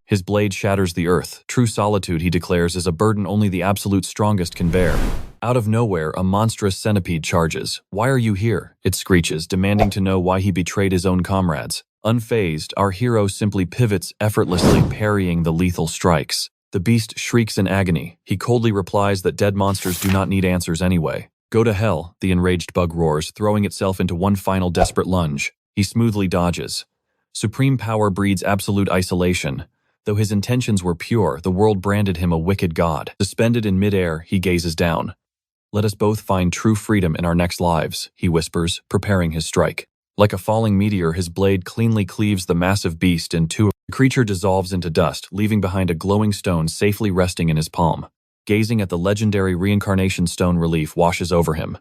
His blade shatters the earth. True solitude, he declares, is a burden only the absolute strongest can bear. Out of nowhere, a monstrous centipede charges. "Why are you here?" it screeches, demanding to know why he betrayed his own comrades. Unfazed, our hero simply pivots, effortlessly parrying the lethal strikes. The beast shrieks in agony. He coldly replies that dead monsters do not need answers anyway. "Go to hell," the enraged bug roars, throwing itself into one final desperate lunge. He smoothly dodges. Supreme power breeds absolute isolation. Though his intentions were pure, the world branded him a wicked god. Suspended in midair, he gazes down. "Let us both find true freedom in our next lives," he whispers, preparing his strike. Like a falling meteor, his blade cleanly cleaves the massive beast in two. The creature dissolves into dust, leaving behind a glowing stone safely resting in his palm. Gazing at the legendary Reincarnation stone relief washes over him.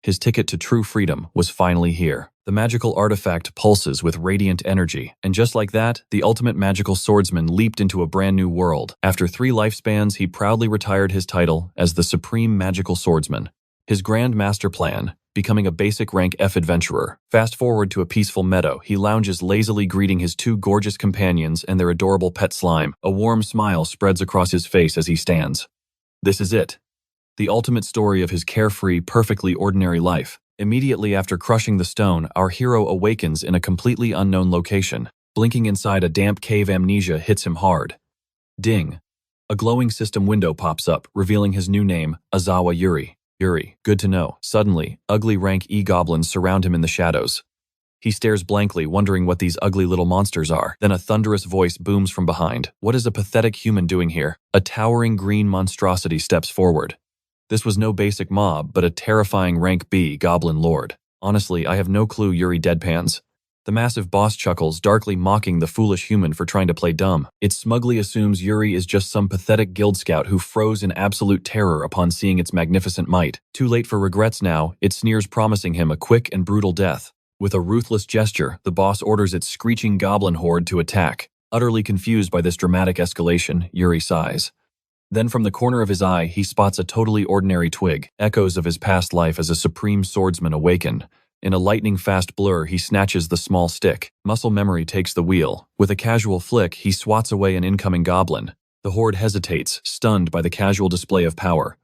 His ticket to true freedom was finally here. The magical artifact pulses with radiant energy, and just like that, the ultimate magical swordsman leaped into a brand new world. After 3 lifespans, he proudly retired his title as the Supreme Magical Swordsman. His grand master plan, becoming a basic rank F adventurer. Fast forward to a peaceful meadow, he lounges lazily greeting his 2 gorgeous companions and their adorable pet slime. A warm smile spreads across his face as he stands. This is it. The ultimate story of his carefree, perfectly ordinary life. Immediately after crushing the stone, our hero awakens in a completely unknown location. Blinking inside a damp cave, amnesia hits him hard. Ding. A glowing system window pops up, revealing his new name, Azawa Yuri. Yuri, good to know. Suddenly, ugly rank E goblins surround him in the shadows. He stares blankly, wondering what these ugly little monsters are. Then a thunderous voice booms from behind. What is a pathetic human doing here? A towering green monstrosity steps forward. This was no basic mob, but a terrifying rank B goblin lord. "Honestly, I have no clue," Yuri deadpans. The massive boss chuckles, darkly mocking the foolish human for trying to play dumb. It smugly assumes Yuri is just some pathetic guild scout who froze in absolute terror upon seeing its magnificent might. Too late for regrets now, it sneers, promising him a quick and brutal death. With a ruthless gesture, the boss orders its screeching goblin horde to attack. Utterly confused by this dramatic escalation, Yuri sighs. Then from the corner of his eye, he spots a totally ordinary twig. Echoes of his past life as a supreme swordsman awaken. In a lightning-fast blur, he snatches the small stick. Muscle memory takes the wheel. With a casual flick, he swats away an incoming goblin. The horde hesitates, stunned by the casual display of power.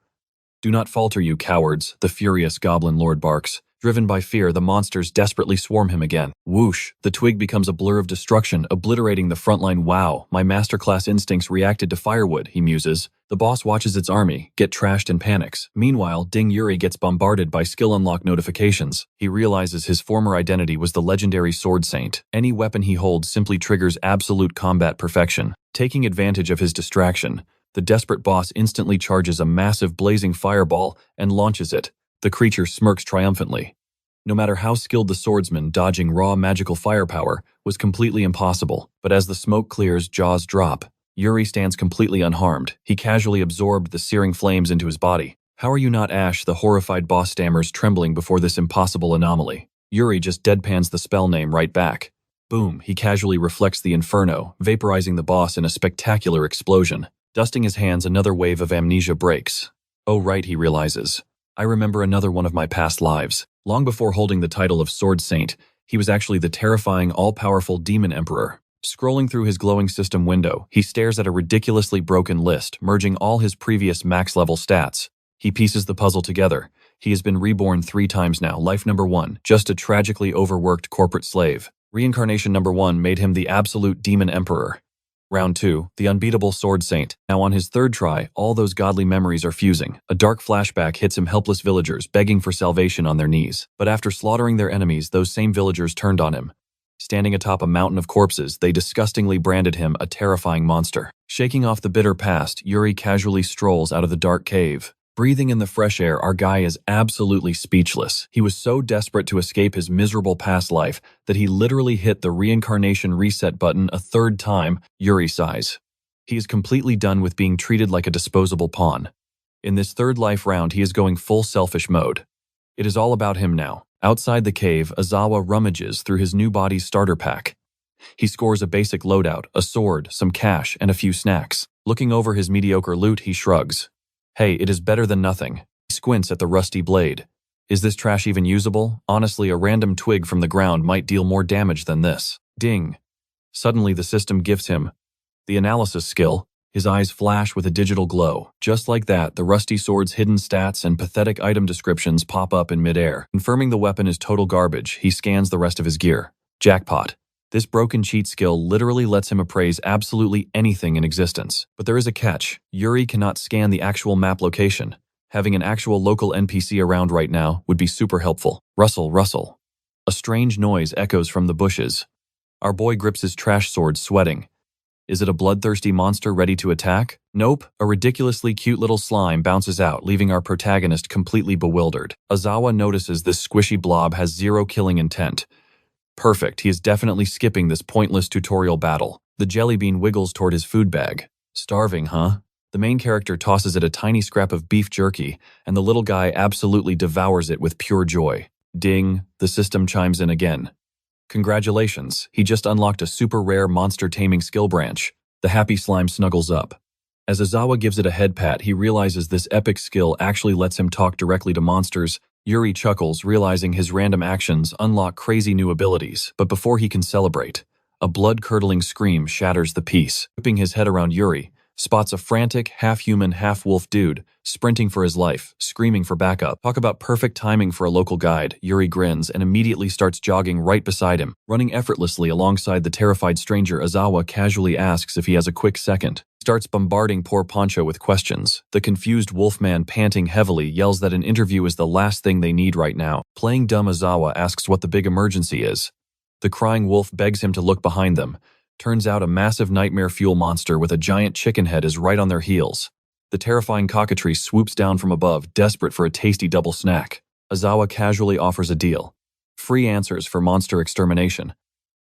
"Do not falter, you cowards," the furious goblin lord barks. Driven by fear, the monsters desperately swarm him again. Whoosh! The twig becomes a blur of destruction, obliterating the front line. "Wow, my masterclass instincts reacted to firewood," he muses. The boss watches its army get trashed and panics. Meanwhile, Ding Yuri gets bombarded by skill unlock notifications. He realizes his former identity was the legendary Sword Saint. Any weapon he holds simply triggers absolute combat perfection. Taking advantage of his distraction, the desperate boss instantly charges a massive blazing fireball and launches it. The creature smirks triumphantly. No matter how skilled the swordsman, dodging raw magical firepower was completely impossible. But as the smoke clears, jaws drop. Yuri stands completely unharmed. He casually absorbed the searing flames into his body. "How are you not Ash?" the horrified boss stammers, trembling before this impossible anomaly. Yuri just deadpans the spell name right back. Boom, he casually reflects the inferno, vaporizing the boss in a spectacular explosion. Dusting his hands, another wave of amnesia breaks. "Oh right," he realizes. "I remember another one of my past lives. Long before holding the title of Sword Saint, he was actually the terrifying, all-powerful Demon Emperor." Scrolling through his glowing system window, he stares at a ridiculously broken list, merging all his previous max-level stats. He pieces the puzzle together. He has been reborn 3 times now. Life number 1, just a tragically overworked corporate slave. Reincarnation number 1 made him the absolute Demon Emperor. Round 2, the unbeatable Sword Saint. Now on his 3rd try, all those godly memories are fusing. A dark flashback hits him, helpless villagers begging for salvation on their knees. But after slaughtering their enemies, those same villagers turned on him. Standing atop a mountain of corpses, they disgustingly branded him a terrifying monster. Shaking off the bitter past, Yuri casually strolls out of the dark cave. Breathing in the fresh air, our guy is absolutely speechless. He was so desperate to escape his miserable past life that he literally hit the reincarnation reset button a 3rd time. Yuri sighs. He is completely done with being treated like a disposable pawn. In this 3rd life round, he is going full selfish mode. It is all about him now. Outside the cave, Azawa rummages through his new body's starter pack. He scores a basic loadout, a sword, some cash, and a few snacks. Looking over his mediocre loot, he shrugs. Hey, it is better than nothing. He squints at the rusty blade. Is this trash even usable? Honestly, a random twig from the ground might deal more damage than this. Ding. Suddenly, the system gifts him The analysis skill. His eyes flash with a digital glow. Just like that, the rusty sword's hidden stats and pathetic item descriptions pop up in midair. Confirming the weapon is total garbage, he scans the rest of his gear. Jackpot. This broken cheat skill literally lets him appraise absolutely anything in existence. But there is a catch. Yuri cannot scan the actual map location. Having an actual local NPC around right now would be super helpful. Rustle, rustle. A strange noise echoes from the bushes. Our boy grips his trash sword, sweating. Is it a bloodthirsty monster ready to attack? Nope, a ridiculously cute little slime bounces out, leaving our protagonist completely bewildered. Azawa notices this squishy blob has zero killing intent. Perfect, he is definitely skipping this pointless tutorial battle. The jelly bean wiggles toward his food bag. Starving, huh? The main character tosses it a tiny scrap of beef jerky, and the little guy absolutely devours it with pure joy. Ding, the system chimes in again. Congratulations, he just unlocked a super rare monster taming skill branch. The happy slime snuggles up. As Azawa gives it a head pat, he realizes this epic skill actually lets him talk directly to monsters. Yuri chuckles, realizing his random actions unlock crazy new abilities. But before he can celebrate, a blood-curdling scream shatters the peace. Whipping his head around, Yuri spots a frantic, half-human, half-wolf dude, sprinting for his life, screaming for backup. Talk about perfect timing for a local guide. Yuri grins and immediately starts jogging right beside him. Running effortlessly alongside the terrified stranger, Azawa casually asks if he has a quick second. Starts bombarding poor Poncho with questions. The confused wolfman, panting heavily, yells that an interview is the last thing they need right now. Playing dumb, Azawa asks what the big emergency is. The crying wolf begs him to look behind them. Turns out a massive nightmare fuel monster with a giant chicken head is right on their heels. The terrifying cockatrice swoops down from above, desperate for a tasty double snack. Azawa casually offers a deal. Free answers for monster extermination.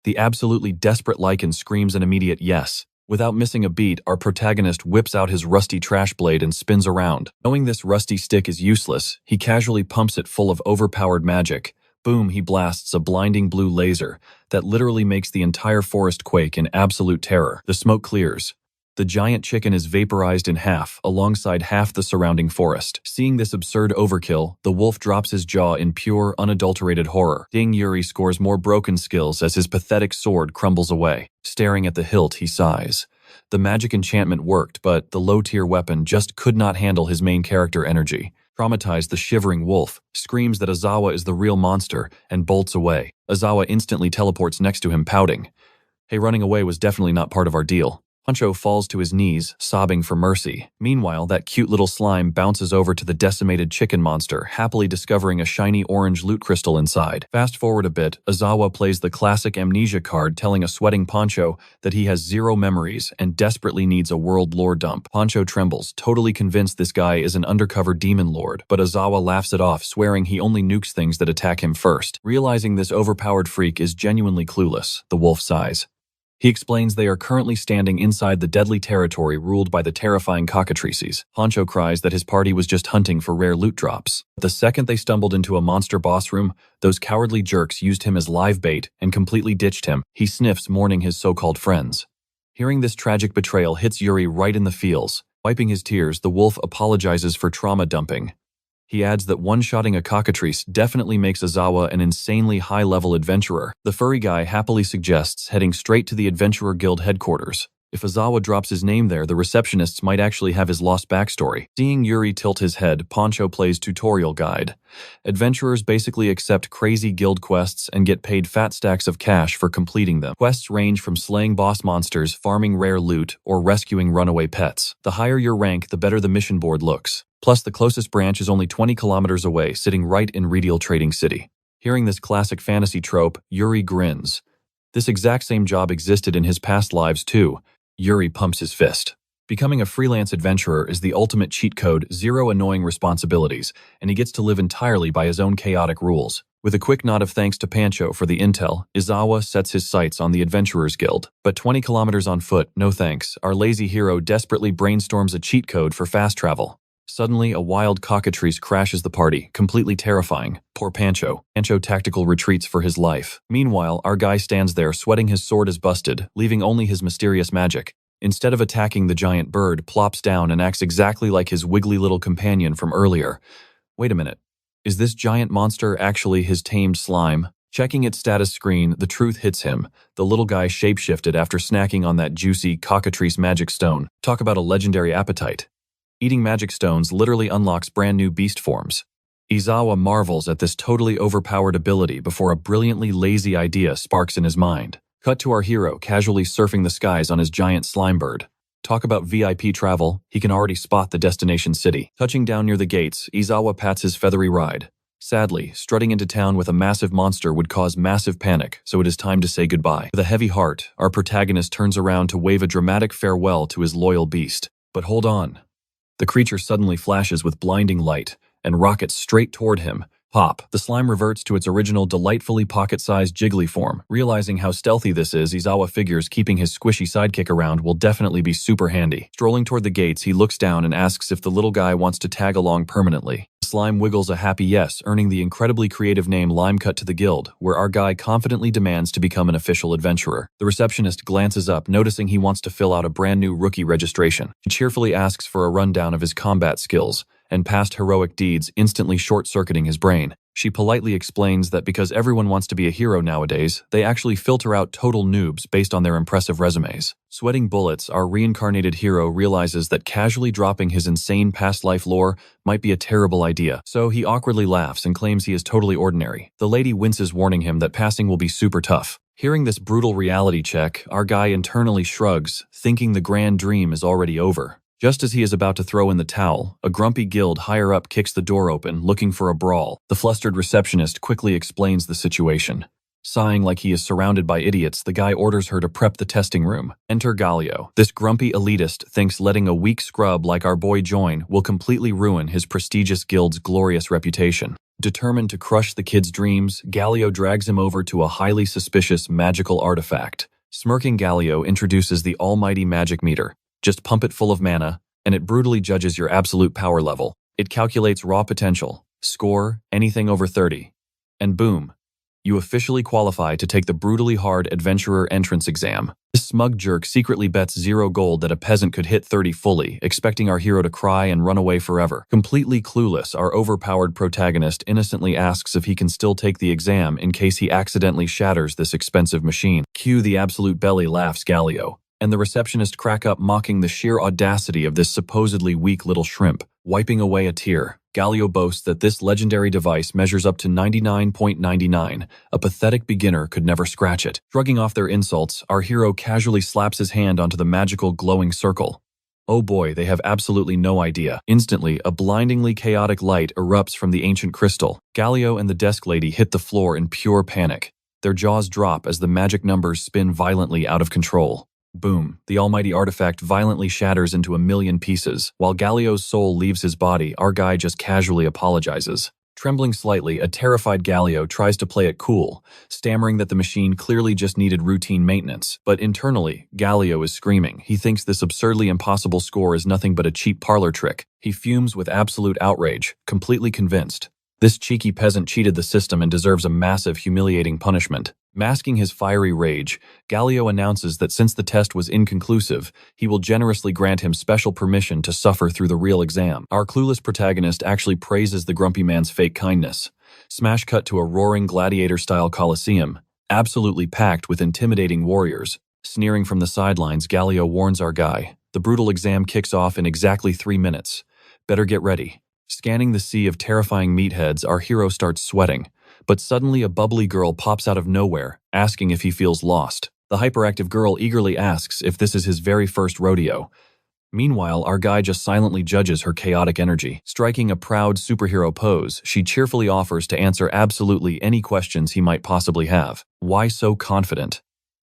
The absolutely desperate Lycan screams an immediate yes. Without missing a beat, our protagonist whips out his rusty trash blade and spins around. Knowing this rusty stick is useless, he casually pumps it full of overpowered magic. Boom, he blasts a blinding blue laser that literally makes the entire forest quake in absolute terror. The smoke clears. The giant chicken is vaporized in half, alongside half the surrounding forest. Seeing this absurd overkill, the wolf drops his jaw in pure, unadulterated horror. Ding, Yuri scores more broken skills as his pathetic sword crumbles away. Staring at the hilt, he sighs. The magic enchantment worked, but the low-tier weapon just could not handle his main character energy. Traumatized, the shivering wolf screams that Azawa is the real monster and bolts away. Azawa instantly teleports next to him, pouting. Hey, running away was definitely not part of our deal. Poncho falls to his knees, sobbing for mercy. Meanwhile, that cute little slime bounces over to the decimated chicken monster, happily discovering a shiny orange loot crystal inside. Fast forward a bit, Azawa plays the classic amnesia card, telling a sweating Poncho that he has zero memories and desperately needs a world lore dump. Poncho trembles, totally convinced this guy is an undercover demon lord, but Azawa laughs it off, swearing he only nukes things that attack him first. Realizing this overpowered freak is genuinely clueless, the wolf sighs. He explains they are currently standing inside the deadly territory ruled by the terrifying Cockatrices. Poncho cries that his party was just hunting for rare loot drops. But the second they stumbled into a monster boss room, those cowardly jerks used him as live bait and completely ditched him. He sniffs, mourning his so-called friends. Hearing this tragic betrayal hits Yuri right in the feels. Wiping his tears, the wolf apologizes for trauma dumping. He adds that one-shotting a cockatrice definitely makes Azawa an insanely high-level adventurer. The furry guy happily suggests heading straight to the Adventurer Guild headquarters. If Azawa drops his name there, the receptionists might actually have his lost backstory. Seeing Yuri tilt his head, Poncho plays tutorial guide. Adventurers basically accept crazy guild quests and get paid fat stacks of cash for completing them. Quests range from slaying boss monsters, farming rare loot, or rescuing runaway pets. The higher your rank, the better the mission board looks. Plus, the closest branch is only 20 kilometers away, sitting right in Redial Trading City. Hearing this classic fantasy trope, Yuri grins. This exact same job existed in his past lives too. Yuri pumps his fist. Becoming a freelance adventurer is the ultimate cheat code, zero annoying responsibilities, and he gets to live entirely by his own chaotic rules. With a quick nod of thanks to Poncho for the intel, Azawa sets his sights on the Adventurers Guild. But 20 kilometers on foot, no thanks. Our lazy hero desperately brainstorms a cheat code for fast travel. Suddenly, a wild cockatrice crashes the party, completely terrifying. Poor Poncho. Poncho tactical retreats for his life. Meanwhile, our guy stands there, sweating his sword is busted, leaving only his mysterious magic. Instead of attacking the giant bird, plops down and acts exactly like his wiggly little companion from earlier. Wait a minute. Is this giant monster actually his tamed slime? Checking its status screen, the truth hits him. The little guy shapeshifted after snacking on that juicy Cockatrice magic stone. Talk about a legendary appetite. Eating magic stones literally unlocks brand new beast forms. Izawa marvels at this totally overpowered ability before a brilliantly lazy idea sparks in his mind. Cut to our hero casually surfing the skies on his giant slime bird. Talk about VIP travel, he can already spot the destination city. Touching down near the gates, Izawa pats his feathery ride. Sadly, strutting into town with a massive monster would cause massive panic, so it is time to say goodbye. With a heavy heart, our protagonist turns around to wave a dramatic farewell to his loyal beast. But hold on. The creature suddenly flashes with blinding light and rockets straight toward him. Pop. The slime reverts to its original delightfully pocket-sized jiggly form. Realizing how stealthy this is, Izawa figures keeping his squishy sidekick around will definitely be super handy. Strolling toward the gates, he looks down and asks if the little guy wants to tag along permanently. The slime wiggles a happy yes, earning the incredibly creative name Limecut to the guild, where our guy confidently demands to become an official adventurer. The receptionist glances up, noticing he wants to fill out a brand new rookie registration. He cheerfully asks for a rundown of his combat skills and past heroic deeds, instantly short-circuiting his brain. She politely explains that because everyone wants to be a hero nowadays, they actually filter out total noobs based on their impressive resumes. Sweating bullets, our reincarnated hero realizes that casually dropping his insane past life lore might be a terrible idea, so he awkwardly laughs and claims he is totally ordinary. The lady winces, warning him that passing will be super tough. Hearing this brutal reality check, our guy internally shrugs, thinking the grand dream is already over. Just as he is about to throw in the towel, a grumpy guild higher up kicks the door open, looking for a brawl. The flustered receptionist quickly explains the situation. Sighing like he is surrounded by idiots, the guy orders her to prep the testing room. Enter Galio. This grumpy elitist thinks letting a weak scrub like our boy join will completely ruin his prestigious guild's glorious reputation. Determined to crush the kid's dreams, Galio drags him over to a highly suspicious magical artifact. Smirking Galio introduces the almighty magic meter. Just pump it full of mana, and it brutally judges your absolute power level. It calculates raw potential, score, anything over 30. And boom, you officially qualify to take the brutally hard adventurer entrance exam. This smug jerk secretly bets 0 gold that a peasant could hit 30 fully, expecting our hero to cry and run away forever. Completely clueless, our overpowered protagonist innocently asks if he can still take the exam in case he accidentally shatters this expensive machine. Cue the absolute belly laughs Galio, and the receptionist crack up, mocking the sheer audacity of this supposedly weak little shrimp. Wiping away a tear, Galio boasts that this legendary device measures up to 99.99. A pathetic beginner could never scratch it. Shrugging off their insults, our hero casually slaps his hand onto the magical glowing circle. Oh boy, they have absolutely no idea. Instantly, a blindingly chaotic light erupts from the ancient crystal. Galio and the desk lady hit the floor in pure panic. Their jaws drop as the magic numbers spin violently out of control. Boom, the almighty artifact violently shatters into a million pieces. While Galio's soul leaves his body, our guy just casually apologizes. Trembling slightly, a terrified Galio tries to play it cool, stammering that the machine clearly just needed routine maintenance. But internally, Galio is screaming. He thinks this absurdly impossible score is nothing but a cheap parlor trick. He fumes with absolute outrage, completely convinced. This cheeky peasant cheated the system and deserves a massive, humiliating punishment. Masking his fiery rage, Galio announces that since the test was inconclusive, he will generously grant him special permission to suffer through the real exam. Our clueless protagonist actually praises the grumpy man's fake kindness. Smash cut to a roaring gladiator-style coliseum, absolutely packed with intimidating warriors. Sneering from the sidelines, Galio warns our guy. The brutal exam kicks off in exactly 3 minutes. Better get ready. Scanning the sea of terrifying meatheads, our hero starts sweating. But suddenly a bubbly girl pops out of nowhere, asking if he feels lost. The hyperactive girl eagerly asks if this is his very first rodeo. Meanwhile, our guy just silently judges her chaotic energy. Striking a proud superhero pose, she cheerfully offers to answer absolutely any questions he might possibly have. Why so confident?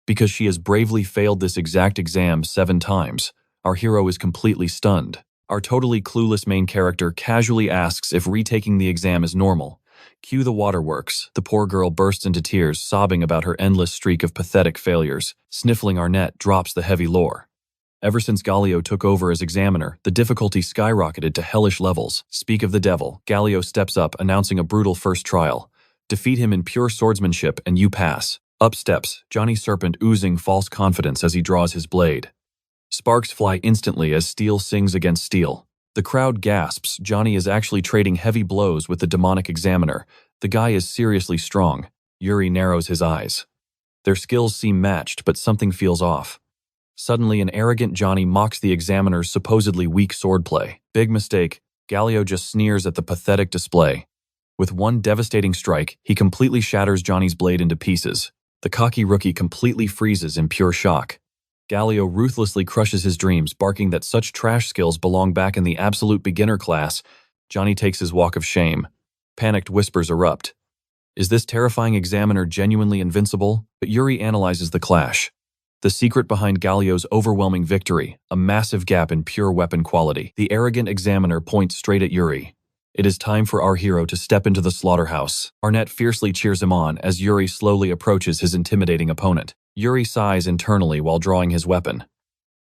Because she has bravely failed this exact exam 7 times. Our hero is completely stunned. Our totally clueless main character casually asks if retaking the exam is normal. Cue the waterworks. The poor girl bursts into tears, sobbing about her endless streak of pathetic failures. Sniffling Arnett drops the heavy lore. Ever since Galio took over as examiner, the difficulty skyrocketed to hellish levels. Speak of the devil, Galio steps up, announcing a brutal first trial. Defeat him in pure swordsmanship and you pass. Up steps Johnny Serpent, oozing false confidence as he draws his blade. Sparks fly instantly as steel sings against steel. The crowd gasps. Johnny is actually trading heavy blows with the demonic examiner. The guy is seriously strong. Yuri narrows his eyes. Their skills seem matched, but something feels off. Suddenly, an arrogant Johnny mocks the examiner's supposedly weak swordplay. Big mistake. Galio just sneers at the pathetic display. With one devastating strike, he completely shatters Johnny's blade into pieces. The cocky rookie completely freezes in pure shock. Galio ruthlessly crushes his dreams, barking that such trash skills belong back in the absolute beginner class. Johnny takes his walk of shame. Panicked whispers erupt. Is this terrifying examiner genuinely invincible? But Yuri analyzes the clash. The secret behind Galio's overwhelming victory, a massive gap in pure weapon quality. The arrogant examiner points straight at Yuri. It is time for our hero to step into the slaughterhouse. Arnett fiercely cheers him on as Yuri slowly approaches his intimidating opponent. Yuri sighs internally while drawing his weapon.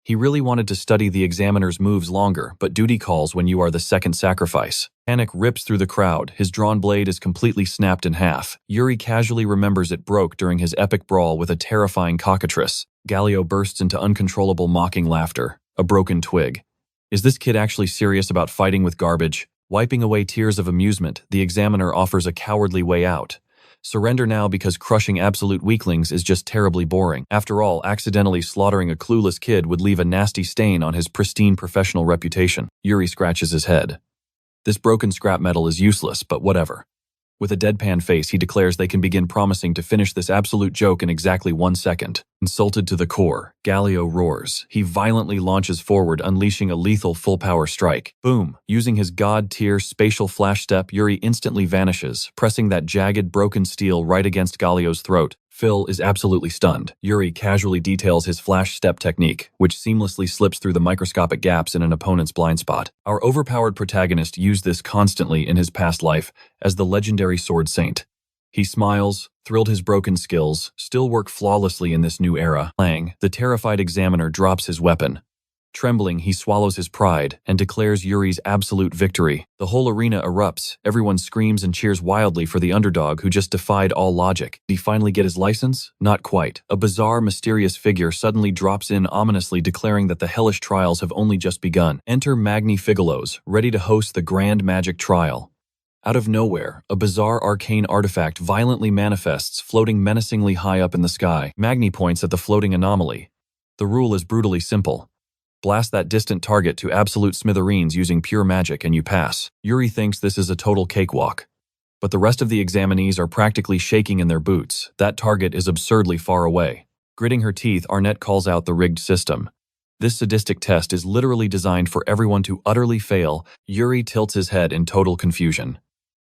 He really wanted to study the examiner's moves longer, but duty calls when you are the second sacrifice. Panic rips through the crowd. His drawn blade is completely snapped in half. Yuri casually remembers it broke during his epic brawl with a terrifying cockatrice. Galio bursts into uncontrollable mocking laughter. A broken twig. Is this kid actually serious about fighting with garbage? Wiping away tears of amusement, the examiner offers a cowardly way out. Surrender now because crushing absolute weaklings is just terribly boring. After all, accidentally slaughtering a clueless kid would leave a nasty stain on his pristine professional reputation. Yuri scratches his head. This broken scrap metal is useless, but whatever. With a deadpan face, he declares they can begin promising to finish this absolute joke in exactly 1 second. Insulted to the core, Galio roars. He violently launches forward, unleashing a lethal full-power strike. Boom! Using his god-tier spatial flash step, Yuri instantly vanishes, pressing that jagged, broken steel right against Galio's throat. Phil is absolutely stunned. Yuri casually details his flash step technique, which seamlessly slips through the microscopic gaps in an opponent's blind spot. Our overpowered protagonist used this constantly in his past life as the legendary Sword Saint. He smiles, thrilled his broken skills, still work flawlessly in this new era. Lang, the terrified examiner, drops his weapon. Trembling, he swallows his pride and declares Yuri's absolute victory. The whole arena erupts. Everyone screams and cheers wildly for the underdog who just defied all logic. Did he finally get his license? Not quite. A bizarre, mysterious figure suddenly drops in ominously, declaring that the hellish trials have only just begun. Enter Magni Figelos, ready to host the grand magic trial. Out of nowhere, a bizarre arcane artifact violently manifests, floating menacingly high up in the sky. Magni points at the floating anomaly. The rule is brutally simple. Blast that distant target to absolute smithereens using pure magic and you pass. Yuri thinks this is a total cakewalk. But the rest of the examinees are practically shaking in their boots. That target is absurdly far away. Gritting her teeth, Arnett calls out the rigged system. This sadistic test is literally designed for everyone to utterly fail. Yuri tilts his head in total confusion.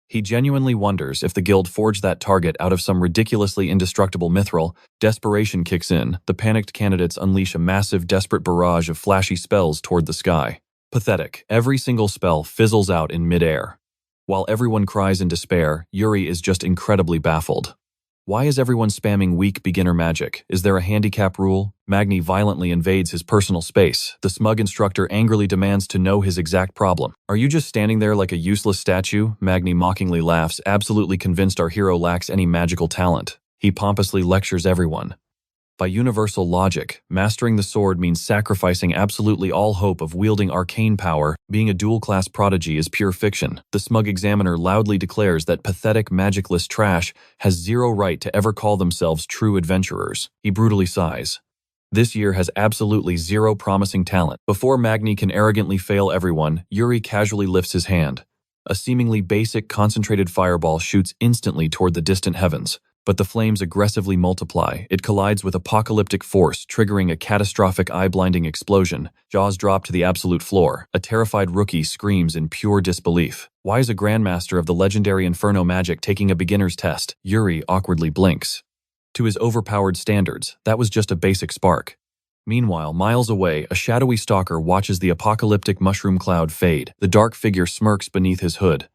He genuinely wonders if the guild forged that target out of some ridiculously indestructible mithril. Desperation kicks in. The panicked candidates unleash a massive, desperate barrage of flashy spells toward the sky. Pathetic. Every single spell fizzles out in midair. While everyone cries in despair, Yuri is just incredibly baffled. Why is everyone spamming weak beginner magic? Is there a handicap rule? Magni violently invades his personal space. The smug instructor angrily demands to know his exact problem. Are you just standing there like a useless statue? Magni mockingly laughs, absolutely convinced our hero lacks any magical talent. He pompously lectures everyone. By universal logic, mastering the sword means sacrificing absolutely all hope of wielding arcane power. Being a dual-class prodigy is pure fiction. The smug examiner loudly declares that pathetic magicless trash has zero right to ever call themselves true adventurers. He brutally sighs. This year has absolutely zero promising talent. Before Magni can arrogantly fail everyone, Yuri casually lifts his hand. A seemingly basic, concentrated fireball shoots instantly toward the distant heavens. But the flames aggressively multiply. It collides with apocalyptic force, triggering a catastrophic eye-blinding explosion. Jaws drop to the absolute floor. A terrified rookie screams in pure disbelief. Why is a grandmaster of the legendary Inferno magic taking a beginner's test? Yuri awkwardly blinks. To his overpowered standards, that was just a basic spark. Meanwhile, miles away, a shadowy stalker watches the apocalyptic mushroom cloud fade. The dark figure smirks beneath his hood.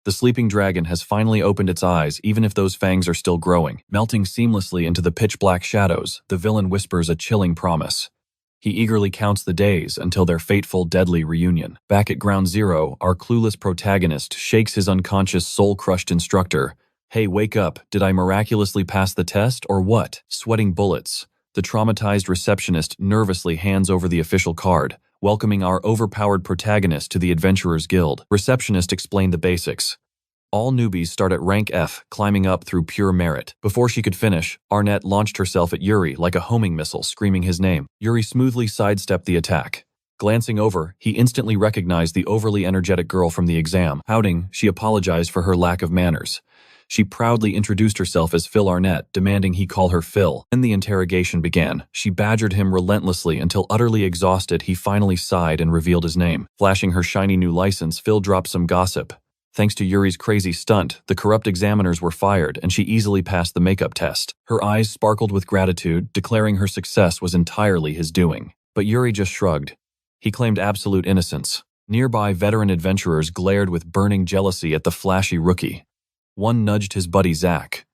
The sleeping dragon has finally opened its eyes, even if those fangs are still growing. Melting seamlessly into the pitch-black shadows, the villain whispers a chilling promise. He eagerly counts the days until their fateful, deadly reunion. Back at Ground Zero, our clueless protagonist shakes his unconscious, soul-crushed instructor. Hey, wake up. Did I miraculously pass the test, or what? Sweating bullets. The traumatized receptionist nervously hands over the official card, welcoming our overpowered protagonist to the Adventurers Guild. Receptionist explained the basics. All newbies start at rank F, climbing up through pure merit. Before she could finish, Arnett launched herself at Yuri like a homing missile, screaming his name. Yuri smoothly sidestepped the attack. Glancing over, he instantly recognized the overly energetic girl from the exam. Pouting, she apologized for her lack of manners. She proudly introduced herself as Phil Arnett, demanding he call her Phil. Then the interrogation began. She badgered him relentlessly until utterly exhausted, he finally sighed and revealed his name. Flashing her shiny new license, Phil dropped some gossip. Thanks to Yuri's crazy stunt, the corrupt examiners were fired and she easily passed the makeup test. Her eyes sparkled with gratitude, declaring her success was entirely his doing. But Yuri just shrugged. He claimed absolute innocence. Nearby veteran adventurers glared with burning jealousy at the flashy rookie. One nudged his buddy Zach.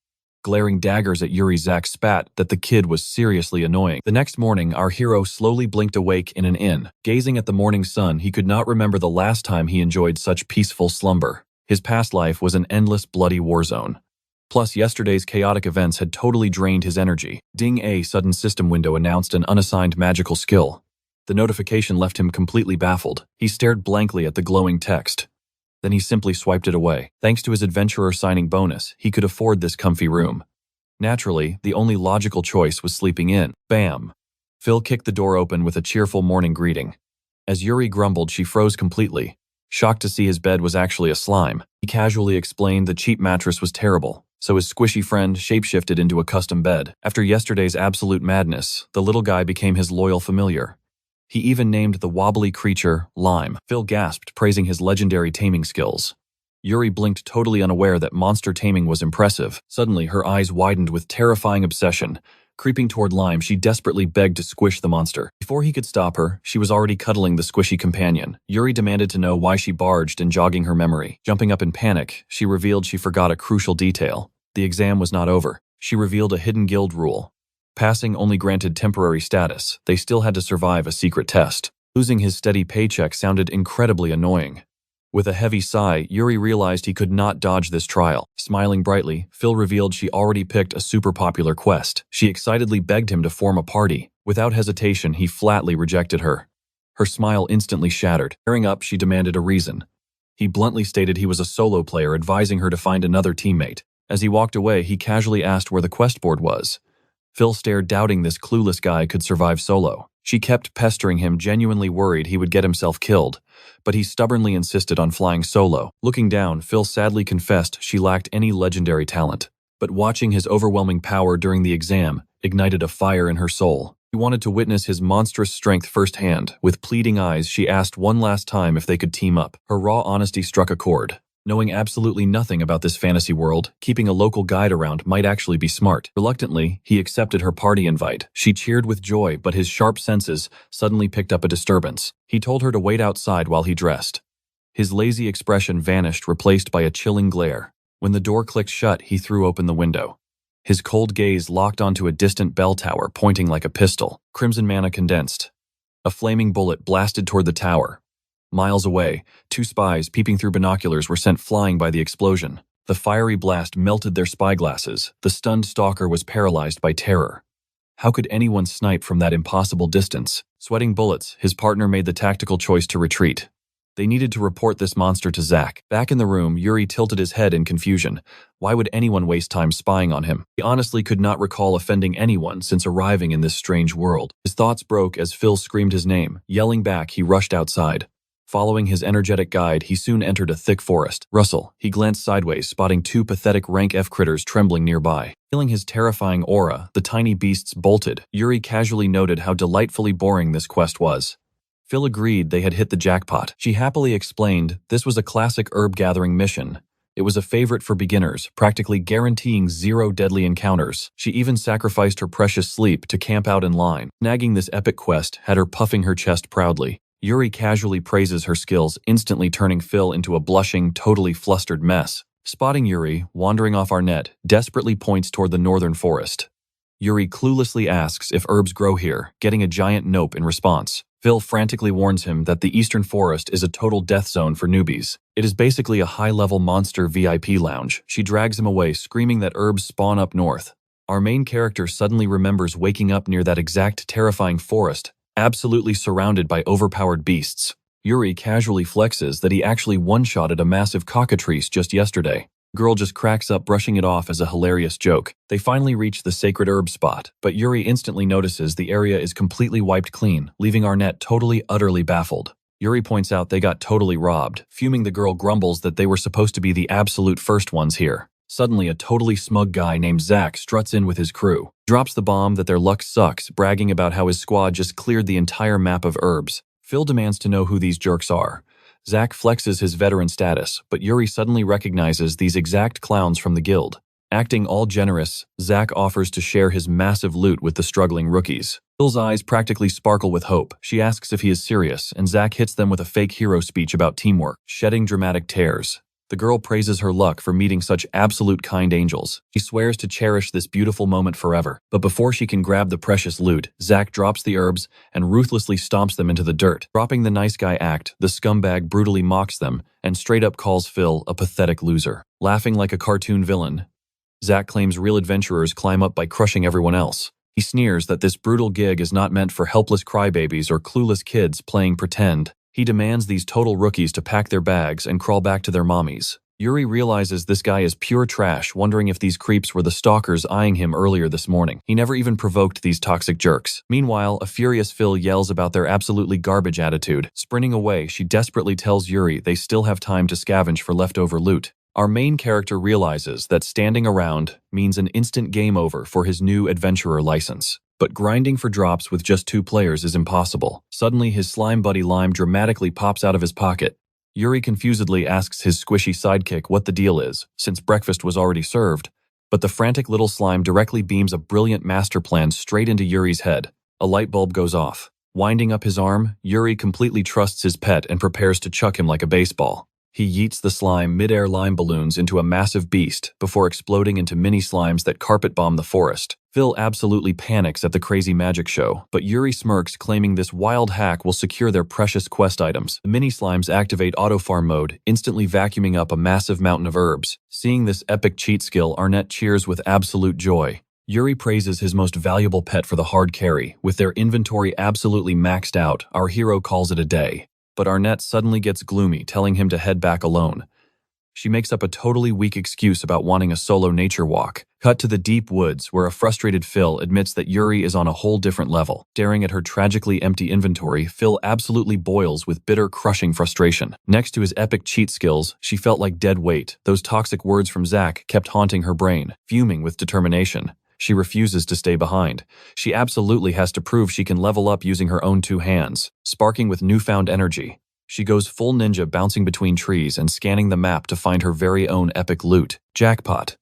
Glaring daggers at Yuri, Zach spat that the kid was seriously annoying. The next morning, our hero slowly blinked awake in an inn. Gazing at the morning sun, he could not remember the last time he enjoyed such peaceful slumber. His past life was an endless bloody war zone. Plus, yesterday's chaotic events had totally drained his energy. Ding, a sudden system window announced an unassigned magical skill. The notification left him completely baffled. He stared blankly at the glowing text. Then he simply swiped it away. Thanks to his adventurer signing bonus, he could afford this comfy room. Naturally, the only logical choice was sleeping in. Bam! Phil kicked the door open with a cheerful morning greeting. As Yuri grumbled, she froze completely. Shocked to see his bed was actually a slime. He casually explained the cheap mattress was terrible, so his squishy friend shapeshifted into a custom bed. After yesterday's absolute madness, the little guy became his loyal familiar. He even named the wobbly creature Lime. Phil gasped, praising his legendary taming skills. Yuri blinked, totally unaware that monster taming was impressive. Suddenly, her eyes widened with terrifying obsession. Creeping toward Lime, she desperately begged to squish the monster. Before he could stop her, she was already cuddling the squishy companion. Yuri demanded to know why she barged in, jogging her memory. Jumping up in panic, she revealed she forgot a crucial detail. The exam was not over. She revealed a hidden guild rule. Passing only granted temporary status. They still had to survive a secret test. Losing his steady paycheck sounded incredibly annoying. With a heavy sigh, Yuri realized he could not dodge this trial. Smiling brightly, Phil revealed she already picked a super popular quest. She excitedly begged him to form a party. Without hesitation, he flatly rejected her. Her smile instantly shattered. Tearing up, she demanded a reason. He bluntly stated he was a solo player, advising her to find another teammate. As he walked away, he casually asked where the quest board was. Phil stared, doubting this clueless guy could survive solo. She kept pestering him, genuinely worried he would get himself killed, but he stubbornly insisted on flying solo. Looking down, Phil sadly confessed she lacked any legendary talent, but watching his overwhelming power during the exam ignited a fire in her soul. She wanted to witness his monstrous strength firsthand. With pleading eyes, she asked one last time if they could team up. Her raw honesty struck a chord. Knowing absolutely nothing about this fantasy world, keeping a local guide around might actually be smart. Reluctantly, he accepted her party invite. She cheered with joy, but his sharp senses suddenly picked up a disturbance. He told her to wait outside while he dressed. His lazy expression vanished, replaced by a chilling glare. When the door clicked shut, he threw open the window. His cold gaze locked onto a distant bell tower, pointing like a pistol. Crimson mana condensed. A flaming bullet blasted toward the tower. Miles away, two spies peeping through binoculars were sent flying by the explosion. The fiery blast melted their spyglasses. The stunned stalker was paralyzed by terror. How could anyone snipe from that impossible distance? Sweating bullets, his partner made the tactical choice to retreat. They needed to report this monster to Zach. Back in the room, Yuri tilted his head in confusion. Why would anyone waste time spying on him? He honestly could not recall offending anyone since arriving in this strange world. His thoughts broke as Phil screamed his name. Yelling back, he rushed outside. Following his energetic guide, he soon entered a thick forest. Russell, he glanced sideways, spotting two pathetic rank F critters trembling nearby. Feeling his terrifying aura, the tiny beasts bolted. Yuri casually noted how delightfully boring this quest was. Phil agreed they had hit the jackpot. She happily explained this was a classic herb gathering mission. It was a favorite for beginners, practically guaranteeing 0 deadly encounters. She even sacrificed her precious sleep to camp out in line. Snagging this epic quest had her puffing her chest proudly. Yuri casually praises her skills, instantly turning Phil into a blushing, totally flustered mess. Spotting Yuri, wandering off Arnett, desperately points toward the northern forest. Yuri cluelessly asks if herbs grow here, getting a giant nope in response. Phil frantically warns him that the eastern forest is a total death zone for newbies. It is basically a high-level monster VIP lounge. She drags him away, screaming that herbs spawn up north. Our main character suddenly remembers waking up near that exact terrifying forest, absolutely surrounded by overpowered beasts. Yuri casually flexes that he actually one-shotted a massive cockatrice just yesterday. Girl just cracks up, brushing it off as a hilarious joke. They finally reach the sacred herb spot, but Yuri instantly notices the area is completely wiped clean, leaving Arnett totally, utterly baffled. Yuri points out they got totally robbed. Fuming, the girl grumbles that they were supposed to be the absolute first ones here. Suddenly, a totally smug guy named Zach struts in with his crew. Drops the bomb that their luck sucks, bragging about how his squad just cleared the entire map of herbs. Phil demands to know who these jerks are. Zach flexes his veteran status, but Yuri suddenly recognizes these exact clowns from the guild. Acting all generous, Zach offers to share his massive loot with the struggling rookies. Phil's eyes practically sparkle with hope. She asks if he is serious, and Zach hits them with a fake hero speech about teamwork, shedding dramatic tears. The girl praises her luck for meeting such absolute kind angels. She swears to cherish this beautiful moment forever. But before she can grab the precious loot, Zach drops the herbs and ruthlessly stomps them into the dirt. Dropping the nice guy act, the scumbag brutally mocks them and straight up calls Phil a pathetic loser. Laughing like a cartoon villain, Zach claims real adventurers climb up by crushing everyone else. He sneers that this brutal gig is not meant for helpless crybabies or clueless kids playing pretend. He demands these total rookies to pack their bags and crawl back to their mommies. Yuri realizes this guy is pure trash, wondering if these creeps were the stalkers eyeing him earlier this morning. He never even provoked these toxic jerks. Meanwhile, a furious Phil yells about their absolutely garbage attitude. Sprinting away, she desperately tells Yuri they still have time to scavenge for leftover loot. Our main character realizes that standing around means an instant game over for his new adventurer license. But grinding for drops with just 2 players is impossible. Suddenly, his slime buddy Lime dramatically pops out of his pocket. Yuri confusedly asks his squishy sidekick what the deal is, since breakfast was already served, but the frantic little slime directly beams a brilliant master plan straight into Yuri's head. A light bulb goes off. Winding up his arm, Yuri completely trusts his pet and prepares to chuck him like a baseball. He yeets the slime mid-air lime balloons into a massive beast before exploding into mini slimes that carpet bomb the forest. Phil absolutely panics at the crazy magic show, but Yuri smirks, claiming this wild hack will secure their precious quest items. The mini slimes activate auto farm mode, instantly vacuuming up a massive mountain of herbs. Seeing this epic cheat skill, Arnett cheers with absolute joy. Yuri praises his most valuable pet for the hard carry. With their inventory absolutely maxed out, our hero calls it a day. But Arnett suddenly gets gloomy, telling him to head back alone. She makes up a totally weak excuse about wanting a solo nature walk. Cut to the deep woods, where a frustrated Phil admits that Yuri is on a whole different level. Staring at her tragically empty inventory, Phil absolutely boils with bitter, crushing frustration. Next to his epic cheat skills, she felt like dead weight. Those toxic words from Zach kept haunting her brain. Fuming with determination, she refuses to stay behind. She absolutely has to prove she can level up using her own 2 hands. Sparking with newfound energy, she goes full ninja, bouncing between trees and scanning the map to find her very own epic loot. Jackpot.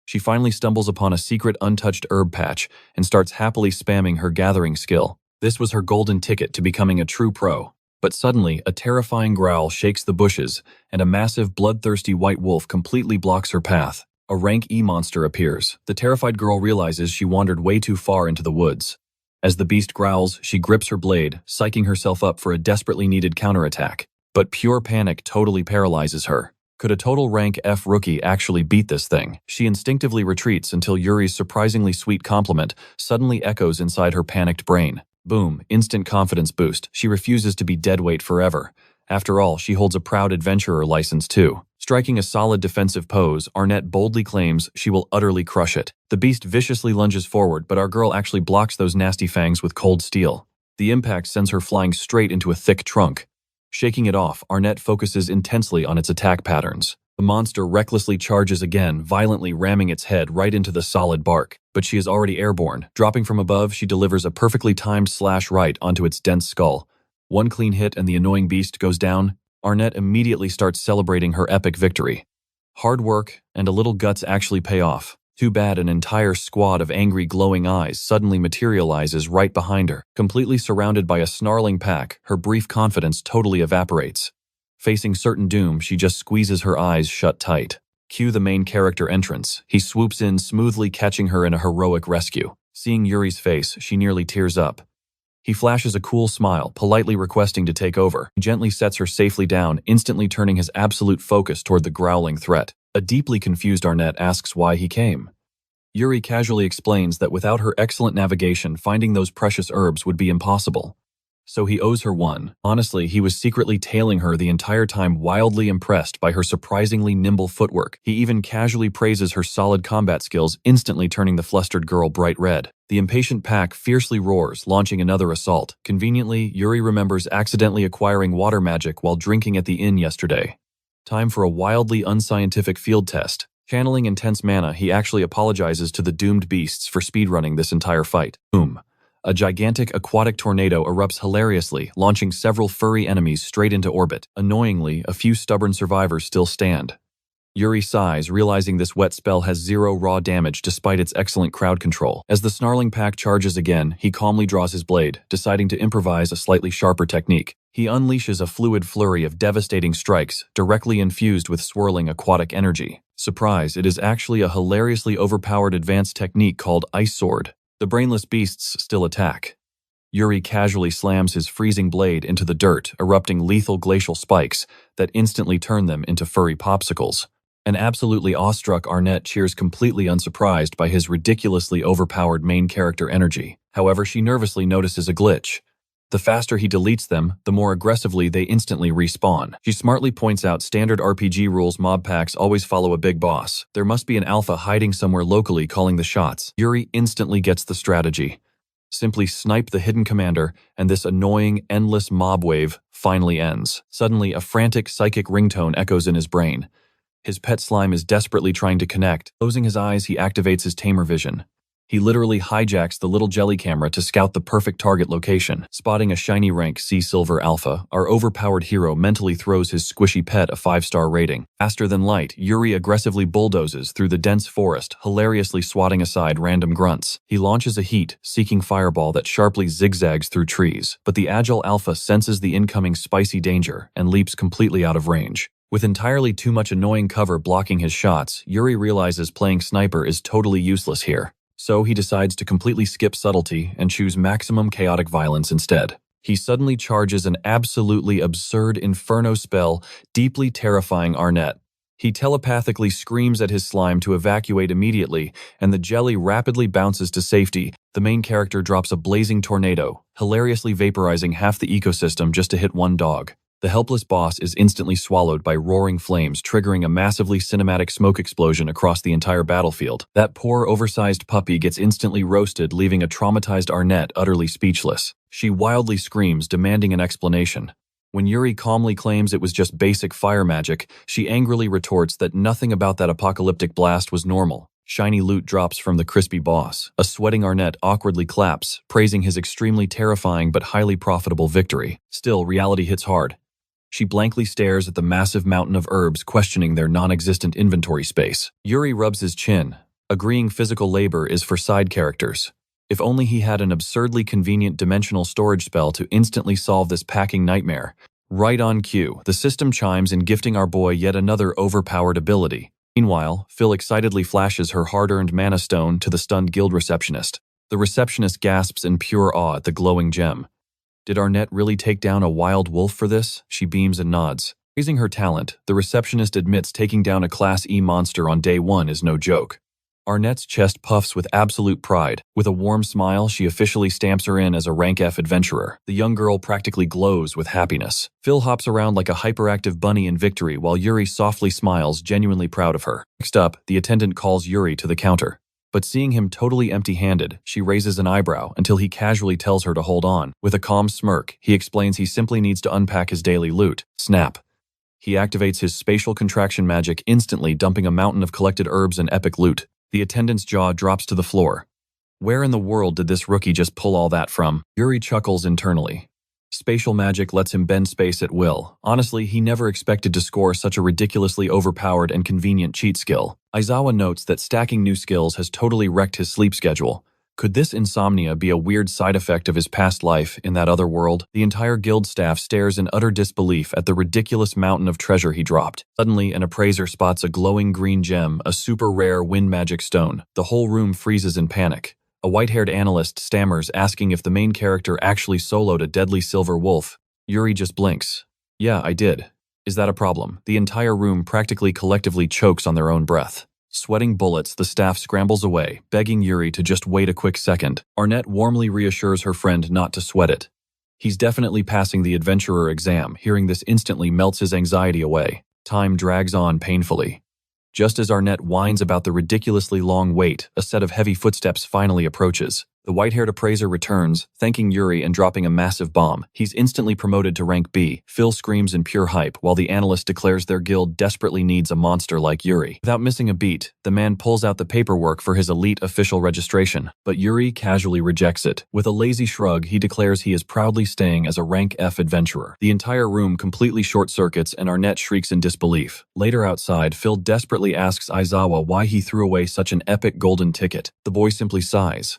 She finally stumbles upon a secret untouched herb patch and starts happily spamming her gathering skill. This was her golden ticket to becoming a true pro. But suddenly, a terrifying growl shakes the bushes, and a massive, bloodthirsty white wolf completely blocks her path. A rank E monster appears. The terrified girl realizes she wandered way too far into the woods. As the beast growls, she grips her blade, psyching herself up for a desperately needed counterattack. But pure panic totally paralyzes her. Could a total rank F rookie actually beat this thing? She instinctively retreats until Yuri's surprisingly sweet compliment suddenly echoes inside her panicked brain. Boom, instant confidence boost. She refuses to be deadweight forever. After all, she holds a proud adventurer license too. Striking a solid defensive pose, Arnett boldly claims she will utterly crush it. The beast viciously lunges forward, but our girl actually blocks those nasty fangs with cold steel. The impact sends her flying straight into a thick trunk. Shaking it off, Arnett focuses intensely on its attack patterns. The monster recklessly charges again, violently ramming its head right into the solid bark. But she is already airborne. Dropping from above, she delivers a perfectly timed slash right onto its dense skull. One clean hit and the annoying beast goes down. Arnett immediately starts celebrating her epic victory. Hard work and a little guts actually pay off. Too bad an entire squad of angry glowing eyes suddenly materializes right behind her. Completely surrounded by a snarling pack, her brief confidence totally evaporates. Facing certain doom, she just squeezes her eyes shut tight. Cue the main character entrance. He swoops in, smoothly catching her in a heroic rescue. Seeing Yuri's face, she nearly tears up. He flashes a cool smile, politely requesting to take over. He gently sets her safely down, instantly turning his absolute focus toward the growling threat. A deeply confused Arnett asks why he came. Yuri casually explains that without her excellent navigation, finding those precious herbs would be impossible. so he owes her one. Honestly, he was secretly tailing her the entire time, wildly impressed by her surprisingly nimble footwork. He even casually praises her solid combat skills, instantly turning the flustered girl bright red. The impatient pack fiercely roars, launching another assault. Conveniently, Yuri remembers accidentally acquiring water magic while drinking at the inn yesterday. Time for a wildly unscientific field test. Channeling intense mana, he actually apologizes to the doomed beasts for speedrunning this entire fight. Boom. A gigantic aquatic tornado erupts hilariously, launching several furry enemies straight into orbit. Annoyingly, a few stubborn survivors still stand. Yuri sighs, realizing this wet spell has 0 raw damage despite its excellent crowd control. As the snarling pack charges again, he calmly draws his blade, deciding to improvise a slightly sharper technique. He unleashes a fluid flurry of devastating strikes, directly infused with swirling aquatic energy. Surprise, it is actually a hilariously overpowered advanced technique called Ice Sword. The brainless beasts still attack. Yuri casually slams his freezing blade into the dirt, erupting lethal glacial spikes that instantly turn them into furry popsicles. An absolutely awestruck Arnett cheers, completely unsurprised by his ridiculously overpowered main character energy. However, she nervously notices a glitch. The faster he deletes them, the more aggressively they instantly respawn. She smartly points out standard RPG rules: mob packs always follow a big boss. There must be an alpha hiding somewhere locally calling the shots. Yuri instantly gets the strategy. Simply snipe the hidden commander, and this annoying, endless mob wave finally ends. Suddenly, a frantic psychic ringtone echoes in his brain. His pet slime is desperately trying to connect. Closing his eyes, he activates his tamer vision. He literally hijacks the little jelly camera to scout the perfect target location. Spotting a shiny rank C Silver Alpha, our overpowered hero mentally throws his squishy pet a 5-star rating. Faster than light, Yuri aggressively bulldozes through the dense forest, hilariously swatting aside random grunts. He launches a heat-seeking fireball that sharply zigzags through trees, but the agile Alpha senses the incoming spicy danger and leaps completely out of range. With entirely too much annoying cover blocking his shots, Yuri realizes playing sniper is totally useless here. So he decides to completely skip subtlety and choose maximum chaotic violence instead. He suddenly charges an absolutely absurd inferno spell, deeply terrifying Arnett. He telepathically screams at his slime to evacuate immediately, and the jelly rapidly bounces to safety. The main character drops a blazing tornado, hilariously vaporizing half the ecosystem just to hit one dog. The helpless boss is instantly swallowed by roaring flames, triggering a massively cinematic smoke explosion across the entire battlefield. That poor, oversized puppy gets instantly roasted, leaving a traumatized Arnett utterly speechless. She wildly screams, demanding an explanation. When Yuri calmly claims it was just basic fire magic, she angrily retorts that nothing about that apocalyptic blast was normal. Shiny loot drops from the crispy boss. A sweating Arnett awkwardly claps, praising his extremely terrifying but highly profitable victory. Still, reality hits hard. She blankly stares at the massive mountain of herbs, questioning their non-existent inventory space. Yuri rubs his chin, agreeing physical labor is for side characters. If only he had an absurdly convenient dimensional storage spell to instantly solve this packing nightmare. Right on cue, the system chimes in, gifting our boy yet another overpowered ability. Meanwhile, Phil excitedly flashes her hard-earned mana stone to the stunned guild receptionist. The receptionist gasps in pure awe at the glowing gem. Did Arnett really take down a wild wolf for this? She beams and nods. Praising her talent, the receptionist admits taking down a Class E monster on day 1 is no joke. Arnett's chest puffs with absolute pride. With a warm smile, she officially stamps her in as a rank F adventurer. The young girl practically glows with happiness. Phil hops around like a hyperactive bunny in victory while Yuri softly smiles, genuinely proud of her. Next up, the attendant calls Yuri to the counter. But seeing him totally empty-handed, she raises an eyebrow until he casually tells her to hold on. With a calm smirk, he explains he simply needs to unpack his daily loot. Snap. He activates his spatial contraction magic, instantly dumping a mountain of collected herbs and epic loot. The attendant's jaw drops to the floor. Where in the world did this rookie just pull all that from? Yuri chuckles internally. Spatial magic lets him bend space at will. Honestly, he never expected to score such a ridiculously overpowered and convenient cheat skill. Aizawa notes that stacking new skills has totally wrecked his sleep schedule. Could this insomnia be a weird side effect of his past life in that other world? The entire guild staff stares in utter disbelief at the ridiculous mountain of treasure he dropped. Suddenly, an appraiser spots a glowing green gem, a super rare wind magic stone. The whole room freezes in panic. A white-haired analyst stammers, asking if the main character actually soloed a deadly silver wolf. Yuri just blinks. Yeah, I did. Is that a problem? The entire room practically collectively chokes on their own breath. Sweating bullets, the staff scrambles away, begging Yuri to just wait a quick second. Arnett warmly reassures her friend not to sweat it. He's definitely passing the adventurer exam. Hearing this instantly melts his anxiety away. Time drags on painfully. Just as Arnett whines about the ridiculously long wait, a set of heavy footsteps finally approaches. The white-haired appraiser returns, thanking Yuri and dropping a massive bomb. He's instantly promoted to rank B. Phil screams in pure hype while the analyst declares their guild desperately needs a monster like Yuri. Without missing a beat, the man pulls out the paperwork for his elite official registration, but Yuri casually rejects it. With a lazy shrug, he declares he is proudly staying as a rank F adventurer. The entire room completely short-circuits and Arnett shrieks in disbelief. Later outside, Phil desperately asks Aizawa why he threw away such an epic golden ticket. The boy simply sighs.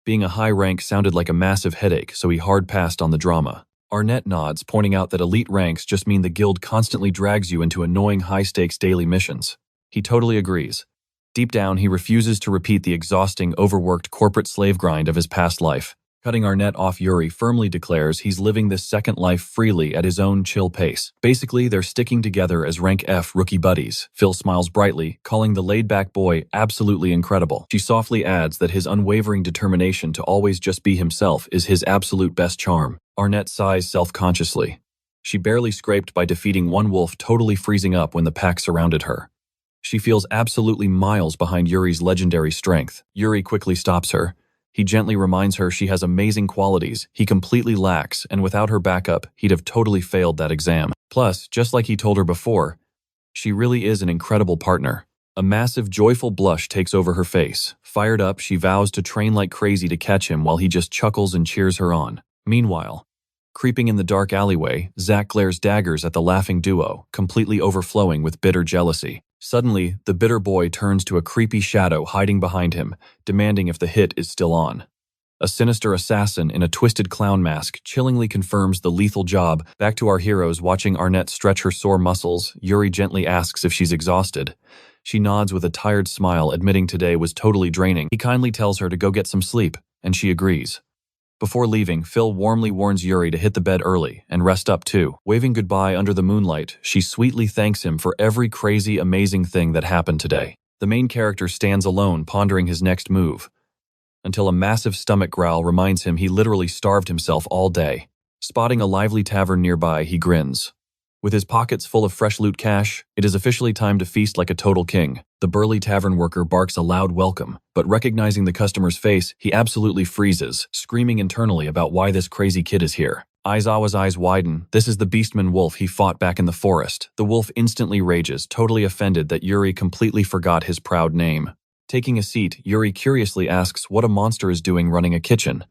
Being a high rank sounded like a massive headache, so he hard passed on the drama. Arnett nods, pointing out that elite ranks just mean the guild constantly drags you into annoying high-stakes daily missions. He totally agrees. Deep down, he refuses to repeat the exhausting, overworked corporate slave grind of his past life. Cutting Arnett off, Yuri firmly declares he's living this second life freely at his own chill pace. Basically, they're sticking together as rank F rookie buddies. Phil smiles brightly, calling the laid-back boy absolutely incredible. She softly adds that his unwavering determination to always just be himself is his absolute best charm. Arnett sighs self-consciously. She barely scraped by defeating one wolf, totally freezing up when the pack surrounded her. She feels absolutely miles behind Yuri's legendary strength. Yuri quickly stops her. He gently reminds her she has amazing qualities he completely lacks, and without her backup, he'd have totally failed that exam. Plus, just like he told her before, she really is an incredible partner. A massive, joyful blush takes over her face. Fired up, she vows to train like crazy to catch him while he just chuckles and cheers her on. Meanwhile, creeping in the dark alleyway, Zack glares daggers at the laughing duo, completely overflowing with bitter jealousy. Suddenly, the bitter boy turns to a creepy shadow hiding behind him, demanding if the hit is still on. A sinister assassin in a twisted clown mask chillingly confirms the lethal job. Back to our heroes watching Arnett stretch her sore muscles, Yuri gently asks if she's exhausted. She nods with a tired smile, admitting today was totally draining. He kindly tells her to go get some sleep, and she agrees. Before leaving, Phil warmly warns Yuri to hit the bed early and rest up too. Waving goodbye under the moonlight, she sweetly thanks him for every crazy, amazing thing that happened today. The main character stands alone, pondering his next move, until a massive stomach growl reminds him he literally starved himself all day. Spotting a lively tavern nearby, he grins. With his pockets full of fresh loot cash, it is officially time to feast like a total king. The burly tavern worker barks a loud welcome, but recognizing the customer's face, he absolutely freezes, screaming internally about why this crazy kid is here. Aizawa's eyes widen. This is the beastman wolf he fought back in the forest. The wolf instantly rages, totally offended that Yuri completely forgot his proud name. Taking a seat, Yuri curiously asks what a monster is doing running a kitchen.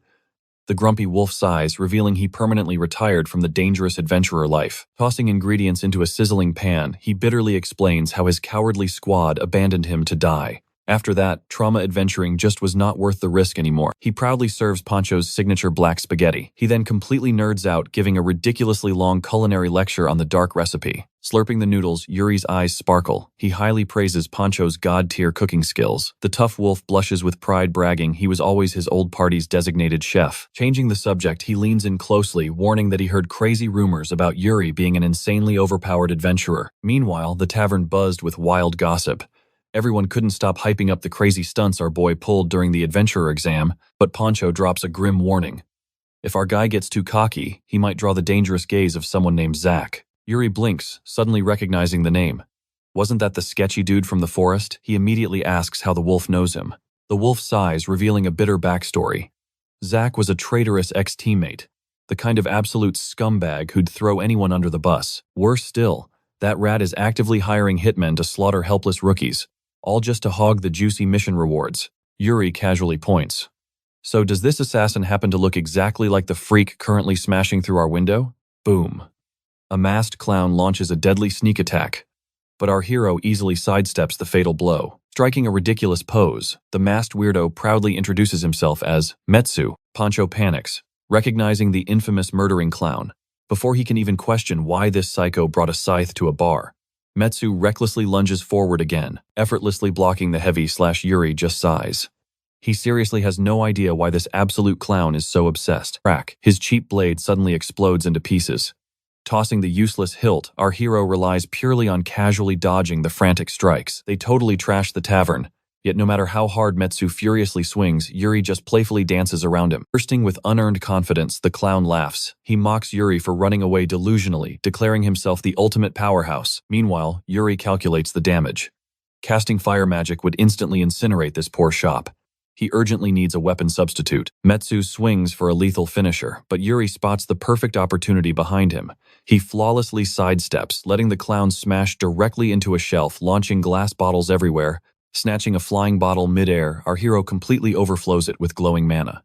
The grumpy wolf sighs, revealing he permanently retired from the dangerous adventurer life. Tossing ingredients into a sizzling pan, he bitterly explains how his cowardly squad abandoned him to die. After that, trauma adventuring just was not worth the risk anymore. He proudly serves Pancho's signature black spaghetti. He then completely nerds out, giving a ridiculously long culinary lecture on the dark recipe. Slurping the noodles, Yuri's eyes sparkle. He highly praises Pancho's god-tier cooking skills. The tough wolf blushes with pride, bragging he was always his old party's designated chef. Changing the subject, he leans in closely, warning that he heard crazy rumors about Yuri being an insanely overpowered adventurer. Meanwhile, the tavern buzzed with wild gossip. Everyone couldn't stop hyping up the crazy stunts our boy pulled during the adventurer exam, but Pancho drops a grim warning. If our guy gets too cocky, he might draw the dangerous gaze of someone named Zack. Yuri blinks, suddenly recognizing the name. Wasn't that the sketchy dude from the forest? He immediately asks how the wolf knows him. The wolf sighs, revealing a bitter backstory. Zack was a traitorous ex-teammate, the kind of absolute scumbag who'd throw anyone under the bus. Worse still, that rat is actively hiring hitmen to slaughter helpless rookies, all just to hog the juicy mission rewards. Yuri casually points. So does this assassin happen to look exactly like the freak currently smashing through our window? Boom. A masked clown launches a deadly sneak attack, but our hero easily sidesteps the fatal blow. Striking a ridiculous pose, the masked weirdo proudly introduces himself as Metsu. Pancho panics, recognizing the infamous murdering clown, before he can even question why this psycho brought a scythe to a bar. Metsu recklessly lunges forward again, effortlessly blocking the heavy / Yuri just sighs. He seriously has no idea why this absolute clown is so obsessed. Crack, his cheap blade suddenly explodes into pieces. Tossing the useless hilt, our hero relies purely on casually dodging the frantic strikes. They totally trash the tavern, Yet no matter how hard Metsu furiously swings, Yuri just playfully dances around him. Bursting with unearned confidence, the clown laughs. He mocks Yuri for running away delusionally, declaring himself the ultimate powerhouse. Meanwhile, Yuri calculates the damage. Casting fire magic would instantly incinerate this poor shop. He urgently needs a weapon substitute. Metsu swings for a lethal finisher, but Yuri spots the perfect opportunity behind him. He flawlessly sidesteps, letting the clown smash directly into a shelf, launching glass bottles everywhere. Snatching a flying bottle midair, our hero completely overflows it with glowing mana.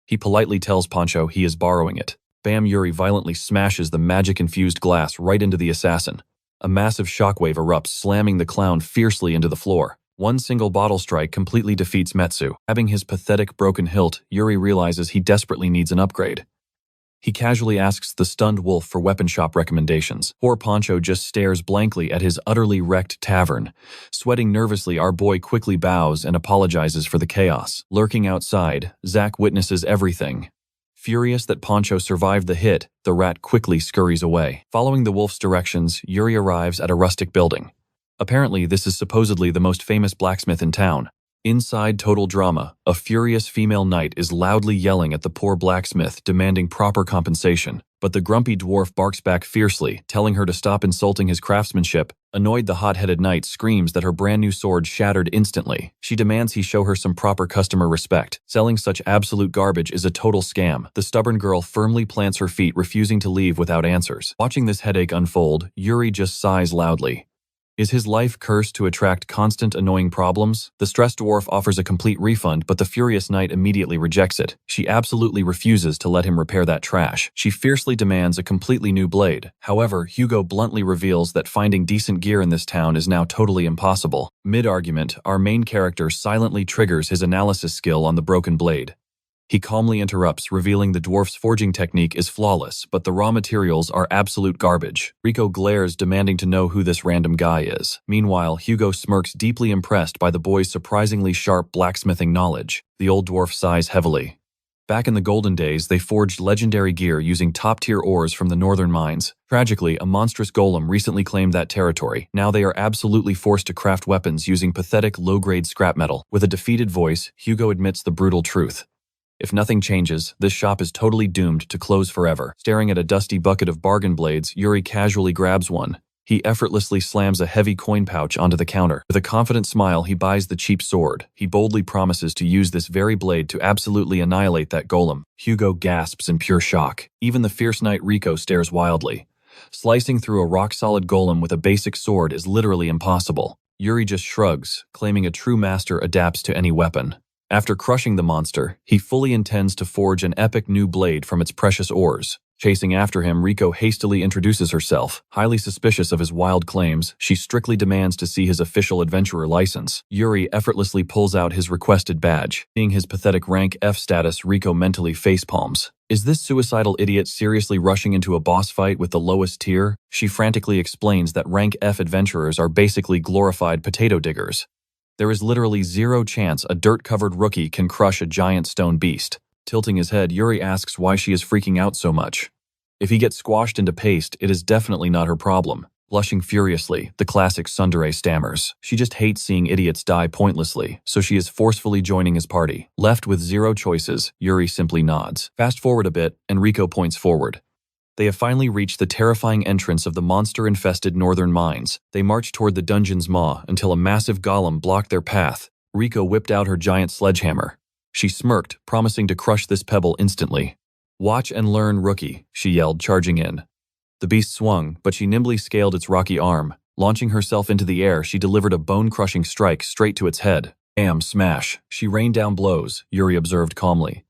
He politely tells Poncho he is borrowing it. Bam! Yuri violently smashes the magic-infused glass right into the assassin. A massive shockwave erupts, slamming the clown fiercely into the floor. One single bottle strike completely defeats Metsu. Having his pathetic broken hilt, Yuri realizes he desperately needs an upgrade. He casually asks the stunned wolf for weapon shop recommendations. Poor Poncho just stares blankly at his utterly wrecked tavern. Sweating nervously, our boy quickly bows and apologizes for the chaos. Lurking outside, Zack witnesses everything. Furious that Poncho survived the hit, the rat quickly scurries away. Following the wolf's directions, Yuri arrives at a rustic building. Apparently, this is supposedly the most famous blacksmith in town. Inside total drama, a furious female knight is loudly yelling at the poor blacksmith, demanding proper compensation. But the grumpy dwarf barks back fiercely, telling her to stop insulting his craftsmanship. Annoyed, the hot-headed knight screams that her brand new sword shattered instantly. She demands he show her some proper customer respect. Selling such absolute garbage is a total scam. The stubborn girl firmly plants her feet, refusing to leave without answers. Watching this headache unfold, Yuri just sighs loudly. Is his life cursed to attract constant annoying problems? The stressed dwarf offers a complete refund, but the furious knight immediately rejects it. She absolutely refuses to let him repair that trash. She fiercely demands a completely new blade. However, Hugo bluntly reveals that finding decent gear in this town is now totally impossible. Mid-argument, our main character silently triggers his analysis skill on the broken blade. He calmly interrupts, revealing the dwarf's forging technique is flawless, but the raw materials are absolute garbage. Rico glares, demanding to know who this random guy is. Meanwhile, Hugo smirks, deeply impressed by the boy's surprisingly sharp blacksmithing knowledge. The old dwarf sighs heavily. Back in the golden days, they forged legendary gear using top-tier ores from the northern mines. Tragically, a monstrous golem recently claimed that territory. Now they are absolutely forced to craft weapons using pathetic low-grade scrap metal. With a defeated voice, Hugo admits the brutal truth. If nothing changes, this shop is totally doomed to close forever. Staring at a dusty bucket of bargain blades, Yuri casually grabs one. He effortlessly slams a heavy coin pouch onto the counter. With a confident smile, he buys the cheap sword. He boldly promises to use this very blade to absolutely annihilate that golem. Hugo gasps in pure shock. Even the fierce knight Rico stares wildly. Slicing through a rock-solid golem with a basic sword is literally impossible. Yuri just shrugs, claiming a true master adapts to any weapon. After crushing the monster, he fully intends to forge an epic new blade from its precious ores. Chasing after him, Rico hastily introduces herself. Highly suspicious of his wild claims, she strictly demands to see his official adventurer license. Yuri effortlessly pulls out his requested badge. Seeing his pathetic rank F status, Rico mentally facepalms. Is this suicidal idiot seriously rushing into a boss fight with the lowest tier? She frantically explains that rank F adventurers are basically glorified potato diggers. There is literally zero chance a dirt-covered rookie can crush a giant stone beast. Tilting his head, Yuri asks why she is freaking out so much. If he gets squashed into paste, it is definitely not her problem. Blushing furiously, the classic tsundere stammers. She just hates seeing idiots die pointlessly, so she is forcefully joining his party. Left with zero choices, Yuri simply nods. Fast forward a bit, and Rico points forward. They have finally reached the terrifying entrance of the monster-infested northern mines. They march toward the dungeon's maw until a massive golem blocked their path. Rico whipped out her giant sledgehammer. She smirked, promising to crush this pebble instantly. "Watch and learn, rookie," she yelled, charging in. The beast swung, but she nimbly scaled its rocky arm. Launching herself into the air, she delivered a bone-crushing strike straight to its head. Bam, smash. She rained down blows, Yuri observed calmly.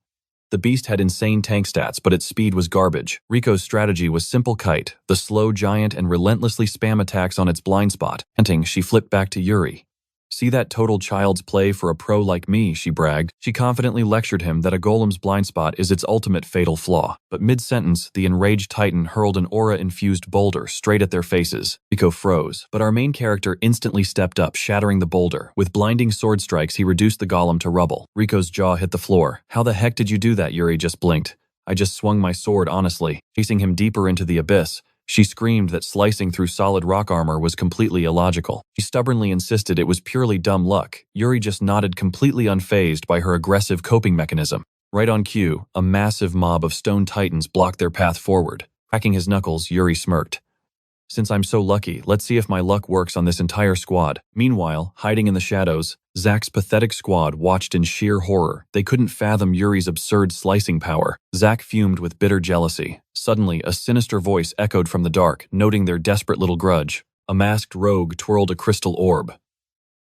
The beast had insane tank stats, but its speed was garbage. Rico's strategy was simple kite, the slow giant and relentlessly spam attacks on its blind spot. Panting, she flipped back to Yuri. "See that total child's play for a pro like me," she bragged. She confidently lectured him that a golem's blind spot is its ultimate fatal flaw. But mid-sentence, the enraged titan hurled an aura-infused boulder straight at their faces. Rico froze, but our main character instantly stepped up, shattering the boulder. With blinding sword strikes, he reduced the golem to rubble. Rico's jaw hit the floor. "How the heck did you do that?" Yuri just blinked. "I just swung my sword, honestly." Chasing him deeper into the abyss, She screamed that slicing through solid rock armor was completely illogical. She stubbornly insisted it was purely dumb luck. Yuri just nodded, completely unfazed by her aggressive coping mechanism. Right on cue, a massive mob of stone titans blocked their path forward. Cracking his knuckles, Yuri smirked. Since I'm so lucky, let's see if my luck works on this entire squad. Meanwhile, hiding in the shadows, Zack's pathetic squad watched in sheer horror. They couldn't fathom Yuri's absurd slicing power. Zack fumed with bitter jealousy. Suddenly, a sinister voice echoed from the dark, noting their desperate little grudge. A masked rogue twirled a crystal orb.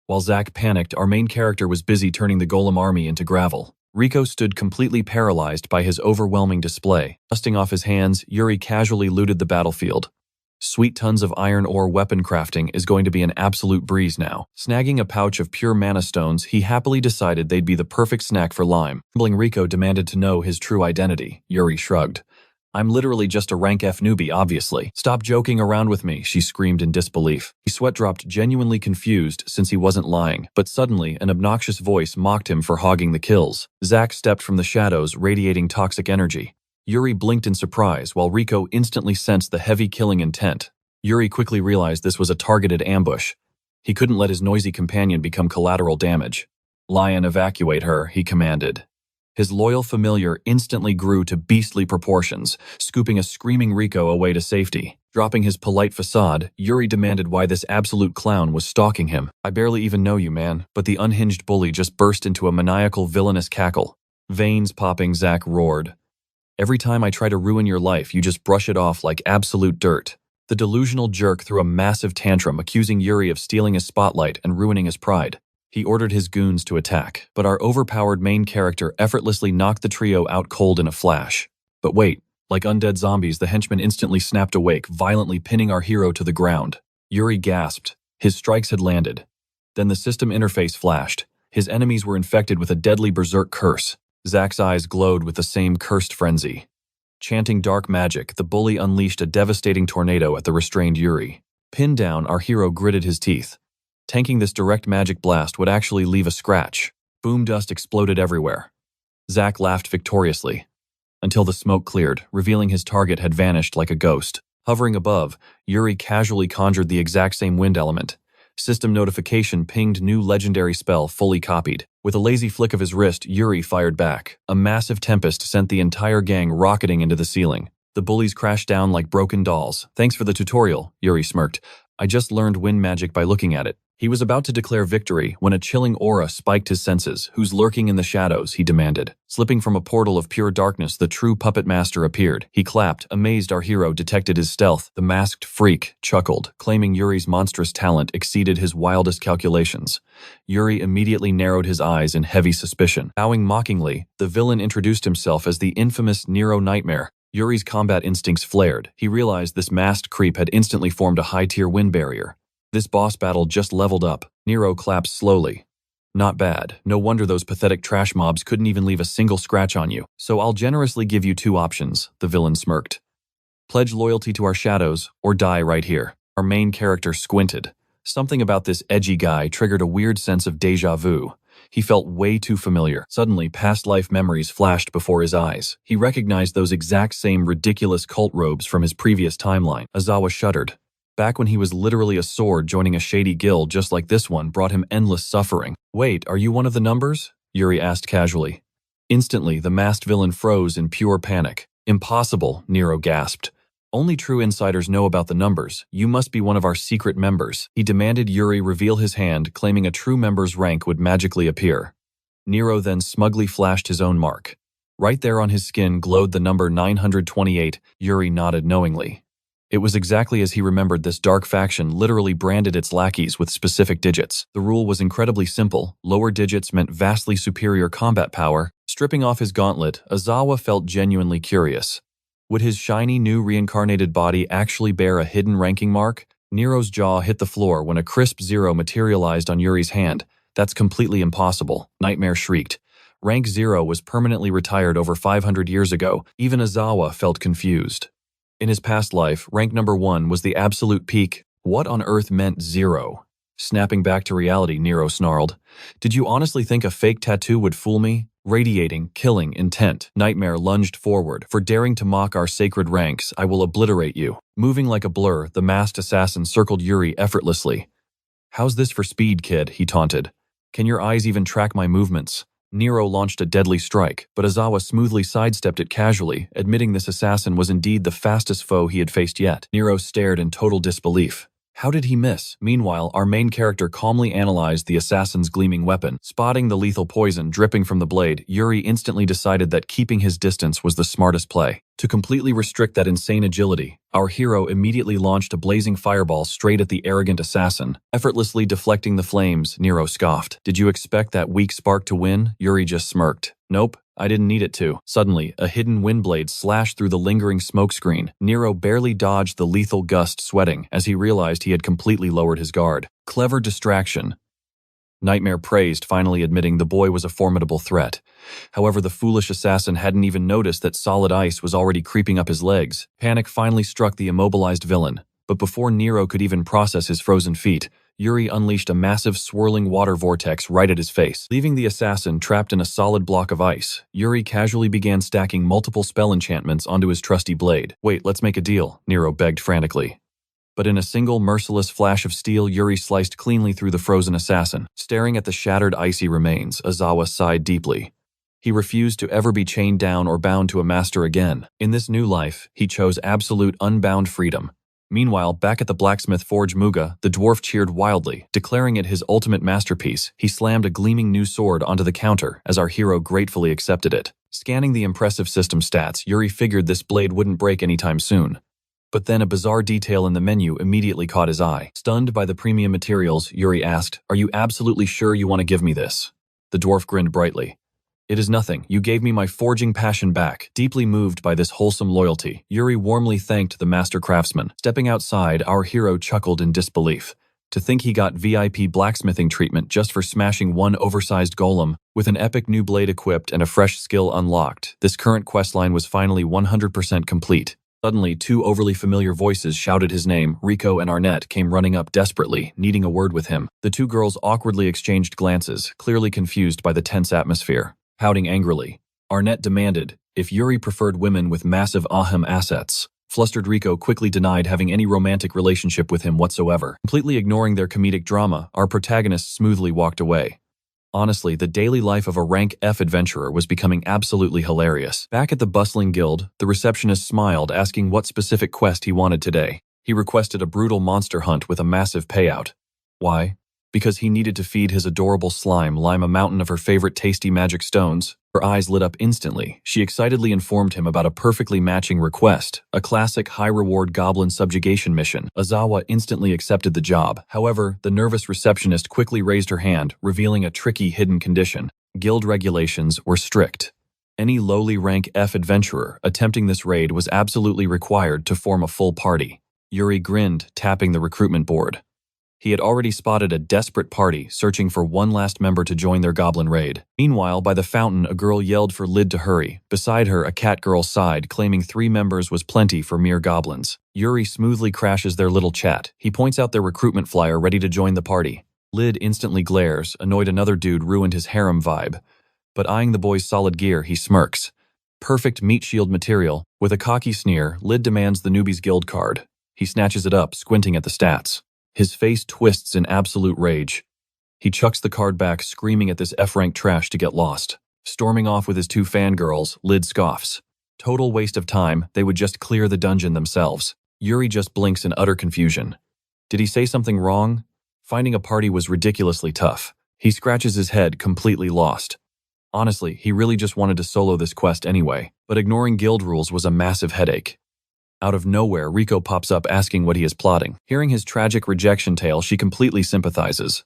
While Zack panicked, our main character was busy turning the golem army into gravel. Rico stood completely paralyzed by his overwhelming display. Dusting off his hands, Yuri casually looted the battlefield. Sweet tons of iron ore weapon crafting is going to be an absolute breeze now. Snagging a pouch of pure mana stones, he happily decided they'd be the perfect snack for Lime. Trembling Rico demanded to know his true identity. Yuri shrugged. I'm literally just a rank F newbie, obviously. Stop joking around with me, she screamed in disbelief. He sweat dropped, genuinely confused since he wasn't lying. But suddenly, an obnoxious voice mocked him for hogging the kills. Zack stepped from the shadows, radiating toxic energy. Yuri blinked in surprise, while Rico instantly sensed the heavy killing intent. Yuri quickly realized this was a targeted ambush. He couldn't let his noisy companion become collateral damage. Lion, evacuate her, he commanded. His loyal familiar instantly grew to beastly proportions, scooping a screaming Rico away to safety. Dropping his polite facade, Yuri demanded why this absolute clown was stalking him. I barely even know you, man, but the unhinged bully just burst into a maniacal, villainous cackle. Veins popping, Zack roared. Every time I try to ruin your life, you just brush it off like absolute dirt. The delusional jerk threw a massive tantrum, accusing Yuri of stealing his spotlight and ruining his pride. He ordered his goons to attack, but our overpowered main character effortlessly knocked the trio out cold in a flash. But wait, like undead zombies, the henchmen instantly snapped awake, violently pinning our hero to the ground. Yuri gasped. His strikes had landed. Then the system interface flashed. His enemies were infected with a deadly berserk curse. Zack's eyes glowed with the same cursed frenzy. Chanting dark magic, the bully unleashed a devastating tornado at the restrained Yuri. Pinned down, our hero gritted his teeth. Tanking this direct magic blast would actually leave a scratch. Boom dust exploded everywhere. Zack laughed victoriously, until the smoke cleared, revealing his target had vanished like a ghost. Hovering above, Yuri casually conjured the exact same wind element. System notification pinged new legendary spell fully copied. With a lazy flick of his wrist, Yuri fired back. A massive tempest sent the entire gang rocketing into the ceiling. The bullies crashed down like broken dolls. Thanks for the tutorial, Yuri smirked. I just learned wind magic by looking at it. He was about to declare victory when a chilling aura spiked his senses. Who's lurking in the shadows, he demanded. Slipping from a portal of pure darkness, the true puppet master appeared. He clapped. Amazed, our hero detected his stealth. The masked freak chuckled, claiming Yuri's monstrous talent exceeded his wildest calculations. Yuri immediately narrowed his eyes in heavy suspicion. Bowing mockingly, the villain introduced himself as the infamous Nero Nightmare. Yuri's combat instincts flared. He realized this masked creep had instantly formed a high-tier wind barrier. This boss battle just leveled up. Nero clapped slowly. Not bad. No wonder those pathetic trash mobs couldn't even leave a single scratch on you. So I'll generously give you two options, the villain smirked. Pledge loyalty to our shadows, or die right here. Our main character squinted. Something about this edgy guy triggered a weird sense of déjà vu. He felt way too familiar. Suddenly, past life memories flashed before his eyes. He recognized those exact same ridiculous cult robes from his previous timeline. Azawa shuddered. Back when he was literally a sword, joining a shady guild just like this one brought him endless suffering. Wait, are you one of the numbers? Yuri asked casually. Instantly, the masked villain froze in pure panic. Impossible, Nero gasped. Only true insiders know about the numbers. You must be one of our secret members. He demanded Yuri reveal his hand, claiming a true member's rank would magically appear. Nero then smugly flashed his own mark. Right there on his skin glowed the number 928. Yuri nodded knowingly. It was exactly as he remembered. This dark faction literally branded its lackeys with specific digits. The rule was incredibly simple. Lower digits meant vastly superior combat power. Stripping off his gauntlet, Azawa felt genuinely curious. Would his shiny new reincarnated body actually bear a hidden ranking mark? Nero's jaw hit the floor when a crisp 0 materialized on Yuri's hand. That's completely impossible, Nightmare shrieked. Rank 0 was permanently retired over 500 years ago. Even Azawa felt confused. In his past life, rank number 1 was the absolute peak. What on earth meant 0? Snapping back to reality, Nero snarled. Did you honestly think a fake tattoo would fool me? radiating, killing intent. Nightmare lunged forward. For daring to mock our sacred ranks, I will obliterate you. Moving like a blur, the masked assassin circled Yuri effortlessly. How's this for speed, kid? He taunted. Can your eyes even track my movements? Nero launched a deadly strike, but Azawa smoothly sidestepped it casually, admitting this assassin was indeed the fastest foe he had faced yet. Nero stared in total disbelief. How did he miss? Meanwhile, our main character calmly analyzed the assassin's gleaming weapon. Spotting the lethal poison dripping from the blade, Yuri instantly decided that keeping his distance was the smartest play. To completely restrict that insane agility, our hero immediately launched a blazing fireball straight at the arrogant assassin. Effortlessly deflecting the flames, Nero scoffed. Did you expect that weak spark to win? Yuri just smirked. Nope. I didn't need it to. Suddenly, a hidden wind blade slashed through the lingering smokescreen. Nero barely dodged the lethal gust, sweating, as he realized he had completely lowered his guard. Clever distraction. Nightmare praised, finally admitting the boy was a formidable threat. However, the foolish assassin hadn't even noticed that solid ice was already creeping up his legs. Panic finally struck the immobilized villain, but before Nero could even process his frozen feet, Yuri unleashed a massive swirling water vortex right at his face. Leaving the assassin trapped in a solid block of ice, Yuri casually began stacking multiple spell enchantments onto his trusty blade. Wait, let's make a deal, Nero begged frantically. But in a single merciless flash of steel, Yuri sliced cleanly through the frozen assassin. Staring at the shattered icy remains, Azawa sighed deeply. He refused to ever be chained down or bound to a master again. In this new life, he chose absolute unbound freedom. Meanwhile, back at the blacksmith forge Muga, the dwarf cheered wildly. Declaring it his ultimate masterpiece, he slammed a gleaming new sword onto the counter as our hero gratefully accepted it. Scanning the impressive system stats, Yuri figured this blade wouldn't break anytime soon. But then a bizarre detail in the menu immediately caught his eye. Stunned by the premium materials, Yuri asked, "Are you absolutely sure you want to give me this?" The dwarf grinned brightly. "It is nothing. You gave me my forging passion back." Deeply moved by this wholesome loyalty, Yuri warmly thanked the master craftsman. Stepping outside, our hero chuckled in disbelief. To think he got VIP blacksmithing treatment just for smashing one oversized golem. With an epic new blade equipped and a fresh skill unlocked, this current questline was finally 100% complete. Suddenly, two overly familiar voices shouted his name. Rico and Arnett came running up desperately, needing a word with him. The two girls awkwardly exchanged glances, clearly confused by the tense atmosphere. Pouting angrily, Arnett demanded if Yuri preferred women with massive ahem assets. Flustered Rico quickly denied having any romantic relationship with him whatsoever. Completely ignoring their comedic drama, our protagonist smoothly walked away. Honestly, the daily life of a rank F adventurer was becoming absolutely hilarious. Back at the bustling guild, the receptionist smiled, asking what specific quest he wanted today. He requested a brutal monster hunt with a massive payout. Why? Because he needed to feed his adorable slime Lime a mountain of her favorite tasty magic stones. Her eyes lit up instantly. She excitedly informed him about a perfectly matching request, a classic high-reward goblin subjugation mission. Azawa instantly accepted the job. However, the nervous receptionist quickly raised her hand, revealing a tricky hidden condition. Guild regulations were strict. Any lowly rank F adventurer attempting this raid was absolutely required to form a full party. Yuri grinned, tapping the recruitment board. He had already spotted a desperate party searching for one last member to join their goblin raid. Meanwhile, by the fountain, a girl yelled for Lid to hurry. Beside her, a cat girl sighed, claiming 3 members was plenty for mere goblins. Yuri smoothly crashes their little chat. He points out their recruitment flyer ready to join the party. Lid instantly glares, annoyed another dude ruined his harem vibe. But eyeing the boy's solid gear, he smirks. Perfect meat shield material. With a cocky sneer, Lid demands the newbie's guild card. He snatches it up, squinting at the stats. His face twists in absolute rage. He chucks the card back, screaming at this F-rank trash to get lost. Storming off with his 2 fangirls, Lid scoffs. Total waste of time, they would just clear the dungeon themselves. Yuri just blinks in utter confusion. Did he say something wrong? Finding a party was ridiculously tough. He scratches his head, completely lost. Honestly, he really just wanted to solo this quest anyway, but ignoring guild rules was a massive headache. Out of nowhere, Rico pops up asking what he is plotting. Hearing his tragic rejection tale, she completely sympathizes.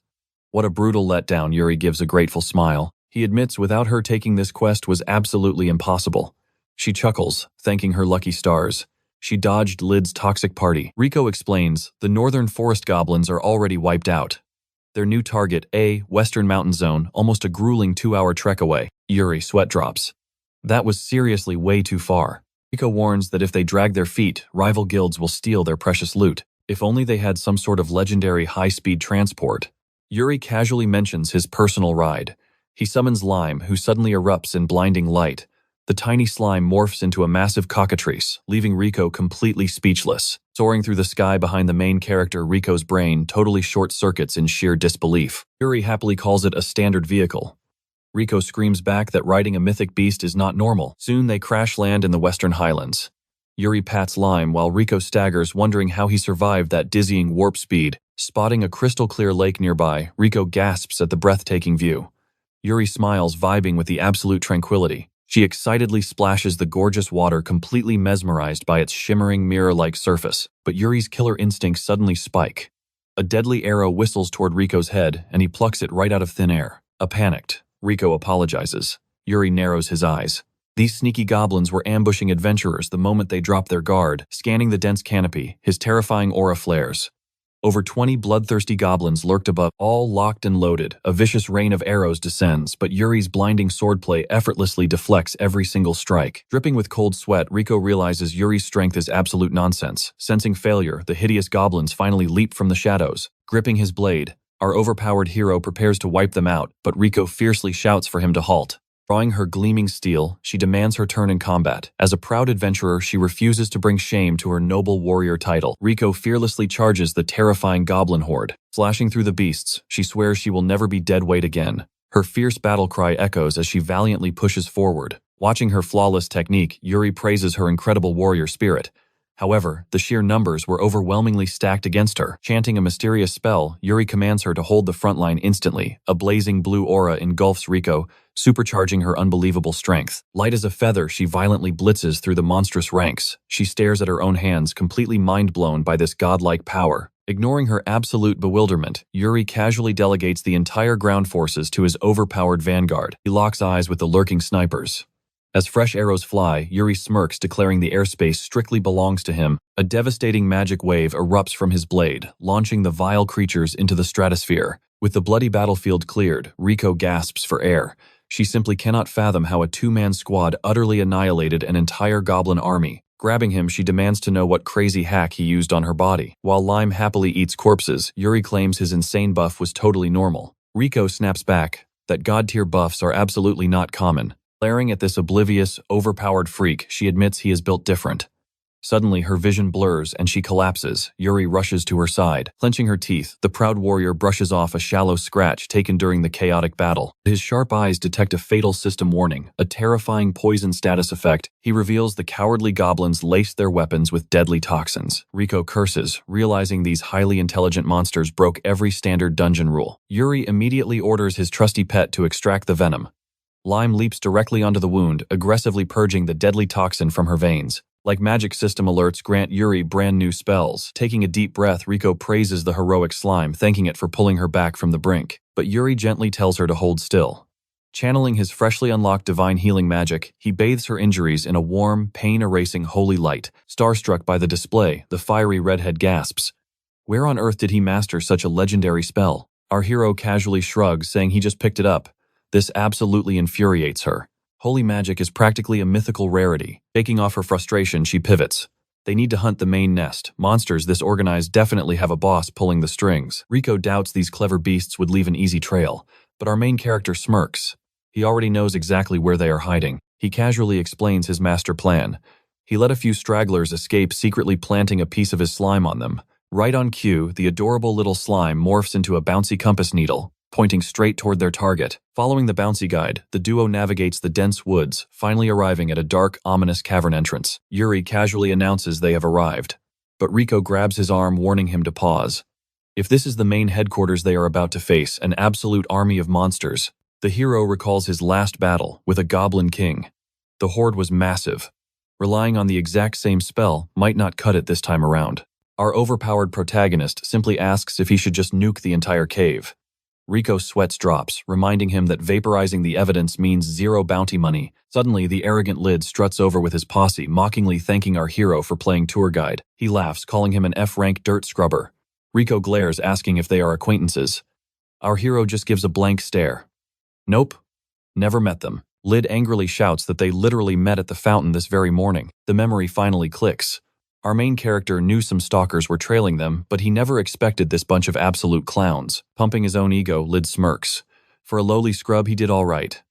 What a brutal letdown, Yuri gives a grateful smile. He admits without her taking this quest was absolutely impossible. She chuckles, thanking her lucky stars. She dodged Lid's toxic party. Rico explains, the northern forest goblins are already wiped out. Their new target, Western Mountain Zone, almost a grueling 2-hour trek away. Yuri sweat drops. That was seriously way too far. Rico warns that if they drag their feet, rival guilds will steal their precious loot. If only they had some sort of legendary high-speed transport. Yuri casually mentions his personal ride. He summons Lime, who suddenly erupts in blinding light. The tiny slime morphs into a massive cockatrice, leaving Rico completely speechless. Soaring through the sky behind the main character, Rico's brain totally short-circuits in sheer disbelief. Yuri happily calls it a standard vehicle. Rico screams back that riding a mythic beast is not normal. Soon they crash land in the Western Highlands. Yuri pats Lime while Rico staggers, wondering how he survived that dizzying warp speed. Spotting a crystal-clear lake nearby, Rico gasps at the breathtaking view. Yuri smiles, vibing with the absolute tranquility. She excitedly splashes the gorgeous water, completely mesmerized by its shimmering mirror-like surface. But Yuri's killer instincts suddenly spike. A deadly arrow whistles toward Rico's head, and he plucks it right out of thin air. Panicked, Rico apologizes. Yuri narrows his eyes. These sneaky goblins were ambushing adventurers the moment they dropped their guard. Scanning the dense canopy, his terrifying aura flares. Over 20 bloodthirsty goblins lurked above, all locked and loaded. A vicious rain of arrows descends, but Yuri's blinding swordplay effortlessly deflects every single strike. Dripping with cold sweat, Rico realizes Yuri's strength is absolute nonsense. Sensing failure, the hideous goblins finally leap from the shadows. Gripping his blade, our overpowered hero prepares to wipe them out, but Rico fiercely shouts for him to halt. Drawing her gleaming steel, she demands her turn in combat. As a proud adventurer, she refuses to bring shame to her noble warrior title. Rico fearlessly charges the terrifying goblin horde. Slashing through the beasts, she swears she will never be dead weight again. Her fierce battle cry echoes as she valiantly pushes forward. Watching her flawless technique, Yuri praises her incredible warrior spirit. However, the sheer numbers were overwhelmingly stacked against her. Chanting a mysterious spell, Yuri commands her to hold the front line instantly. A blazing blue aura engulfs Rico, supercharging her unbelievable strength. Light as a feather, she violently blitzes through the monstrous ranks. She stares at her own hands, completely mind-blown by this godlike power. Ignoring her absolute bewilderment, Yuri casually delegates the entire ground forces to his overpowered vanguard. He locks eyes with the lurking snipers. As fresh arrows fly, Yuri smirks, declaring the airspace strictly belongs to him. A devastating magic wave erupts from his blade, launching the vile creatures into the stratosphere. With the bloody battlefield cleared, Rico gasps for air. She simply cannot fathom how a two-man squad utterly annihilated an entire goblin army. Grabbing him, she demands to know what crazy hack he used on her body. While Lime happily eats corpses, Yuri claims his insane buff was totally normal. Rico snaps back that god-tier buffs are absolutely not common. Glaring at this oblivious, overpowered freak, she admits he is built different. Suddenly, her vision blurs and she collapses. Yuri rushes to her side. Clenching her teeth, the proud warrior brushes off a shallow scratch taken during the chaotic battle. His sharp eyes detect a fatal system warning, a terrifying poison status effect. He reveals the cowardly goblins laced their weapons with deadly toxins. Rico curses, realizing these highly intelligent monsters broke every standard dungeon rule. Yuri immediately orders his trusty pet to extract the venom. Lime leaps directly onto the wound, aggressively purging the deadly toxin from her veins. Like magic system alerts grant Yuri brand new spells. Taking a deep breath, Rico praises the heroic slime, thanking it for pulling her back from the brink. But Yuri gently tells her to hold still. Channeling his freshly unlocked divine healing magic, he bathes her injuries in a warm, pain-erasing holy light. Starstruck by the display, the fiery redhead gasps. Where on earth did he master such a legendary spell? Our hero casually shrugs, saying he just picked it up. This absolutely infuriates her. Holy magic is practically a mythical rarity. Shaking off her frustration, she pivots. They need to hunt the main nest. Monsters this organized definitely have a boss pulling the strings. Rico doubts these clever beasts would leave an easy trail, but our main character smirks. He already knows exactly where they are hiding. He casually explains his master plan. He let a few stragglers escape, secretly planting a piece of his slime on them. Right on cue, the adorable little slime morphs into a bouncy compass needle, pointing straight toward their target. Following the bouncy guide, the duo navigates the dense woods, finally arriving at a dark, ominous cavern entrance. Yuri casually announces they have arrived, but Rico grabs his arm, warning him to pause. If this is the main headquarters they are about to face, an absolute army of monsters, the hero recalls his last battle with a goblin king. The horde was massive. Relying on the exact same spell might not cut it this time around. Our overpowered protagonist simply asks if he should just nuke the entire cave. Rico's sweats drops, reminding him that vaporizing the evidence means zero bounty money. Suddenly, the arrogant Lid struts over with his posse, mockingly thanking our hero for playing tour guide. He laughs, calling him an F-rank dirt scrubber. Rico glares, asking if they are acquaintances. Our hero just gives a blank stare. Nope. Never met them. Lid angrily shouts that they literally met at the fountain this very morning. The memory finally clicks. Our main character knew some stalkers were trailing them, but he never expected this bunch of absolute clowns. Pumping his own ego, Lid smirks. For a lowly scrub, he did all right.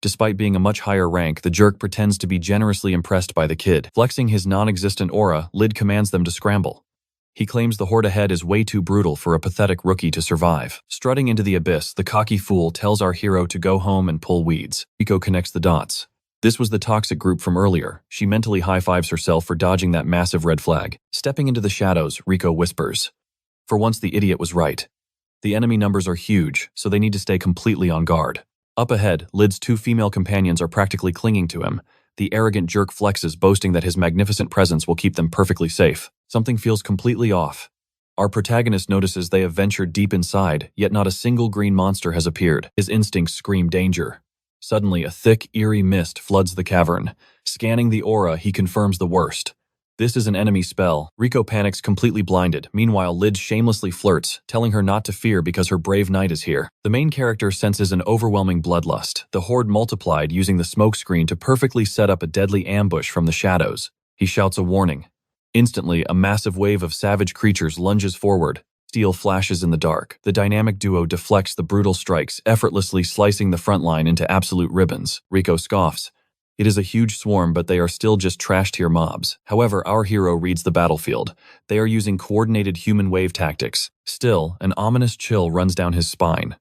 Despite being a much higher rank, the jerk pretends to be generously impressed by the kid. Flexing his non-existent aura, Lid commands them to scramble. He claims the horde ahead is way too brutal for a pathetic rookie to survive. Strutting into the abyss, the cocky fool tells our hero to go home and pull weeds. Rico connects the dots. This was the toxic group from earlier. She mentally high-fives herself for dodging that massive red flag. Stepping into the shadows, Rico whispers. For once, the idiot was right. The enemy numbers are huge, so they need to stay completely on guard. Up ahead, Lid's two female companions are practically clinging to him. The arrogant jerk flexes, boasting that his magnificent presence will keep them perfectly safe. Something feels completely off. Our protagonist notices they have ventured deep inside, yet not a single green monster has appeared. His instincts scream danger. Suddenly, a thick, eerie mist floods the cavern. Scanning the aura, he confirms the worst. This is an enemy spell. Rico panics, completely blinded. Meanwhile, Lid shamelessly flirts, telling her not to fear because her brave knight is here. The main character senses an overwhelming bloodlust. The horde multiplied, using the smokescreen to perfectly set up a deadly ambush from the shadows. He shouts a warning. Instantly, a massive wave of savage creatures lunges forward. Steel flashes in the dark. The dynamic duo deflects the brutal strikes, effortlessly slicing the front line into absolute ribbons. Rico scoffs. It is a huge swarm, but they are still just trash-tier mobs. However, our hero reads the battlefield. They are using coordinated human wave tactics. Still, an ominous chill runs down his spine.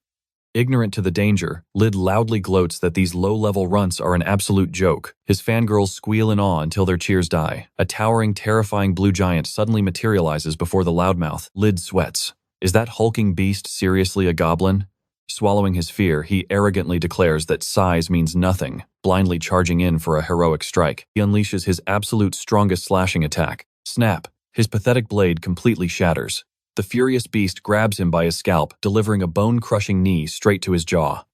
Ignorant to the danger, Lid loudly gloats that these low-level runts are an absolute joke. His fangirls squeal in awe until their cheers die. A towering, terrifying blue giant suddenly materializes before the loudmouth. Lid sweats. Is that hulking beast seriously a goblin? Swallowing his fear, he arrogantly declares that size means nothing, blindly charging in for a heroic strike. He unleashes his absolute strongest slashing attack. Snap! His pathetic blade completely shatters. The furious beast grabs him by his scalp, delivering a bone-crushing knee straight to his jaw.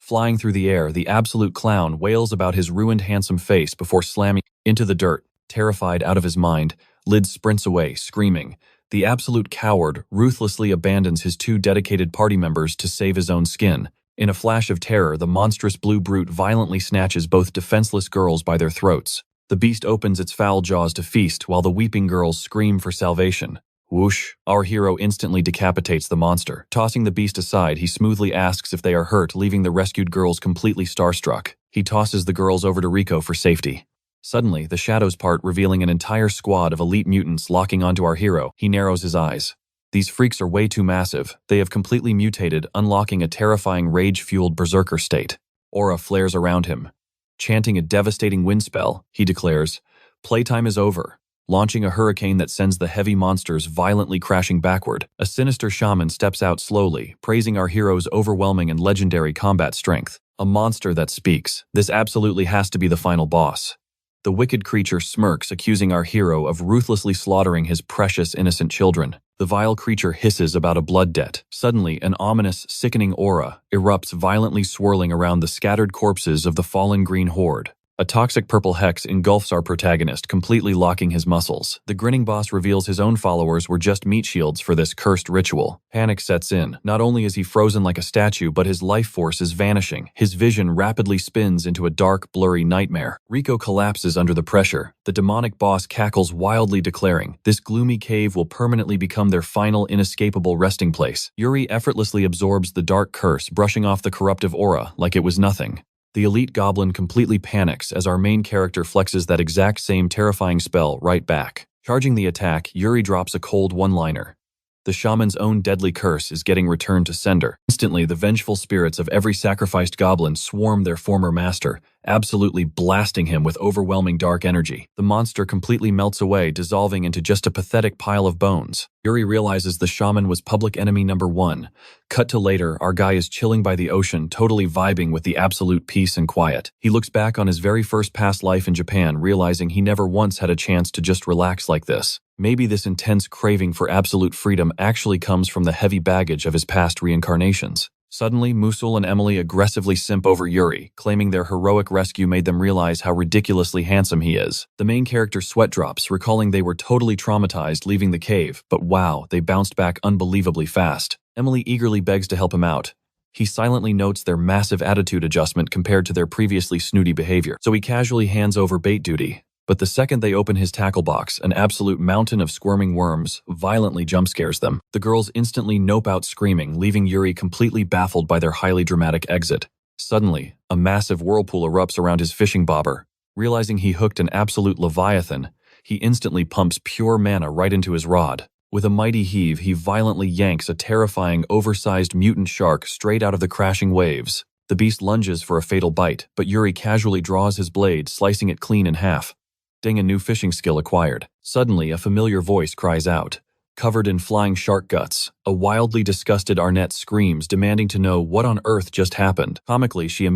Flying through the air, the absolute clown wails about his ruined handsome face before slamming into the dirt. Terrified out of his mind, Lid sprints away, screaming. The absolute coward ruthlessly abandons his two dedicated party members to save his own skin. In a flash of terror, the monstrous blue brute violently snatches both defenseless girls by their throats. The beast opens its foul jaws to feast while the weeping girls scream for salvation. Whoosh! Our hero instantly decapitates the monster. Tossing the beast aside, he smoothly asks if they are hurt, leaving the rescued girls completely starstruck. He tosses the girls over to Rico for safety. Suddenly, the shadows part, revealing an entire squad of elite mutants locking onto our hero. He narrows his eyes. These freaks are way too massive. They have completely mutated, unlocking a terrifying rage-fueled berserker state. Aura flares around him. Chanting a devastating wind spell, he declares, "Playtime is over," launching a hurricane that sends the heavy monsters violently crashing backward. A sinister shaman steps out slowly, praising our hero's overwhelming and legendary combat strength. A monster that speaks. This absolutely has to be the final boss. The wicked creature smirks, accusing our hero of ruthlessly slaughtering his precious innocent children. The vile creature hisses about a blood debt. Suddenly, an ominous, sickening aura erupts, violently swirling around the scattered corpses of the fallen green horde. A toxic purple hex engulfs our protagonist, completely locking his muscles. The grinning boss reveals his own followers were just meat shields for this cursed ritual. Panic sets in. Not only is he frozen like a statue, but his life force is vanishing. His vision rapidly spins into a dark, blurry nightmare. Rico collapses under the pressure. The demonic boss cackles wildly, declaring, this gloomy cave will permanently become their final, inescapable resting place. Yuri effortlessly absorbs the dark curse, brushing off the corruptive aura like it was nothing. The elite goblin completely panics as our main character flexes that exact same terrifying spell right back. Charging the attack, Yuri drops a cold one-liner. The shaman's own deadly curse is getting returned to sender. Instantly, the vengeful spirits of every sacrificed goblin swarm their former master, absolutely blasting him with overwhelming dark energy. The monster completely melts away, dissolving into just a pathetic pile of bones. Yuri realizes the shaman was public enemy number 1. Cut to later, our guy is chilling by the ocean, totally vibing with the absolute peace and quiet. He looks back on his very first past life in Japan, realizing he never once had a chance to just relax like this. Maybe this intense craving for absolute freedom actually comes from the heavy baggage of his past reincarnations. Suddenly, Musul and Emily aggressively simp over Yuri, claiming their heroic rescue made them realize how ridiculously handsome he is. The main character sweat drops, recalling they were totally traumatized leaving the cave, but wow, they bounced back unbelievably fast. Emily eagerly begs to help him out. He silently notes their massive attitude adjustment compared to their previously snooty behavior, so he casually hands over bait duty. But the second they open his tackle box, an absolute mountain of squirming worms violently jump scares them. The girls instantly nope out screaming, leaving Yuri completely baffled by their highly dramatic exit. Suddenly, a massive whirlpool erupts around his fishing bobber. Realizing he hooked an absolute leviathan, he instantly pumps pure mana right into his rod. With a mighty heave, he violently yanks a terrifying, oversized mutant shark straight out of the crashing waves. The beast lunges for a fatal bite, but Yuri casually draws his blade, slicing it clean in half. Dang, a new fishing skill acquired. Suddenly, a familiar voice cries out. Covered in flying shark guts, a wildly disgusted Arnett screams, demanding to know what on earth just happened. Comically, she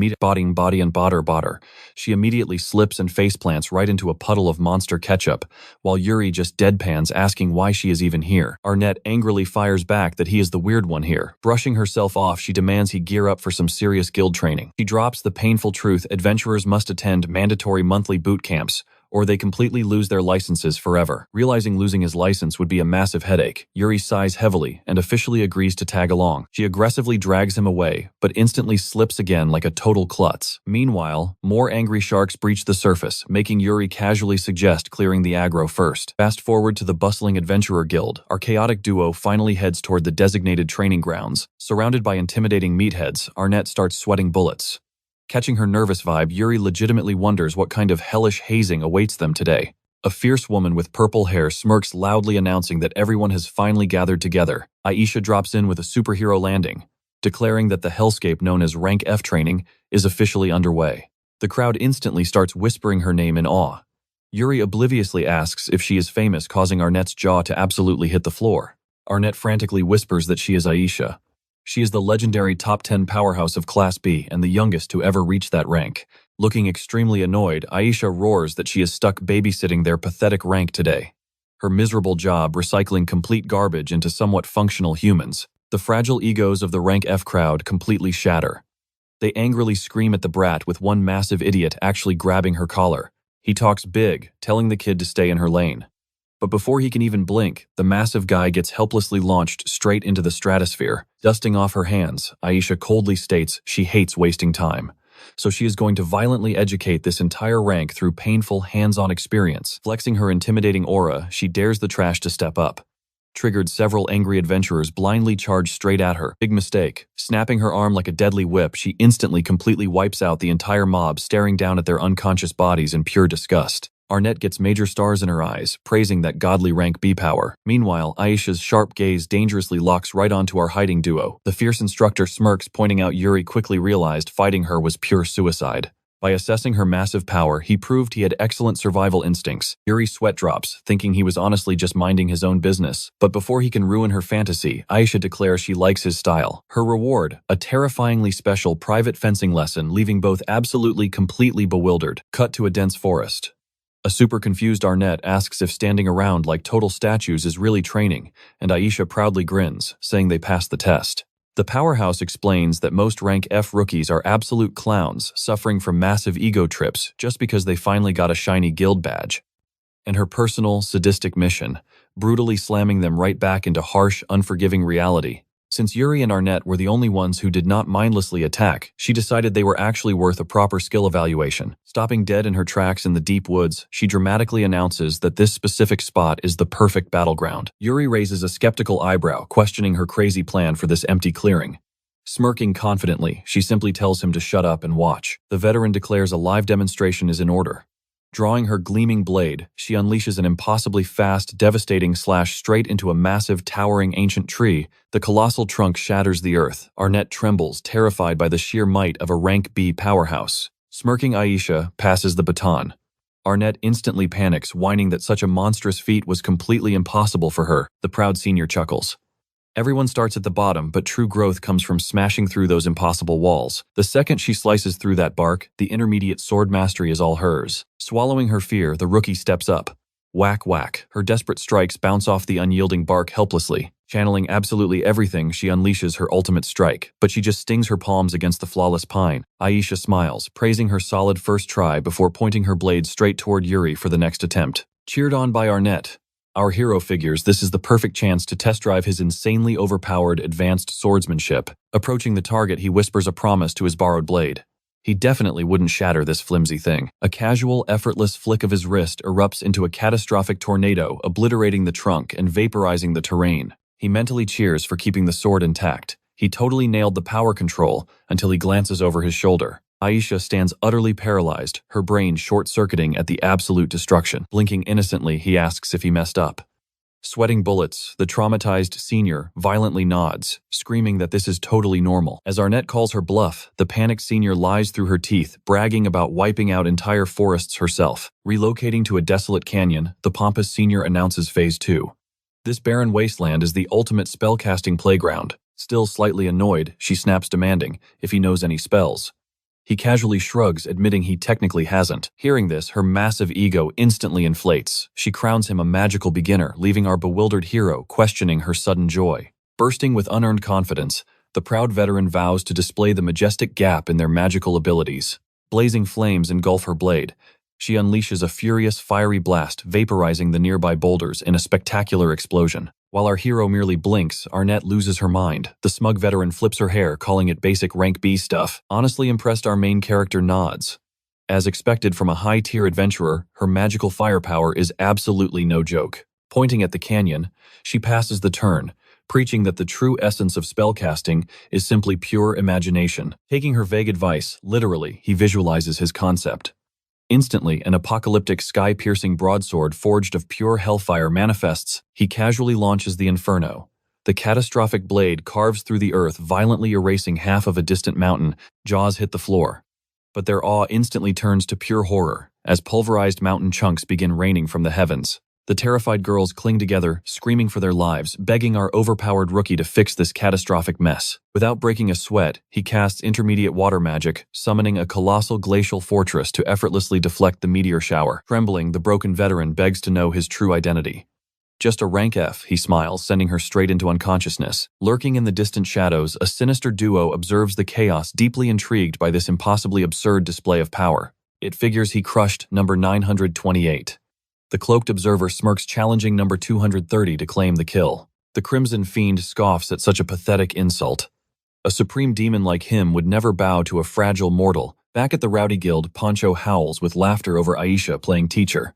immediately slips and faceplants right into a puddle of monster ketchup, while Yuri just deadpans, asking why she is even here. Arnett angrily fires back that he is the weird one here. Brushing herself off, she demands he gear up for some serious guild training. She drops the painful truth adventurers must attend mandatory monthly boot camps, or they completely lose their licenses forever. Realizing losing his license would be a massive headache, Yuri sighs heavily and officially agrees to tag along. She aggressively drags him away, but instantly slips again like a total klutz. Meanwhile, more angry sharks breach the surface, making Yuri casually suggest clearing the aggro first. Fast forward to the bustling adventurer guild. Our chaotic duo finally heads toward the designated training grounds. Surrounded by intimidating meatheads, Arnett starts sweating bullets. Catching her nervous vibe, Yuri legitimately wonders what kind of hellish hazing awaits them today. A fierce woman with purple hair smirks loudly, announcing that everyone has finally gathered together. Aisha drops in with a superhero landing, declaring that the hellscape known as Rank F training is officially underway. The crowd instantly starts whispering her name in awe. Yuri obliviously asks if she is famous, causing Arnett's jaw to absolutely hit the floor. Arnett frantically whispers that she is Aisha. She is the legendary top 10 powerhouse of Class B and the youngest to ever reach that rank. Looking extremely annoyed, Aisha roars that she is stuck babysitting their pathetic rank today. Her miserable job recycling complete garbage into somewhat functional humans. The fragile egos of the Rank F crowd completely shatter. They angrily scream at the brat, with one massive idiot actually grabbing her collar. He talks big, telling the kid to stay in her lane. But before he can even blink, the massive guy gets helplessly launched straight into the stratosphere. Dusting off her hands, Aisha coldly states she hates wasting time. So she is going to violently educate this entire rank through painful, hands-on experience. Flexing her intimidating aura, she dares the trash to step up. Triggered, several angry adventurers blindly charge straight at her. Big mistake. Snapping her arm like a deadly whip, she instantly completely wipes out the entire mob, staring down at their unconscious bodies in pure disgust. Arnett gets major stars in her eyes, praising that godly rank B power. Meanwhile, Aisha's sharp gaze dangerously locks right onto our hiding duo. The fierce instructor smirks, pointing out Yuri quickly realized fighting her was pure suicide. By assessing her massive power, he proved he had excellent survival instincts. Yuri sweat drops, thinking he was honestly just minding his own business. But before he can ruin her fantasy, Aisha declares she likes his style. Her reward, a terrifyingly special private fencing lesson, leaving both absolutely completely bewildered. Cut to a dense forest. A super confused Arnett asks if standing around like total statues is really training, and Aisha proudly grins, saying they passed the test. The powerhouse explains that most Rank F rookies are absolute clowns, suffering from massive ego trips just because they finally got a shiny guild badge. And her personal, sadistic mission, brutally slamming them right back into harsh, unforgiving reality. Since Yuri and Arnett were the only ones who did not mindlessly attack, she decided they were actually worth a proper skill evaluation. Stopping dead in her tracks in the deep woods, she dramatically announces that this specific spot is the perfect battleground. Yuri raises a skeptical eyebrow, questioning her crazy plan for this empty clearing. Smirking confidently, she simply tells him to shut up and watch. The veteran declares a live demonstration is in order. Drawing her gleaming blade, she unleashes an impossibly fast, devastating slash straight into a massive, towering ancient tree. The colossal trunk shatters the earth. Arnett trembles, terrified by the sheer might of a Rank B powerhouse. Smirking, Aisha passes the baton. Arnett instantly panics, whining that such a monstrous feat was completely impossible for her. The proud senior chuckles. Everyone starts at the bottom, but true growth comes from smashing through those impossible walls. The second she slices through that bark, the intermediate sword mastery is all hers. Swallowing her fear, the rookie steps up. Whack, whack. Her desperate strikes bounce off the unyielding bark helplessly. Channeling absolutely everything, she unleashes her ultimate strike, but she just stings her palms against the flawless pine. Aisha smiles, praising her solid first try before pointing her blade straight toward Yuri for the next attempt. Cheered on by Arnett, our hero figures this is the perfect chance to test drive his insanely overpowered advanced swordsmanship. Approaching the target, he whispers a promise to his borrowed blade. He definitely wouldn't shatter this flimsy thing. A casual, effortless flick of his wrist erupts into a catastrophic tornado, obliterating the trunk and vaporizing the terrain. He mentally cheers for keeping the sword intact. He totally nailed the power control until he glances over his shoulder. Aisha stands utterly paralyzed, her brain short-circuiting at the absolute destruction. Blinking innocently, he asks if he messed up. Sweating bullets, the traumatized senior violently nods, screaming that this is totally normal. As Arnett calls her bluff, the panicked senior lies through her teeth, bragging about wiping out entire forests herself. Relocating to a desolate canyon, the pompous senior announces Phase 2. This barren wasteland is the ultimate spellcasting playground. Still slightly annoyed, she snaps demanding if he knows any spells. He casually shrugs, admitting he technically hasn't. Hearing this, her massive ego instantly inflates. She crowns him a magical beginner, leaving our bewildered hero questioning her sudden joy. Bursting with unearned confidence, the proud veteran vows to display the majestic gap in their magical abilities. Blazing flames engulf her blade. She unleashes a furious, fiery blast, vaporizing the nearby boulders in a spectacular explosion. While our hero merely blinks, Arnett loses her mind. The smug veteran flips her hair, calling it basic rank B stuff. Honestly impressed, our main character nods. As expected from a high-tier adventurer, her magical firepower is absolutely no joke. Pointing at the canyon, she passes the turn, preaching that the true essence of spellcasting is simply pure imagination. Taking her vague advice, literally, he visualizes his concept. Instantly, an apocalyptic sky-piercing broadsword forged of pure hellfire manifests. He casually launches the inferno. The catastrophic blade carves through the earth, violently erasing half of a distant mountain. Jaws hit the floor. But their awe instantly turns to pure horror, as pulverized mountain chunks begin raining from the heavens. The terrified girls cling together, screaming for their lives, begging our overpowered rookie to fix this catastrophic mess. Without breaking a sweat, he casts intermediate water magic, summoning a colossal glacial fortress to effortlessly deflect the meteor shower. Trembling, the broken veteran begs to know his true identity. Just a rank F, he smiles, sending her straight into unconsciousness. Lurking in the distant shadows, a sinister duo observes the chaos, deeply intrigued by this impossibly absurd display of power. It figures he crushed number 928. The cloaked observer smirks, challenging number 230 to claim the kill. The Crimson Fiend scoffs at such a pathetic insult. A supreme demon like him would never bow to a fragile mortal. Back at the Rowdy Guild, Poncho howls with laughter over Aisha playing teacher.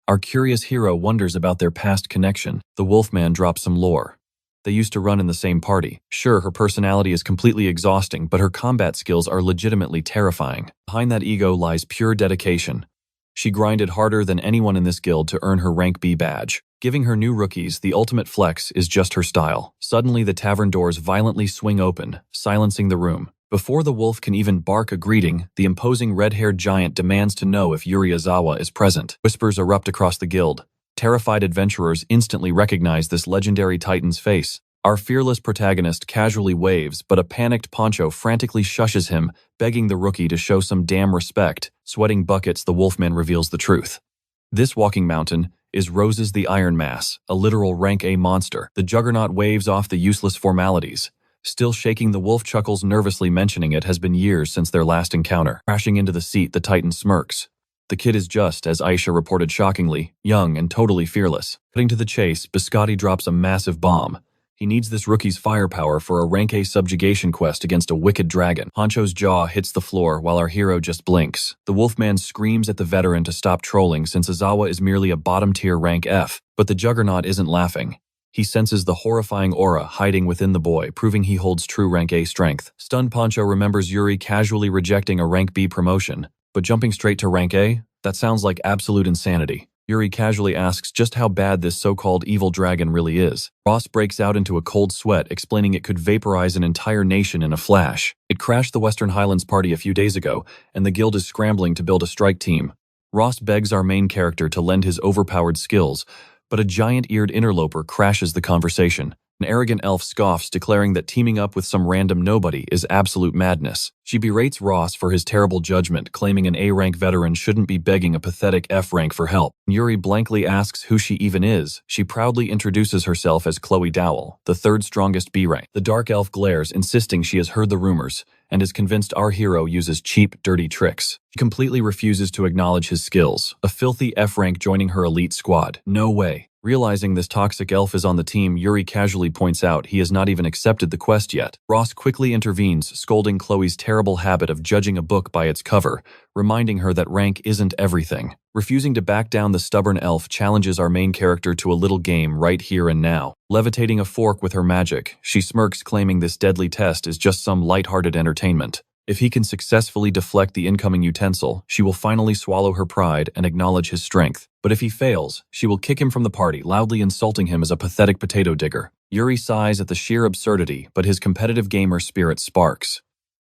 Our curious hero wonders about their past connection. The Wolfman drops some lore. They used to run in the same party. Sure, her personality is completely exhausting, but her combat skills are legitimately terrifying. Behind that ego lies pure dedication. She grinded harder than anyone in this guild to earn her rank B badge. Giving her new rookies the ultimate flex is just her style. Suddenly, the tavern doors violently swing open, silencing the room. Before the wolf can even bark a greeting, the imposing red-haired giant demands to know if Yuri Azawa is present. Whispers erupt across the guild. Terrified adventurers instantly recognize this legendary titan's face. Our fearless protagonist casually waves, but a panicked Poncho frantically shushes him, begging the rookie to show some damn respect. Sweating buckets, the Wolfman reveals the truth. This walking mountain is Roses the Iron Mass, a literal rank A monster. The juggernaut waves off the useless formalities. Still shaking, the wolf chuckles, nervously mentioning it has been years since their last encounter. Crashing into the seat, the titan smirks. The kid is just, as Aisha reported shockingly, young and totally fearless. Cutting to the chase, Biscotti drops a massive bomb. He needs this rookie's firepower for a rank A subjugation quest against a wicked dragon. Poncho's jaw hits the floor while our hero just blinks. The Wolfman screams at the veteran to stop trolling, since Azawa is merely a bottom-tier rank F. But the juggernaut isn't laughing. He senses the horrifying aura hiding within the boy, proving he holds true rank A strength. Stunned, Poncho remembers Yuri casually rejecting a rank B promotion, but jumping straight to rank A? That sounds like absolute insanity. Yuri casually asks just how bad this so-called evil dragon really is. Ross breaks out into a cold sweat, explaining it could vaporize an entire nation in a flash. It crashed the Western Highlands party a few days ago, and the guild is scrambling to build a strike team. Ross begs our main character to lend his overpowered skills, but a giant-eared interloper crashes the conversation. An arrogant elf scoffs, declaring that teaming up with some random nobody is absolute madness. She berates Ross for his terrible judgment, claiming an A-rank veteran shouldn't be begging a pathetic F-rank for help. Yuri blankly asks who she even is. She proudly introduces herself as Chloe Dowell, the third strongest B-rank. The dark elf glares, insisting she has heard the rumors, and is convinced our hero uses cheap, dirty tricks. She completely refuses to acknowledge his skills, a filthy F-rank joining her elite squad. No way. Realizing this toxic elf is on the team, Yuri casually points out he has not even accepted the quest yet. Ross quickly intervenes, scolding Chloe's terrible habit of judging a book by its cover, reminding her that rank isn't everything. Refusing to back down, the stubborn elf challenges our main character to a little game right here and now. Levitating a fork with her magic, she smirks, claiming this deadly test is just some lighthearted entertainment. If he can successfully deflect the incoming utensil, she will finally swallow her pride and acknowledge his strength. But if he fails, she will kick him from the party, loudly insulting him as a pathetic potato digger. Yuri sighs at the sheer absurdity, but his competitive gamer spirit sparks.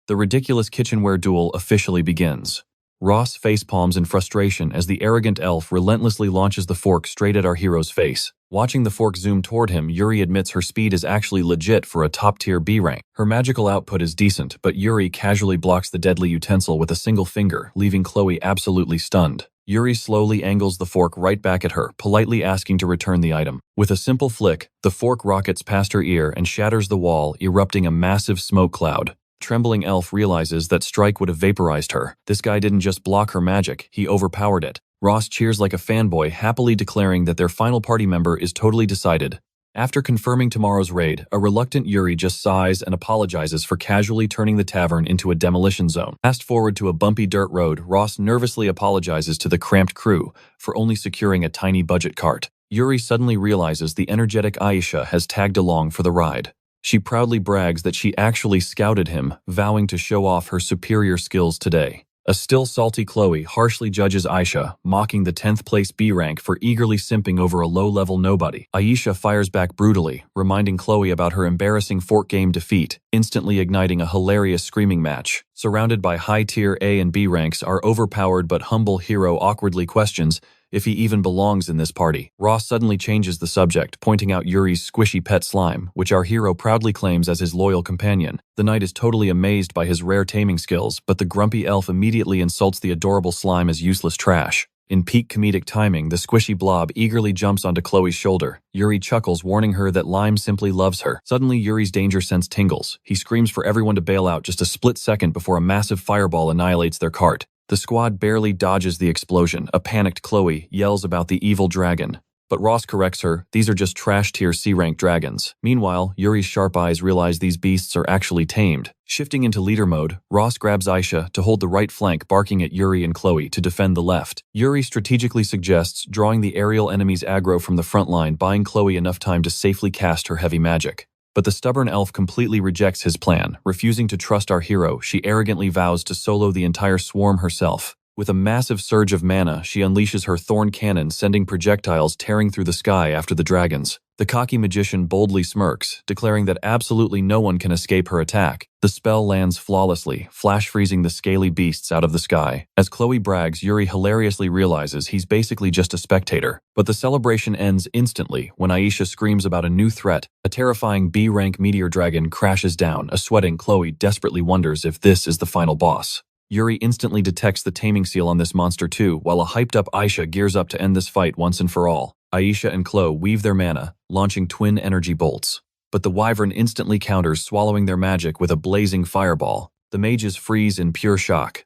The ridiculous kitchenware duel officially begins. Ross facepalms in frustration as the arrogant elf relentlessly launches the fork straight at our hero's face. Watching the fork zoom toward him, Yuri admits her speed is actually legit for a top-tier B rank. Her magical output is decent, but Yuri casually blocks the deadly utensil with a single finger, leaving Chloe absolutely stunned. Yuri slowly angles the fork right back at her, politely asking to return the item. With a simple flick, the fork rockets past her ear and shatters the wall, erupting a massive smoke cloud. Trembling elf realizes that strike would have vaporized her. This guy didn't just block her magic, he overpowered it. Ross cheers like a fanboy, happily declaring that their final party member is totally decided. After confirming tomorrow's raid, a reluctant Yuri just sighs and apologizes for casually turning the tavern into a demolition zone. Fast forward to a bumpy dirt road, Ross nervously apologizes to the cramped crew for only securing a tiny budget cart. Yuri suddenly realizes the energetic Aisha has tagged along for the ride. She proudly brags that she actually scouted him, vowing to show off her superior skills today. A still salty Chloe harshly judges Aisha, mocking the 10th place B rank for eagerly simping over a low-level nobody. Aisha fires back brutally, reminding Chloe about her embarrassing fork game defeat, instantly igniting a hilarious screaming match. Surrounded by high-tier A and B ranks, our overpowered but humble hero awkwardly questions if he even belongs in this party. Ross suddenly changes the subject, pointing out Yuri's squishy pet slime, which our hero proudly claims as his loyal companion. The knight is totally amazed by his rare taming skills, but the grumpy elf immediately insults the adorable slime as useless trash. In peak comedic timing, the squishy blob eagerly jumps onto Chloe's shoulder. Yuri chuckles, warning her that Lime simply loves her. Suddenly, Yuri's danger sense tingles. He screams for everyone to bail out just a split second before a massive fireball annihilates their cart. The squad barely dodges the explosion. A panicked Chloe yells about the evil dragon. But Ross corrects her, these are just trash-tier C-rank dragons. Meanwhile, Yuri's sharp eyes realize these beasts are actually tamed. Shifting into leader mode, Ross grabs Aisha to hold the right flank, barking at Yuri and Chloe to defend the left. Yuri strategically suggests drawing the aerial enemy's aggro from the front line, buying Chloe enough time to safely cast her heavy magic. But the stubborn elf completely rejects his plan. Refusing to trust our hero, she arrogantly vows to solo the entire swarm herself. With a massive surge of mana, she unleashes her thorn cannon, sending projectiles tearing through the sky after the dragons. The cocky magician boldly smirks, declaring that absolutely no one can escape her attack. The spell lands flawlessly, flash freezing the scaly beasts out of the sky. As Chloe brags, Yuri hilariously realizes he's basically just a spectator. But the celebration ends instantly when Aisha screams about a new threat. A terrifying B-rank meteor dragon crashes down. A sweating Chloe desperately wonders if this is the final boss. Yuri instantly detects the taming seal on this monster too, while a hyped-up Aisha gears up to end this fight once and for all. Aisha and Chloe weave their mana, launching twin energy bolts. But the wyvern instantly counters, swallowing their magic with a blazing fireball. The mages freeze in pure shock.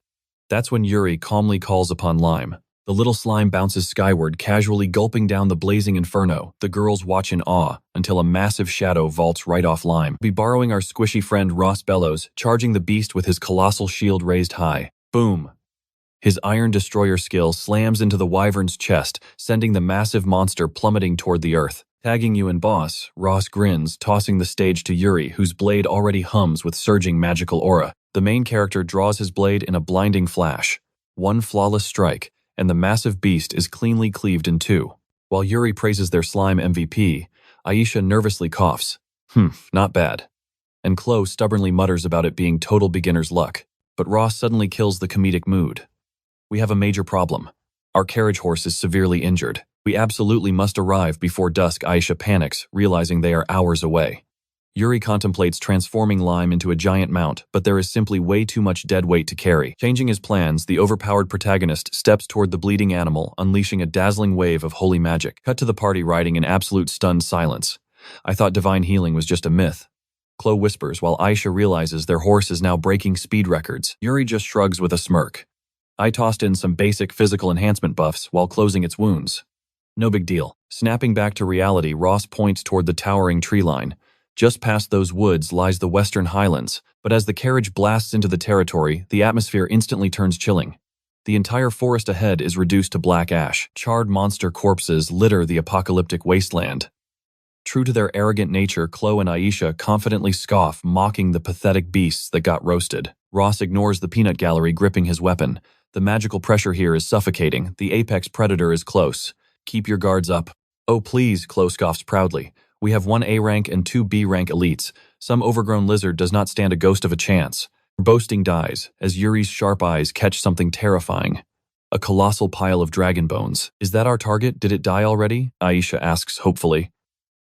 That's when Yuri calmly calls upon Lime. The little slime bounces skyward, casually gulping down the blazing inferno. The girls watch in awe until a massive shadow vaults right off Lime. Be borrowing our squishy friend Ross bellows, charging the beast with his colossal shield raised high. Boom! His Iron Destroyer skill slams into the wyvern's chest, sending the massive monster plummeting toward the earth. Tagging you in, boss, Ross grins, tossing the stage to Yuri, whose blade already hums with surging magical aura. The main character draws his blade in a blinding flash. One flawless strike, and the massive beast is cleanly cleaved in two. While Yuri praises their slime MVP, Aisha nervously coughs. Not bad. And Chloe stubbornly mutters about it being total beginner's luck. But Ross suddenly kills the comedic mood. We have a major problem. Our carriage horse is severely injured. We absolutely must arrive before dusk. Aisha panics, realizing they are hours away. Yuri contemplates transforming Lime into a giant mount, but there is simply way too much dead weight to carry. Changing his plans, the overpowered protagonist steps toward the bleeding animal, unleashing a dazzling wave of holy magic. Cut to the party riding in absolute stunned silence. I thought divine healing was just a myth. Chloe whispers while Aisha realizes their horse is now breaking speed records. Yuri just shrugs with a smirk. I tossed in some basic physical enhancement buffs while closing its wounds. No big deal. Snapping back to reality, Ross points toward the towering tree line. Just past those woods lies the Western Highlands, but as the carriage blasts into the territory, the atmosphere instantly turns chilling. The entire forest ahead is reduced to black ash. Charred monster corpses litter the apocalyptic wasteland. True to their arrogant nature, Chloe and Aisha confidently scoff, mocking the pathetic beasts that got roasted. Ross ignores the peanut gallery, gripping his weapon. The magical pressure here is suffocating. The apex predator is close. Keep your guards up. Oh please, Chloe scoffs proudly. We have 1 A rank and 2 B rank elites. Some overgrown lizard does not stand a ghost of a chance. Boasting dies, as Yuri's sharp eyes catch something terrifying. A colossal pile of dragon bones. Is that our target? Did it die already? Aisha asks hopefully.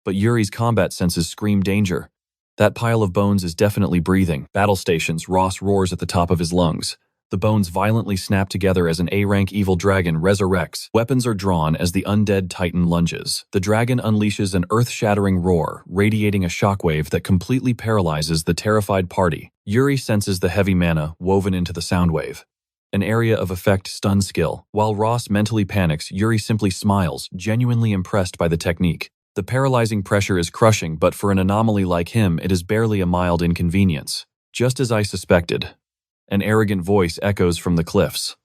But Yuri's combat senses scream danger. That pile of bones is definitely breathing. Battle stations, Ross roars at the top of his lungs. The bones violently snap together as an A-rank evil dragon resurrects. Weapons are drawn as the undead titan lunges. The dragon unleashes an earth-shattering roar, radiating a shockwave that completely paralyzes the terrified party. Yuri senses the heavy mana woven into the soundwave. An area of effect stun skill. While Ross mentally panics, Yuri simply smiles, genuinely impressed by the technique. The paralyzing pressure is crushing, but for an anomaly like him, it is barely a mild inconvenience. Just as I suspected. An arrogant voice echoes from the cliffs.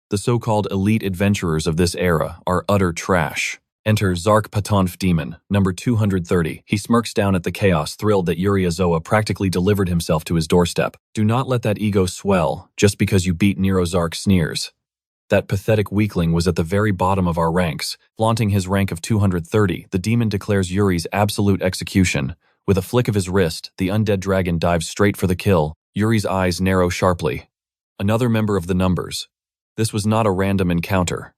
The so-called elite adventurers of this era are utter trash. Enter Zark Patonf Demon, number 230. He smirks down at the chaos, thrilled that Yuri Azawa practically delivered himself to his doorstep. Do not let that ego swell, just because you beat Nero. Zark sneers. That pathetic weakling was at the very bottom of our ranks. Flaunting his rank of 230, the demon declares Yuri's absolute execution. With a flick of his wrist, the undead dragon dives straight for the kill. Yuri's eyes narrow sharply. Another member of the numbers. This was not a random encounter.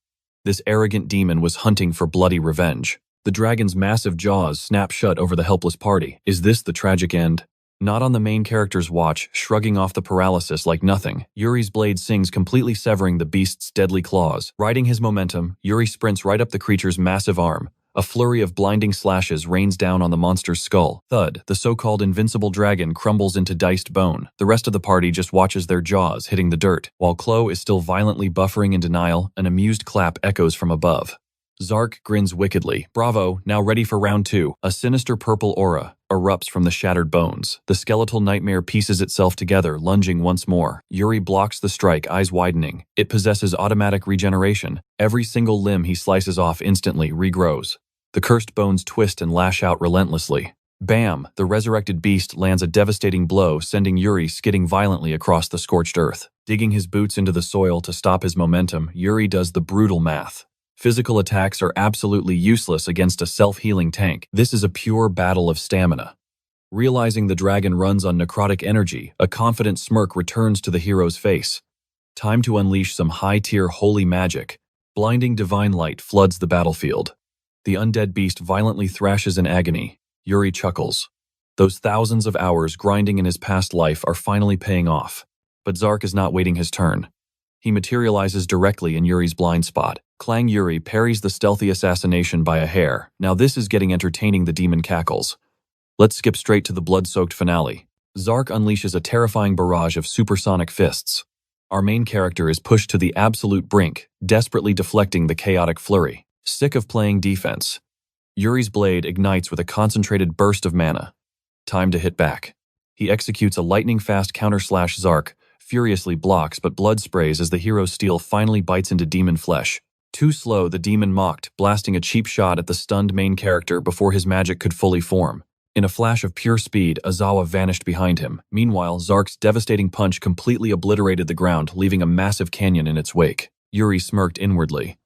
This arrogant demon was hunting for bloody revenge. The dragon's massive jaws snap shut over the helpless party. Is this the tragic end? Not on the main character's watch, shrugging off the paralysis like nothing. Yuri's blade sings, completely severing the beast's deadly claws. Riding his momentum, Yuri sprints right up the creature's massive arm. A flurry of blinding slashes rains down on the monster's skull. Thud, the so-called invincible dragon crumbles into diced bone. The rest of the party just watches their jaws hitting the dirt. While Chloe is still violently buffering in denial, an amused clap echoes from above. Zark grins wickedly. Bravo, now ready for round 2. A sinister purple aura erupts from the shattered bones. The skeletal nightmare pieces itself together, lunging once more. Yuri blocks the strike, eyes widening. It possesses automatic regeneration. Every single limb he slices off instantly regrows. The cursed bones twist and lash out relentlessly. Bam! The resurrected beast lands a devastating blow, sending Yuri skidding violently across the scorched earth. Digging his boots into the soil to stop his momentum, Yuri does the brutal math. Physical attacks are absolutely useless against a self-healing tank. This is a pure battle of stamina. Realizing the dragon runs on necrotic energy, a confident smirk returns to the hero's face. Time to unleash some high-tier holy magic. Blinding divine light floods the battlefield. The undead beast violently thrashes in agony. Yuri chuckles. Those thousands of hours grinding in his past life are finally paying off. But Zark is not waiting his turn. He materializes directly in Yuri's blind spot. Clang. Yuri parries the stealthy assassination by a hair. Now this is getting entertaining, the demon cackles. Let's skip straight to the blood-soaked finale. Zark unleashes a terrifying barrage of supersonic fists. Our main character is pushed to the absolute brink, desperately deflecting the chaotic flurry. Sick of playing defense, Yuri's blade ignites with a concentrated burst of mana. Time to hit back. He executes a lightning-fast counter-slash. Zark furiously blocks, but blood sprays as the hero's steel finally bites into demon flesh. Too slow, the demon mocked, blasting a cheap shot at the stunned main character before his magic could fully form. In a flash of pure speed, Azawa vanished behind him. Meanwhile, Zark's devastating punch completely obliterated the ground, leaving a massive canyon in its wake. Yuri smirked inwardly.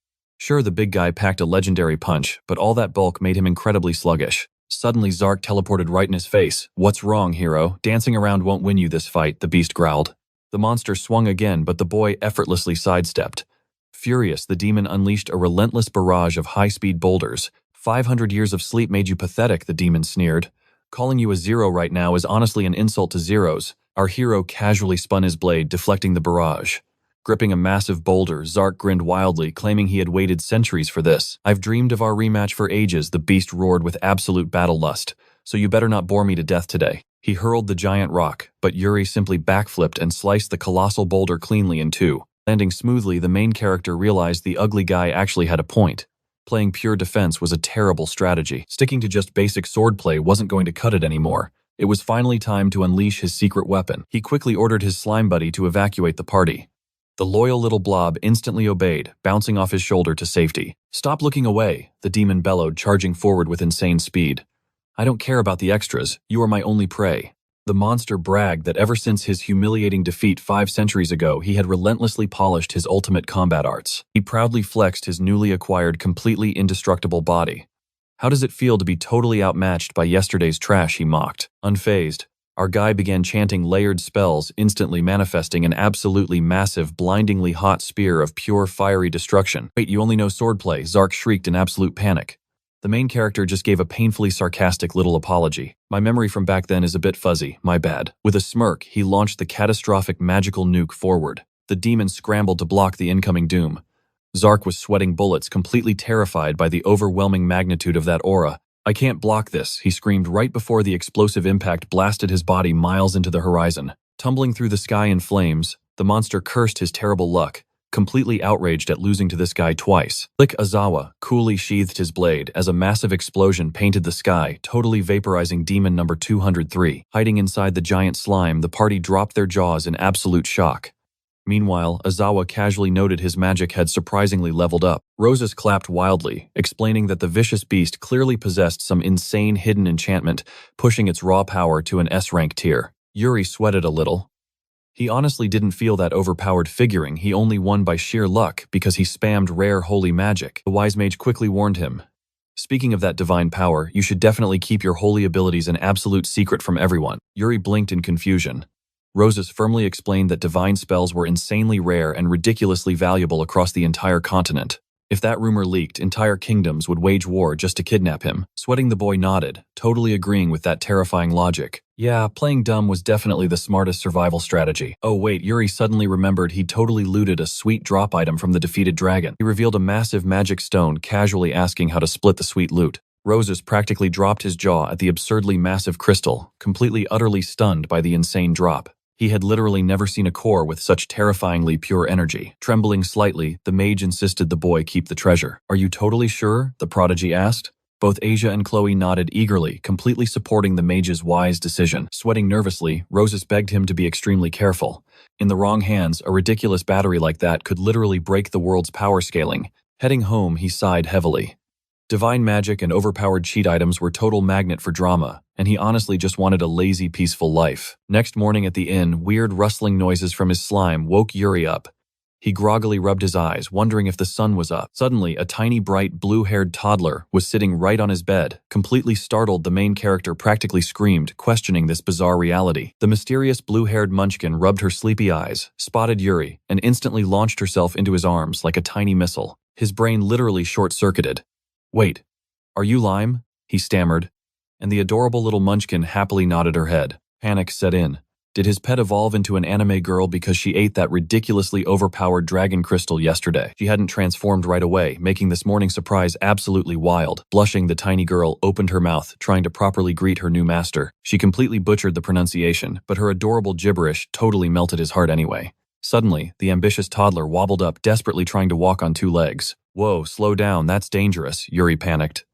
Sure, the big guy packed a legendary punch, but all that bulk made him incredibly sluggish. Suddenly, Zark teleported right in his face. What's wrong, hero? Dancing around won't win you this fight, the beast growled. The monster swung again, but the boy effortlessly sidestepped. Furious, the demon unleashed a relentless barrage of high-speed boulders. 500 years of sleep made you pathetic, the demon sneered. Calling you a zero right now is honestly an insult to zeros. Our hero casually spun his blade, deflecting the barrage. Gripping a massive boulder, Zark grinned wildly, claiming he had waited centuries for this. I've dreamed of our rematch for ages, the beast roared with absolute battle lust. So you better not bore me to death today. He hurled the giant rock, but Yuri simply backflipped and sliced the colossal boulder cleanly in two. Landing smoothly, the main character realized the ugly guy actually had a point. playing pure defense was a terrible strategy. Sticking to just basic swordplay wasn't going to cut it anymore. It was finally time to unleash his secret weapon. He quickly ordered his slime buddy to evacuate the party. The loyal little blob instantly obeyed, bouncing off his shoulder to safety. "Stop looking away," the demon bellowed, charging forward with insane speed. "I don't care about the extras. You are my only prey." The monster bragged that ever since his humiliating defeat 5 centuries ago, he had relentlessly polished his ultimate combat arts. He proudly flexed his newly acquired, completely indestructible body. "How does it feel to be totally outmatched by yesterday's trash?" he mocked. Unfazed, our guy began chanting layered spells, instantly manifesting an absolutely massive, blindingly hot spear of pure fiery destruction. "Wait, you only know swordplay," Zark shrieked in absolute panic. The main character just gave a painfully sarcastic little apology. "My memory from back then is a bit fuzzy, my bad." With a smirk, he launched the catastrophic magical nuke forward. The demon scrambled to block the incoming doom. Zark was sweating bullets, completely terrified by the overwhelming magnitude of that aura. "I can't block this," he screamed right before the explosive impact blasted his body miles into the horizon. Tumbling through the sky in flames, the monster cursed his terrible luck, completely outraged at losing to this guy twice. Yuri Azawa coolly sheathed his blade as a massive explosion painted the sky, totally vaporizing demon number 203. Hiding inside the giant slime, the party dropped their jaws in absolute shock. Meanwhile, Azawa casually noted his magic had surprisingly leveled up. Roses clapped wildly, explaining that the vicious beast clearly possessed some insane hidden enchantment, pushing its raw power to an S-rank tier. Yuri sweated a little. He honestly didn't feel that overpowered, figuring he only won by sheer luck because he spammed rare holy magic. The wise mage quickly warned him. "Speaking of that divine power, you should definitely keep your holy abilities an absolute secret from everyone." Yuri blinked in confusion. Roses firmly explained that divine spells were insanely rare and ridiculously valuable across the entire continent. If that rumor leaked, entire kingdoms would wage war just to kidnap him. Sweating, the boy nodded, totally agreeing with that terrifying logic. Yeah, playing dumb was definitely the smartest survival strategy. Oh wait, Yuri suddenly remembered he totally looted a sweet drop item from the defeated dragon. He revealed a massive magic stone, casually asking how to split the sweet loot. Roses practically dropped his jaw at the absurdly massive crystal, completely utterly stunned by the insane drop. He had literally never seen a core with such terrifyingly pure energy. Trembling slightly, the mage insisted the boy keep the treasure. "Are you totally sure?" the prodigy asked. Both Asia and Chloe nodded eagerly, completely supporting the mage's wise decision. Sweating nervously, Roses begged him to be extremely careful. In the wrong hands, a ridiculous battery like that could literally break the world's power scaling. Heading home, he sighed heavily. Divine magic and overpowered cheat items were total magnet for drama, and he honestly just wanted a lazy, peaceful life. Next morning at the inn, weird rustling noises from his slime woke Yuri up. He groggily rubbed his eyes, wondering if the sun was up. Suddenly, a tiny, bright, blue-haired toddler was sitting right on his bed. Completely startled, the main character practically screamed, questioning this bizarre reality. The mysterious blue-haired munchkin rubbed her sleepy eyes, spotted Yuri, and instantly launched herself into his arms like a tiny missile. His brain literally short-circuited. "Wait, are you Lime?" he stammered, and the adorable little munchkin happily nodded her head. Panic set in. Did his pet evolve into an anime girl because she ate that ridiculously overpowered dragon crystal yesterday? She hadn't transformed right away, making this morning surprise absolutely wild. Blushing, the tiny girl opened her mouth, trying to properly greet her new master. She completely butchered the pronunciation, but her adorable gibberish totally melted his heart anyway. Suddenly, the ambitious toddler wobbled up, desperately trying to walk on 2 legs. "Whoa, slow down, that's dangerous," Yuri panicked.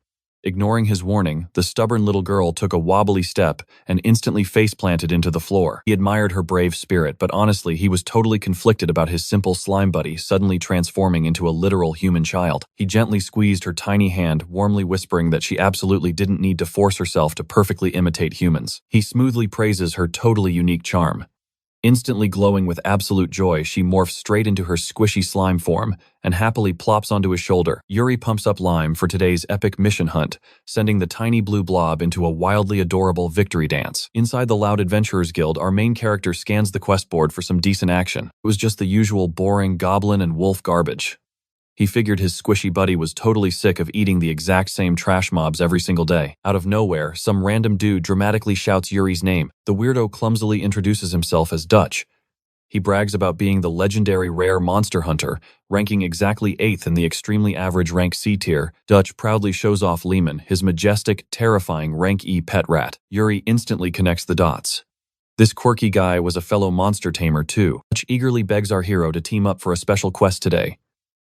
Ignoring his warning, the stubborn little girl took a wobbly step and instantly face-planted into the floor. He admired her brave spirit, but honestly, he was totally conflicted about his simple slime buddy suddenly transforming into a literal human child. He gently squeezed her tiny hand, warmly whispering that she absolutely didn't need to force herself to perfectly imitate humans. He smoothly praises her totally unique charm. Instantly glowing with absolute joy, she morphs straight into her squishy slime form and happily plops onto his shoulder. Yuri pumps up Lime for today's epic mission hunt, sending the tiny blue blob into a wildly adorable victory dance. Inside the Loud Adventurers Guild, our main character scans the quest board for some decent action. It was just the usual boring goblin and wolf garbage. He figured his squishy buddy was totally sick of eating the exact same trash mobs every single day. Out of nowhere, some random dude dramatically shouts Yuri's name. The weirdo clumsily introduces himself as Dutch. He brags about being the legendary rare monster hunter, ranking exactly 8th in the extremely average rank C tier. Dutch proudly shows off Lehman, his majestic, terrifying rank E pet rat. Yuri instantly connects the dots. This quirky guy was a fellow monster tamer too. Dutch eagerly begs our hero to team up for a special quest today.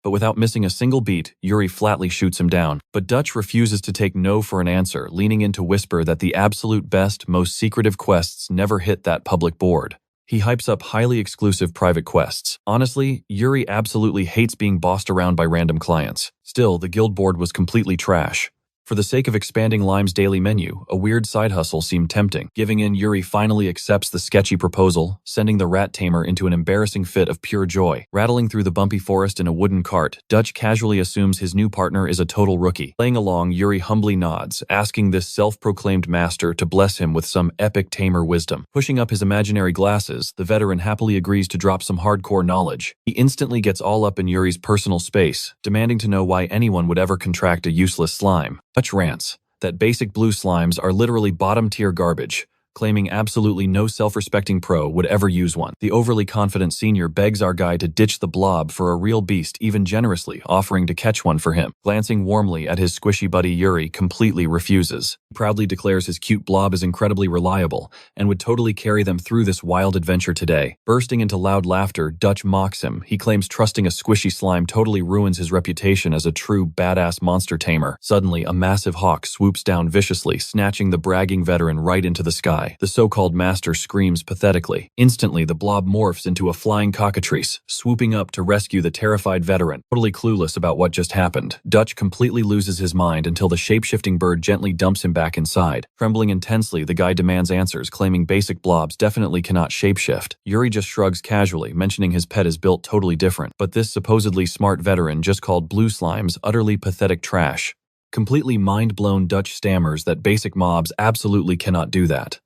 but without missing a single beat, Yuri flatly shoots him down. But Dutch refuses to take no for an answer, leaning in to whisper that the absolute best, most secretive quests never hit that public board. He hypes up highly exclusive private quests. Honestly, Yuri absolutely hates being bossed around by random clients. Still, the guild board was completely trash. For the sake of expanding Lime's daily menu, a weird side hustle seemed tempting. Giving in, Yuri finally accepts the sketchy proposal, sending the rat tamer into an embarrassing fit of pure joy. Rattling through the bumpy forest in a wooden cart, Dutch casually assumes his new partner is a total rookie. Playing along, Yuri humbly nods, asking this self-proclaimed master to bless him with some epic tamer wisdom. Pushing up his imaginary glasses, the veteran happily agrees to drop some hardcore knowledge. He instantly gets all up in Yuri's personal space, demanding to know why anyone would ever contract a useless slime. Dutch rants that basic blue slimes are literally bottom-tier garbage, claiming absolutely no self-respecting pro would ever use one. The overly confident senior begs our guy to ditch the blob for a real beast, even generously offering to catch one for him. Glancing warmly at his squishy buddy, Yuri completely refuses. He proudly declares his cute blob is incredibly reliable and would totally carry them through this wild adventure today. Bursting into loud laughter, Dutch mocks him. He claims trusting a squishy slime totally ruins his reputation as a true badass monster tamer. Suddenly, a massive hawk swoops down viciously, snatching the bragging veteran right into the sky. The so-called master screams pathetically. Instantly, the blob morphs into a flying cockatrice, swooping up to rescue the terrified veteran. Totally clueless about what just happened, Dutch completely loses his mind until the shapeshifting bird gently dumps him back inside. Trembling intensely, the guy demands answers, claiming basic blobs definitely cannot shapeshift. Yuri just shrugs casually, mentioning his pet is built totally different, but this supposedly smart veteran just called blue slimes utterly pathetic trash. Completely mind-blown, Dutch stammers that basic mobs absolutely cannot do that.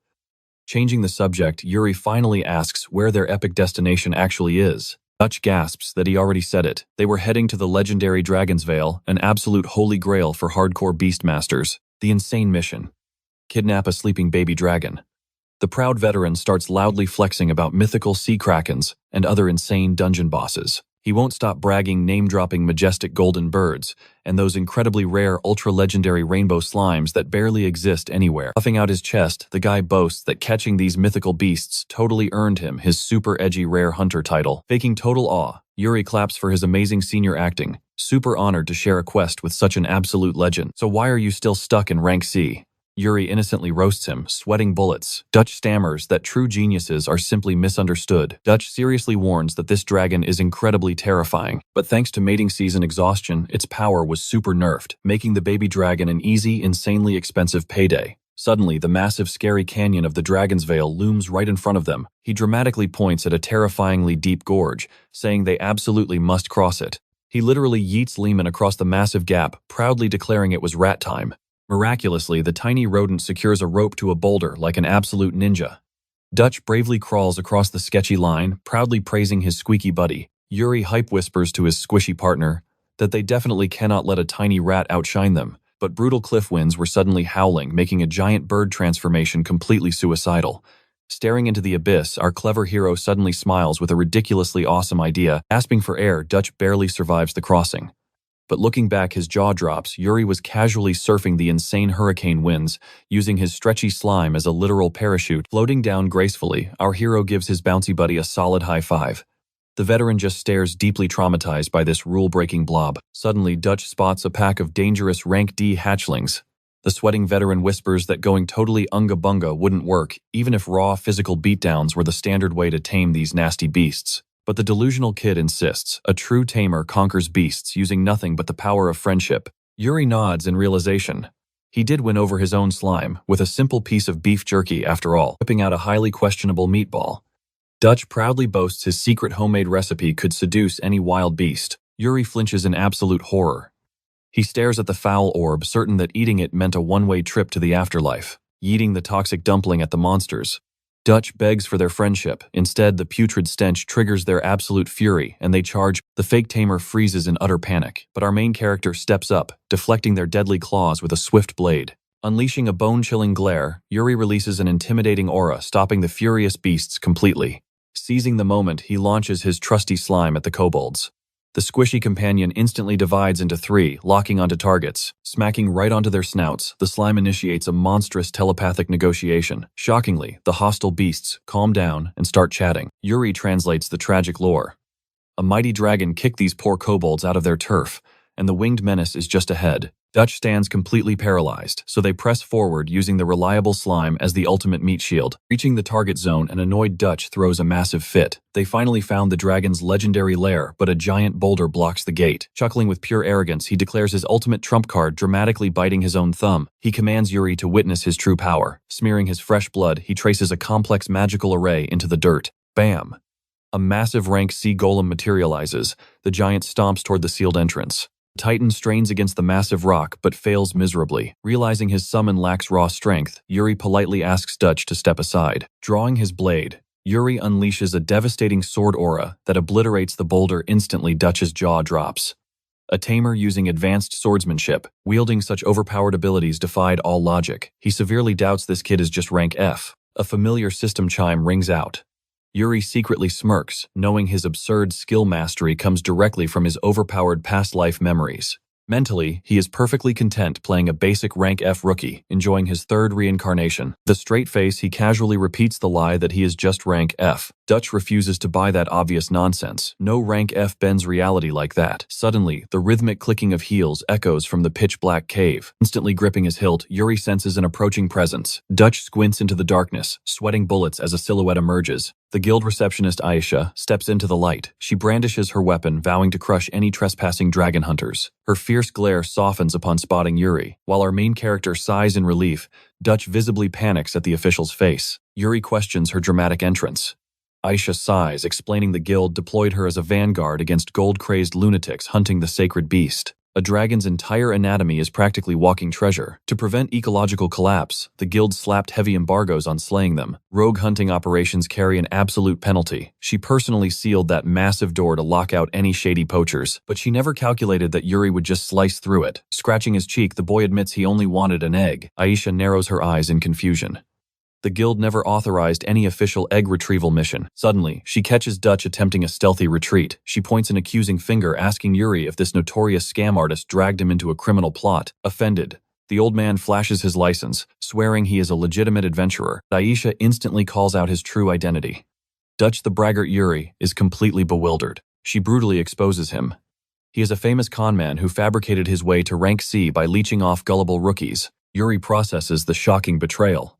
Changing the subject, Yuri finally asks where their epic destination actually is. Dutch gasps that he already said it. They were heading to the legendary Dragon's Veil, an absolute holy grail for hardcore beastmasters. The insane mission: kidnap a sleeping baby dragon. The proud veteran starts loudly flexing about mythical sea krakens and other insane dungeon bosses. He won't stop bragging, name-dropping majestic golden birds and those incredibly rare ultra-legendary rainbow slimes that barely exist anywhere. Puffing out his chest, the guy boasts that catching these mythical beasts totally earned him his super edgy rare hunter title. Faking total awe, Yuri claps for his amazing senior acting, super honored to share a quest with such an absolute legend. So why are you still stuck in rank C? Yuri innocently roasts him, sweating bullets. Dutch stammers that true geniuses are simply misunderstood. Dutch seriously warns that this dragon is incredibly terrifying, but thanks to mating season exhaustion, its power was super nerfed, making the baby dragon an easy, insanely expensive payday. Suddenly, the massive, scary canyon of the Dragon's Veil looms right in front of them. He dramatically points at a terrifyingly deep gorge, saying they absolutely must cross it. He literally yeets Lehman across the massive gap, proudly declaring it was rat time. Miraculously, the tiny rodent secures a rope to a boulder like an absolute ninja. Dutch bravely crawls across the sketchy line, proudly praising his squeaky buddy. Yuri hype whispers to his squishy partner that they definitely cannot let a tiny rat outshine them, but brutal cliff winds were suddenly howling, making a giant bird transformation completely suicidal. Staring into the abyss, our clever hero suddenly smiles with a ridiculously awesome idea. Gasping for air, Dutch barely survives the crossing. But looking back, his jaw drops. Yuri was casually surfing the insane hurricane winds, using his stretchy slime as a literal parachute. Floating down gracefully, our hero gives his bouncy buddy a solid high five. The veteran just stares, deeply traumatized by this rule-breaking blob. Suddenly, Dutch spots a pack of dangerous rank D hatchlings. The sweating veteran whispers that going totally unga-bunga wouldn't work, even if raw physical beatdowns were the standard way to tame these nasty beasts. But the delusional kid insists a true tamer conquers beasts using nothing but the power of friendship. Yuri nods in realization. He did win over his own slime, with a simple piece of beef jerky after all, whipping out a highly questionable meatball. Dutch proudly boasts his secret homemade recipe could seduce any wild beast. Yuri flinches in absolute horror. He stares at the foul orb, certain that eating it meant a one-way trip to the afterlife, yeeting the toxic dumpling at the monsters. Dutch begs for their friendship. Instead, the putrid stench triggers their absolute fury, and they charge. The fake tamer freezes in utter panic, but our main character steps up, deflecting their deadly claws with a swift blade. Unleashing a bone-chilling glare, Yuri releases an intimidating aura, stopping the furious beasts completely. Seizing the moment, he launches his trusty slime at the kobolds. The squishy companion instantly divides into three, locking onto targets. Smacking right onto their snouts, the slime initiates a monstrous telepathic negotiation. Shockingly, the hostile beasts calm down and start chatting. Yuri translates the tragic lore. A mighty dragon kicked these poor kobolds out of their turf, and the winged menace is just ahead. Dutch stands completely paralyzed, so they press forward using the reliable slime as the ultimate meat shield. Reaching the target zone, an annoyed Dutch throws a massive fit. They finally found the dragon's legendary lair, but a giant boulder blocks the gate. Chuckling with pure arrogance, he declares his ultimate trump card, dramatically biting his own thumb. He commands Yuri to witness his true power. Smearing his fresh blood, he traces a complex magical array into the dirt. Bam! A massive rank C golem materializes. The giant stomps toward the sealed entrance. Titan strains against the massive rock, but fails miserably. Realizing his summon lacks raw strength, Yuri politely asks Dutch to step aside. Drawing his blade, Yuri unleashes a devastating sword aura that obliterates the boulder instantly. Dutch's jaw drops. A tamer using advanced swordsmanship, wielding such overpowered abilities defied all logic. He severely doubts this kid is just rank F. A familiar system chime rings out. Yuri secretly smirks, knowing his absurd skill mastery comes directly from his overpowered past life memories. Mentally, he is perfectly content playing a basic rank F rookie, enjoying his third reincarnation. With a straight face, he casually repeats the lie that he is just rank F. Dutch refuses to buy that obvious nonsense. No rank F bends reality like that. Suddenly, the rhythmic clicking of heels echoes from the pitch-black cave. Instantly gripping his hilt, Yuri senses an approaching presence. Dutch squints into the darkness, sweating bullets as a silhouette emerges. The guild receptionist Aisha steps into the light. She brandishes her weapon, vowing to crush any trespassing dragon hunters. Her fierce glare softens upon spotting Yuri. While our main character sighs in relief, Dutch visibly panics at the official's face. Yuri questions her dramatic entrance. Aisha sighs, explaining the guild deployed her as a vanguard against gold-crazed lunatics hunting the sacred beast. A dragon's entire anatomy is practically walking treasure. To prevent ecological collapse, the guild slapped heavy embargoes on slaying them. Rogue hunting operations carry an absolute penalty. She personally sealed that massive door to lock out any shady poachers, but she never calculated that Yuri would just slice through it. Scratching his cheek, the boy admits he only wanted an egg. Aisha narrows her eyes in confusion. The guild never authorized any official egg retrieval mission. Suddenly, she catches Dutch attempting a stealthy retreat. She points an accusing finger, asking Yuri if this notorious scam artist dragged him into a criminal plot. Offended, the old man flashes his license, swearing he is a legitimate adventurer. Aisha instantly calls out his true identity. Dutch the braggart Yuri is completely bewildered. She brutally exposes him. He is a famous conman who fabricated his way to rank C by leeching off gullible rookies. Yuri processes the shocking betrayal.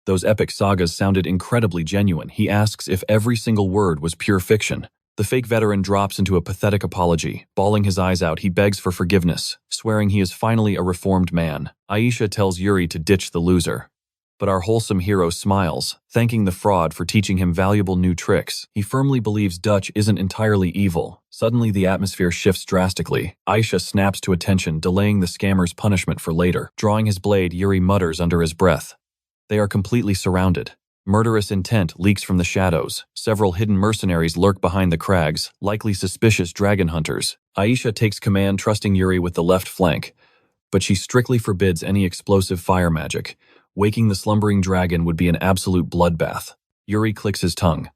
Those epic sagas sounded incredibly genuine. He asks if every single word was pure fiction. The fake veteran drops into a pathetic apology. Bawling his eyes out, he begs for forgiveness, swearing he is finally a reformed man. Aisha tells Yuri to ditch the loser. But our wholesome hero smiles, thanking the fraud for teaching him valuable new tricks. He firmly believes Dutch isn't entirely evil. Suddenly, the atmosphere shifts drastically. Aisha snaps to attention, delaying the scammer's punishment for later. Drawing his blade, Yuri mutters under his breath. They are completely surrounded. Murderous intent leaks from the shadows. Several hidden mercenaries lurk behind the crags, likely suspicious dragon hunters. Aisha takes command, trusting Yuri with the left flank, but she strictly forbids any explosive fire magic. Waking the slumbering dragon would be an absolute bloodbath. Yuri clicks his tongue.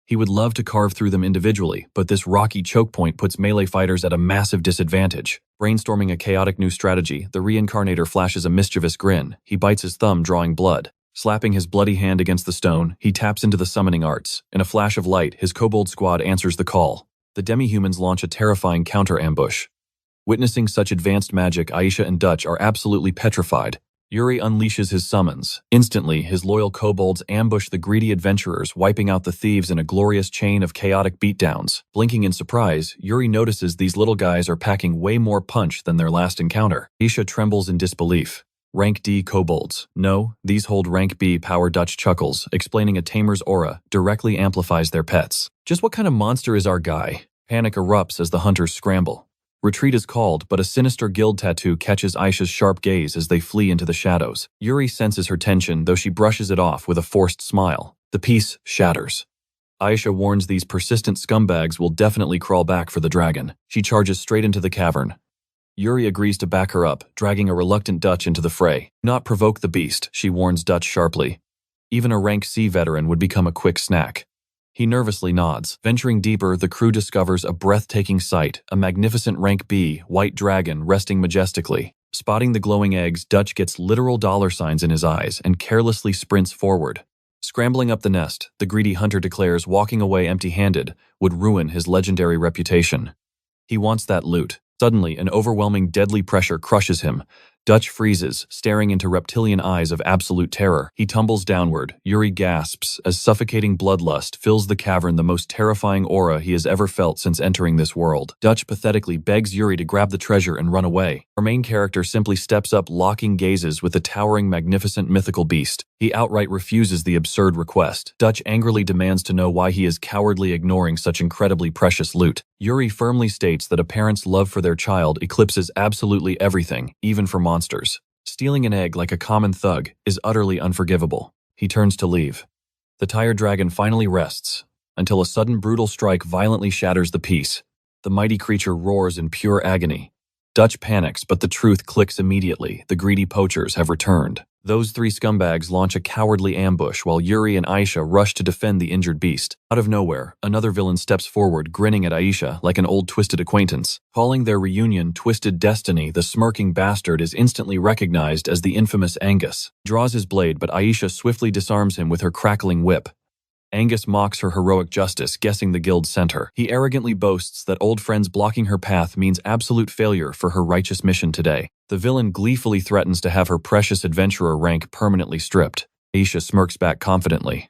He would love to carve through them individually, but this rocky choke point puts melee fighters at a massive disadvantage. Brainstorming a chaotic new strategy, the reincarnator flashes a mischievous grin. He bites his thumb, drawing blood. Slapping his bloody hand against the stone, he taps into the summoning arts. In a flash of light, his kobold squad answers the call. The demi-humans launch a terrifying counter-ambush. Witnessing such advanced magic, Aisha and Dutch are absolutely petrified. Yuri unleashes his summons. Instantly, his loyal kobolds ambush the greedy adventurers, wiping out the thieves in a glorious chain of chaotic beatdowns. Blinking in surprise, Yuri notices these little guys are packing way more punch than their last encounter. Aisha trembles in disbelief. Rank D kobolds. No, these hold rank B power. Dutch chuckles, explaining a tamer's aura directly amplifies their pets. Just what kind of monster is our guy? Panic erupts as the hunters scramble. Retreat is called, but a sinister guild tattoo catches Aisha's sharp gaze as they flee into the shadows. Yuri senses her tension, though she brushes it off with a forced smile. The piece shatters. Aisha warns these persistent scumbags will definitely crawl back for the dragon. She charges straight into the cavern. Yuri agrees to back her up, dragging a reluctant Dutch into the fray. Not provoke the beast, she warns Dutch sharply. Even a rank C veteran would become a quick snack. He nervously nods. Venturing deeper, the crew discovers a breathtaking sight, a magnificent rank B, white dragon resting majestically. Spotting the glowing eggs, Dutch gets literal dollar signs in his eyes and carelessly sprints forward. Scrambling up the nest, the greedy hunter declares walking away empty-handed would ruin his legendary reputation. He wants that loot. Suddenly, an overwhelming deadly pressure crushes him. Dutch freezes, staring into reptilian eyes of absolute terror. He tumbles downward. Yuri gasps as suffocating bloodlust fills the cavern, the most terrifying aura he has ever felt since entering this world. Dutch pathetically begs Yuri to grab the treasure and run away. Our main character simply steps up, locking gazes with the towering, magnificent mythical beast. He outright refuses the absurd request. Dutch angrily demands to know why he is cowardly ignoring such incredibly precious loot. Yuri firmly states that a parent's love for their child eclipses absolutely everything, even for monsters. Stealing an egg like a common thug is utterly unforgivable. He turns to leave. The tired dragon finally rests, until a sudden brutal strike violently shatters the peace. The mighty creature roars in pure agony. Dutch panics, but the truth clicks immediately. The greedy poachers have returned. Those three scumbags launch a cowardly ambush while Yuri and Aisha rush to defend the injured beast. Out of nowhere, another villain steps forward, grinning at Aisha like an old twisted acquaintance. Calling their reunion Twisted Destiny, the smirking bastard is instantly recognized as the infamous Angus. He draws his blade, but Aisha swiftly disarms him with her crackling whip. Angus mocks her heroic justice, guessing the guild sent her. He arrogantly boasts that old friends blocking her path means absolute failure for her righteous mission today. The villain gleefully threatens to have her precious adventurer rank permanently stripped. Aisha smirks back confidently.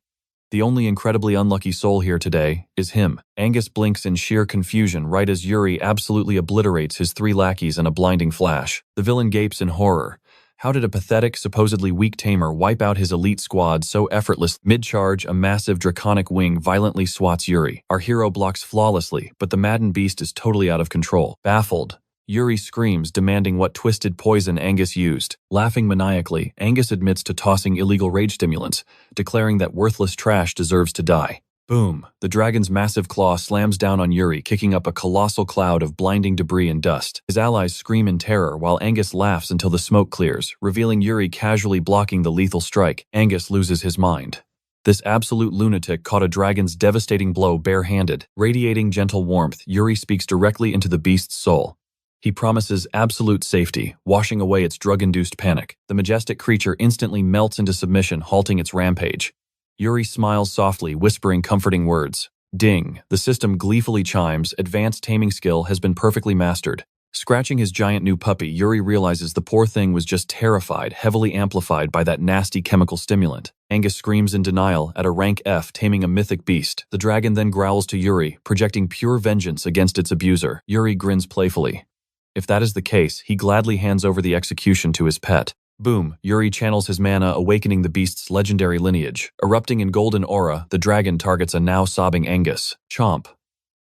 The only incredibly unlucky soul here today is him. Angus blinks in sheer confusion right as Yuri absolutely obliterates his three lackeys in a blinding flash. The villain gapes in horror. How did a pathetic, supposedly weak tamer wipe out his elite squad so effortless? Mid-charge, a massive draconic wing violently swats Yuri. Our hero blocks flawlessly, but the maddened beast is totally out of control. Baffled, Yuri screams, demanding what twisted poison Angus used. Laughing maniacally, Angus admits to tossing illegal rage stimulants, declaring that worthless trash deserves to die. Boom! The dragon's massive claw slams down on Yuri, kicking up a colossal cloud of blinding debris and dust. His allies scream in terror while Angus laughs until the smoke clears, revealing Yuri casually blocking the lethal strike. Angus loses his mind. This absolute lunatic caught a dragon's devastating blow bare-handed. Radiating gentle warmth, Yuri speaks directly into the beast's soul. He promises absolute safety, washing away its drug-induced panic. The majestic creature instantly melts into submission, halting its rampage. Yuri smiles softly, whispering comforting words. Ding! The system gleefully chimes. Advanced taming skill has been perfectly mastered. Scratching his giant new puppy, Yuri realizes the poor thing was just terrified, heavily amplified by that nasty chemical stimulant. Angus screams in denial at a rank F taming a mythic beast. The dragon then growls to Yuri, projecting pure vengeance against its abuser. Yuri grins playfully. If that is the case, he gladly hands over the execution to his pet. Boom! Yuri channels his mana, awakening the beast's legendary lineage. Erupting in golden aura, the dragon targets a now sobbing Angus. Chomp!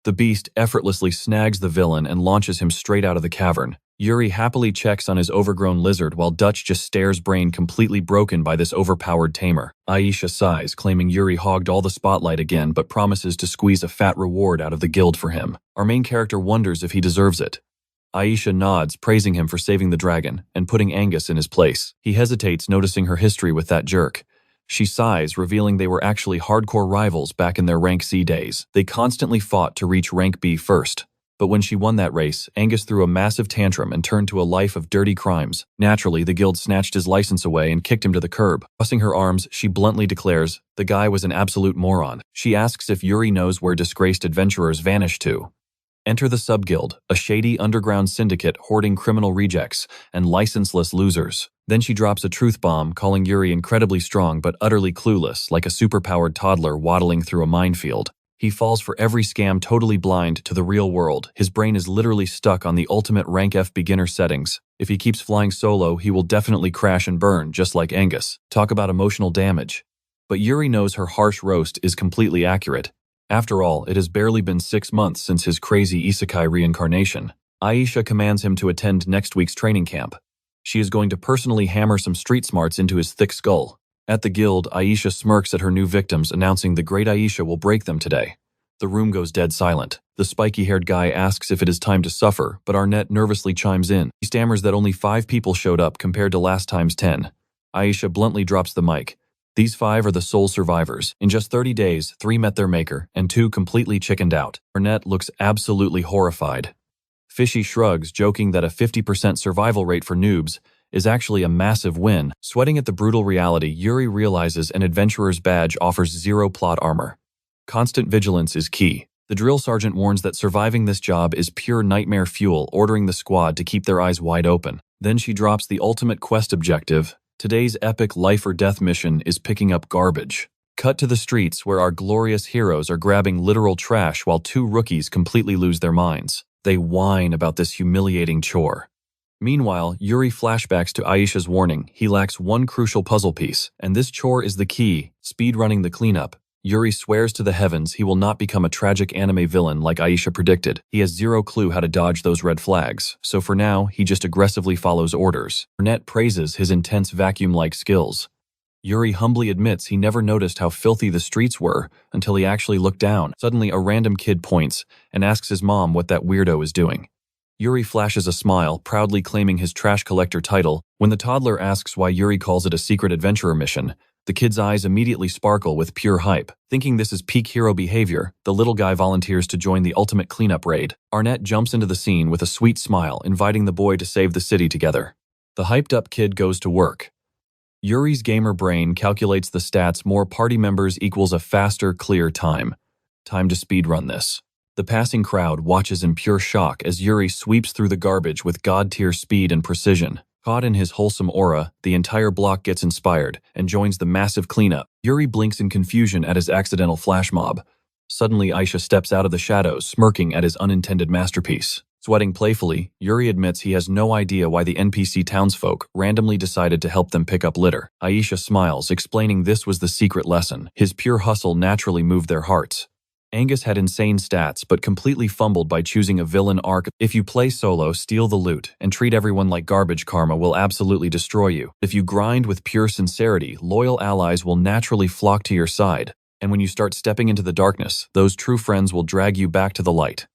The beast effortlessly snags the villain and launches him straight out of the cavern. Yuri happily checks on his overgrown lizard while Dutch just stares, brain completely broken by this overpowered tamer. Aisha sighs, claiming Yuri hogged all the spotlight again, but promises to squeeze a fat reward out of the guild for him. Our main character wonders if he deserves it. Aisha nods, praising him for saving the dragon and putting Angus in his place. He hesitates, noticing her history with that jerk. She sighs, revealing they were actually hardcore rivals back in their rank C days. They constantly fought to reach rank B first. But when she won that race, Angus threw a massive tantrum and turned to a life of dirty crimes. Naturally, the guild snatched his license away and kicked him to the curb. Crossing her arms, she bluntly declares the guy was an absolute moron. She asks if Yuri knows where disgraced adventurers vanish to. Enter the Subguild, a shady underground syndicate hoarding criminal rejects and licenseless losers. Then she drops a truth bomb, calling Yuri incredibly strong but utterly clueless, like a superpowered toddler waddling through a minefield. He falls for every scam, totally blind to the real world. His brain is literally stuck on the ultimate rank F beginner settings. If he keeps flying solo, he will definitely crash and burn, just like Angus. Talk about emotional damage. But Yuri knows her harsh roast is completely accurate. After all, it has barely been 6 months since his crazy isekai reincarnation. Aisha commands him to attend next week's training camp. She is going to personally hammer some street smarts into his thick skull. At the guild, Aisha smirks at her new victims, announcing the great Aisha will break them today. The room goes dead silent. The spiky-haired guy asks if it is time to suffer, but Arnett nervously chimes in. He stammers that only 5 people showed up compared to last time's 10. Aisha bluntly drops the mic. These 5 are the sole survivors. In just 30 days, 3 met their maker, and 2 completely chickened out. Arnett looks absolutely horrified. Fishy shrugs, joking that a 50% survival rate for noobs is actually a massive win. Sweating at the brutal reality, Yuri realizes an adventurer's badge offers zero plot armor. Constant vigilance is key. The drill sergeant warns that surviving this job is pure nightmare fuel, ordering the squad to keep their eyes wide open. Then she drops the ultimate quest objective. Today's epic life or death mission is picking up garbage. Cut to the streets where our glorious heroes are grabbing literal trash while two rookies completely lose their minds. They whine about this humiliating chore. Meanwhile, Yuri flashbacks to Aisha's warning. He lacks one crucial puzzle piece, and this chore is the key, speedrunning the cleanup. Yuri swears to the heavens he will not become a tragic anime villain like Aisha predicted. He has zero clue how to dodge those red flags, so for now, he just aggressively follows orders. Burnett praises his intense vacuum-like skills. Yuri humbly admits he never noticed how filthy the streets were until he actually looked down. Suddenly, a random kid points and asks his mom what that weirdo is doing. Yuri flashes a smile, proudly claiming his trash collector title. When the toddler asks why Yuri calls it a secret adventurer mission, the kid's eyes immediately sparkle with pure hype. Thinking this is peak hero behavior, the little guy volunteers to join the ultimate cleanup raid. Arnett jumps into the scene with a sweet smile, inviting the boy to save the city together. The hyped-up kid goes to work. Yuri's gamer brain calculates the stats more party members equals a faster, clear time. Time to speedrun this. The passing crowd watches in pure shock as Yuri sweeps through the garbage with god-tier speed and precision. Caught in his wholesome aura, the entire block gets inspired and joins the massive cleanup. Yuri blinks in confusion at his accidental flash mob. Suddenly, Aisha steps out of the shadows, smirking at his unintended masterpiece. Sweating playfully, Yuri admits he has no idea why the NPC townsfolk randomly decided to help them pick up litter. Aisha smiles, explaining this was the secret lesson. His pure hustle naturally moved their hearts. Angus had insane stats, but completely fumbled by choosing a villain arc. If you play solo, steal the loot, and treat everyone like garbage, karma will absolutely destroy you. If you grind with pure sincerity, loyal allies will naturally flock to your side. And when you start stepping into the darkness, those true friends will drag you back to the light.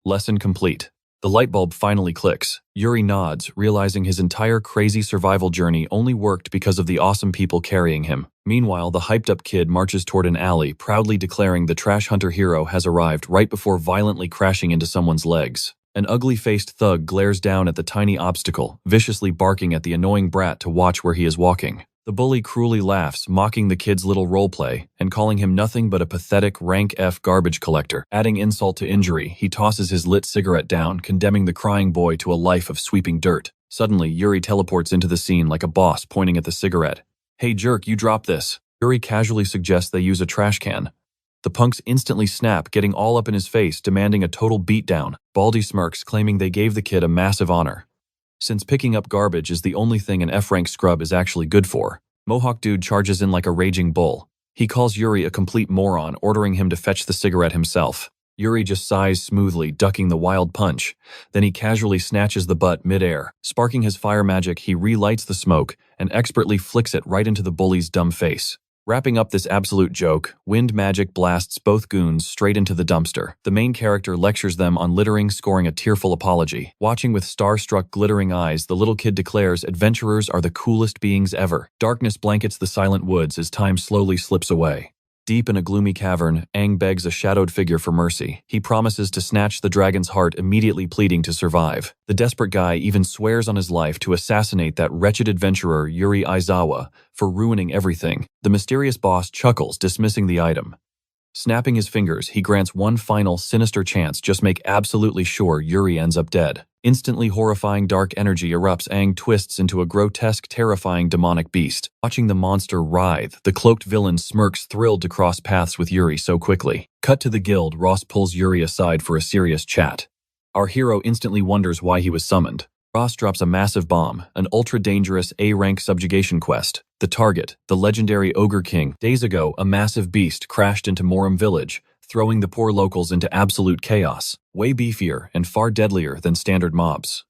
Lesson complete. The light bulb finally clicks. Yuri nods, realizing his entire crazy survival journey only worked because of the awesome people carrying him. Meanwhile, the hyped-up kid marches toward an alley, proudly declaring the trash hunter hero has arrived right before violently crashing into someone's legs. An ugly-faced thug glares down at the tiny obstacle, viciously barking at the annoying brat to watch where he is walking. The bully cruelly laughs, mocking the kid's little roleplay and calling him nothing but a pathetic rank F garbage collector. Adding insult to injury, he tosses his lit cigarette down, condemning the crying boy to a life of sweeping dirt. Suddenly, Yuri teleports into the scene like a boss, pointing at the cigarette. "Hey jerk, you drop this." Yuri casually suggests they use a trash can. The punks instantly snap, getting all up in his face, demanding a total beatdown. Baldy smirks, claiming they gave the kid a massive honor, since picking up garbage is the only thing an F-rank scrub is actually good for. Mohawk Dude charges in like a raging bull. He calls Yuri a complete moron, ordering him to fetch the cigarette himself. Yuri just sighs smoothly, ducking the wild punch. Then he casually snatches the butt mid-air. Sparking his fire magic, he relights the smoke and expertly flicks it right into the bully's dumb face. Wrapping up this absolute joke, wind magic blasts both goons straight into the dumpster. The main character lectures them on littering, scoring a tearful apology. Watching with star-struck glittering eyes, the little kid declares adventurers are the coolest beings ever. Darkness blankets the silent woods as time slowly slips away. Deep in a gloomy cavern, Aang begs a shadowed figure for mercy. He promises to snatch the dragon's heart, immediately pleading to survive. The desperate guy even swears on his life to assassinate that wretched adventurer Yuri Azawa for ruining everything. The mysterious boss chuckles, dismissing the item. Snapping his fingers, he grants one final sinister chance, just make absolutely sure Yuri ends up dead. Instantly horrifying dark energy erupts. Aang twists into a grotesque, terrifying demonic beast. Watching the monster writhe, the cloaked villain smirks, thrilled to cross paths with Yuri so quickly. Cut to the guild, Ross pulls Yuri aside for a serious chat. Our hero instantly wonders why he was summoned. Ross drops a massive bomb, an ultra-dangerous A-rank subjugation quest. The target, the legendary Ogre King. Days ago, a massive beast crashed into Moram village, throwing the poor locals into absolute chaos. Way beefier and far deadlier than standard mobs.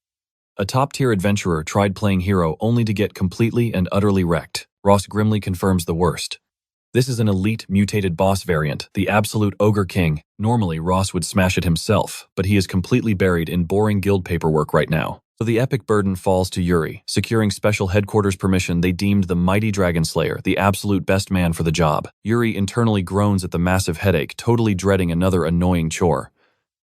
A top-tier adventurer tried playing hero only to get completely and utterly wrecked. Ross grimly confirms the worst. This is an elite mutated boss variant, the absolute Ogre King. Normally, Ross would smash it himself, but he is completely buried in boring guild paperwork right now. So the epic burden falls to Yuri. Securing special headquarters permission, they deemed the mighty Dragon Slayer the absolute best man for the job. Yuri internally groans at the massive headache, totally dreading another annoying chore.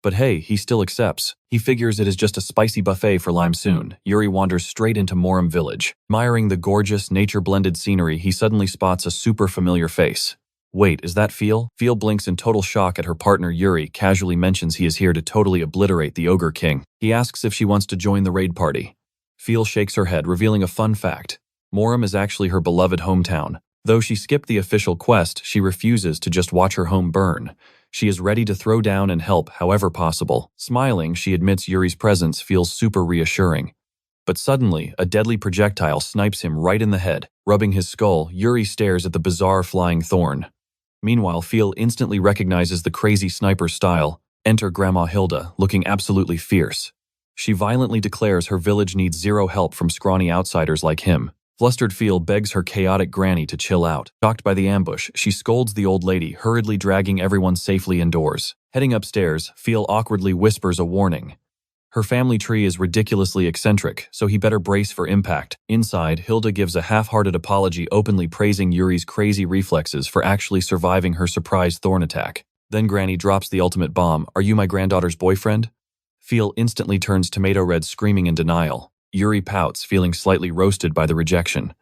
But hey, he still accepts. He figures it is just a spicy buffet for Lime soon. Yuri wanders straight into Morim village. Admiring the gorgeous, nature-blended scenery, he suddenly spots a super familiar face. Wait, is that Feel? Feel blinks in total shock at her partner Yuri, casually mentions he is here to totally obliterate the Ogre King. He asks if she wants to join the raid party. Feel shakes her head, revealing a fun fact. Morim is actually her beloved hometown. Though she skipped the official quest, she refuses to just watch her home burn. She is ready to throw down and help however possible. Smiling, she admits Yuri's presence feels super reassuring. But suddenly, a deadly projectile snipes him right in the head. Rubbing his skull, Yuri stares at the bizarre flying thorn. Meanwhile, Feel instantly recognizes the crazy sniper style. Enter Grandma Hilda, looking absolutely fierce. She violently declares her village needs zero help from scrawny outsiders like him. Flustered Feel begs her chaotic granny to chill out. Shocked by the ambush, she scolds the old lady, hurriedly dragging everyone safely indoors. Heading upstairs, Feel awkwardly whispers a warning. Her family tree is ridiculously eccentric, so he better brace for impact. Inside, Hilda gives a half-hearted apology, openly praising Yuri's crazy reflexes for actually surviving her surprise thorn attack. Then Granny drops the ultimate bomb. Are you my granddaughter's boyfriend? Feel instantly turns tomato red, screaming in denial. Yuri pouts, feeling slightly roasted by the rejection.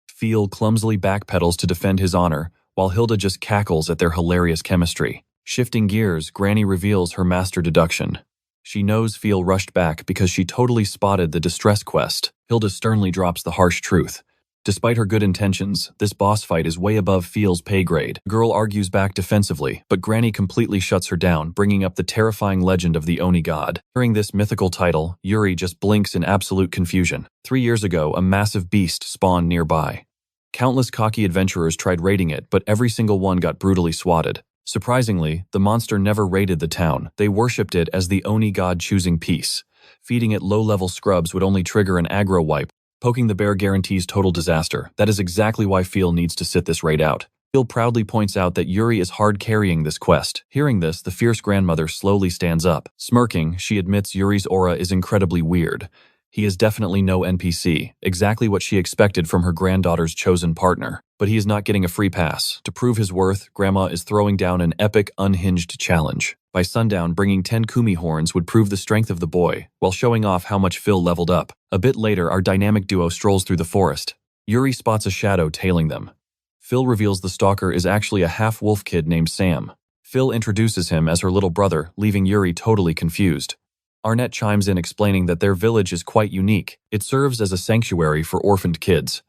Feel clumsily backpedals to defend his honor, while Hilda just cackles at their hilarious chemistry. Shifting gears, Granny reveals her master deduction. She knows Feel rushed back because she totally spotted the distress quest. Hilda sternly drops the harsh truth. Despite her good intentions, this boss fight is way above Feel's pay grade. The girl argues back defensively, but Granny completely shuts her down, bringing up the terrifying legend of the Oni god. Hearing this mythical title, Yuri just blinks in absolute confusion. 3 years ago, a massive beast spawned nearby. Countless cocky adventurers tried raiding it, but every single one got brutally swatted. Surprisingly, the monster never raided the town. They worshipped it as the Oni god choosing peace. Feeding it low-level scrubs would only trigger an aggro wipe. Poking the bear guarantees total disaster. That is exactly why Feel needs to sit this raid out. Feel proudly points out that Yuri is hard carrying this quest. Hearing this, the fierce grandmother slowly stands up. Smirking, she admits Yuri's aura is incredibly weird. He is definitely no NPC, exactly what she expected from her granddaughter's chosen partner. But he is not getting a free pass. To prove his worth, Grandma is throwing down an epic, unhinged challenge. By sundown, bringing 10 kumi horns would prove the strength of the boy, while showing off how much Phil leveled up. A bit later, our dynamic duo strolls through the forest. Yuri spots a shadow tailing them. Phil reveals the stalker is actually a half-wolf kid named Sam. Phil introduces him as her little brother, leaving Yuri totally confused. Arnett chimes in explaining that their village is quite unique. It serves as a sanctuary for orphaned kids.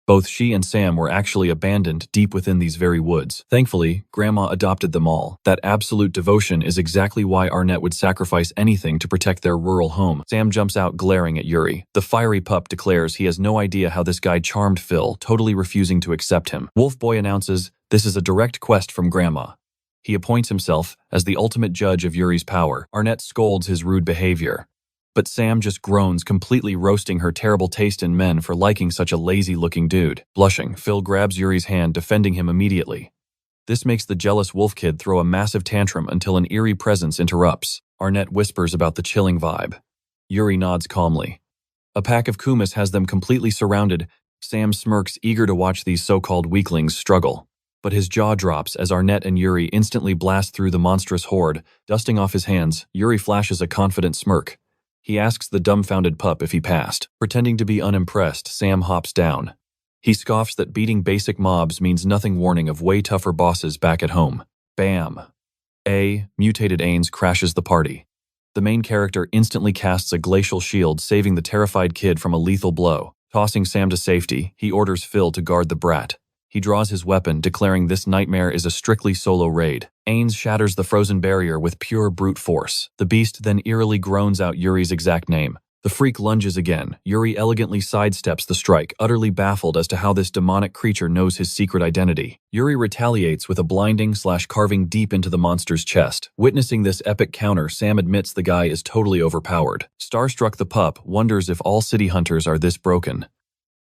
Both she and Sam were actually abandoned deep within these very woods. Thankfully, Grandma adopted them all. That absolute devotion is exactly why Arnett would sacrifice anything to protect their rural home. Sam jumps out glaring at Yuri. The fiery pup declares he has no idea how this guy charmed Phil, totally refusing to accept him. Wolf Boy announces this is a direct quest from Grandma. He appoints himself as the ultimate judge of Yuri's power. Arnett scolds his rude behavior. But Sam just groans, completely roasting her terrible taste in men for liking such a lazy-looking dude. Blushing, Phil grabs Yuri's hand, defending him immediately. This makes the jealous wolf kid throw a massive tantrum until an eerie presence interrupts. Arnett whispers about the chilling vibe. Yuri nods calmly. A pack of kumis has them completely surrounded. Sam smirks, eager to watch these so-called weaklings struggle. But his jaw drops as Arnett and Yuri instantly blast through the monstrous horde. Dusting off his hands, Yuri flashes a confident smirk. He asks the dumbfounded pup if he passed. Pretending to be unimpressed, Sam hops down. He scoffs that beating basic mobs means nothing, warning of way tougher bosses back at home. Bam! Mutated Ains crashes the party. The main character instantly casts a glacial shield, saving the terrified kid from a lethal blow. Tossing Sam to safety, he orders Phil to guard the brat. He draws his weapon, declaring this nightmare is a strictly solo raid. Ains shatters the frozen barrier with pure brute force. The beast then eerily groans out Yuri's exact name. The freak lunges again. Yuri elegantly sidesteps the strike, utterly baffled as to how this demonic creature knows his secret identity. Yuri retaliates with a blinding/carving deep into the monster's chest. Witnessing this epic counter, Sam admits the guy is totally overpowered. Starstruck, the pup wonders if all city hunters are this broken.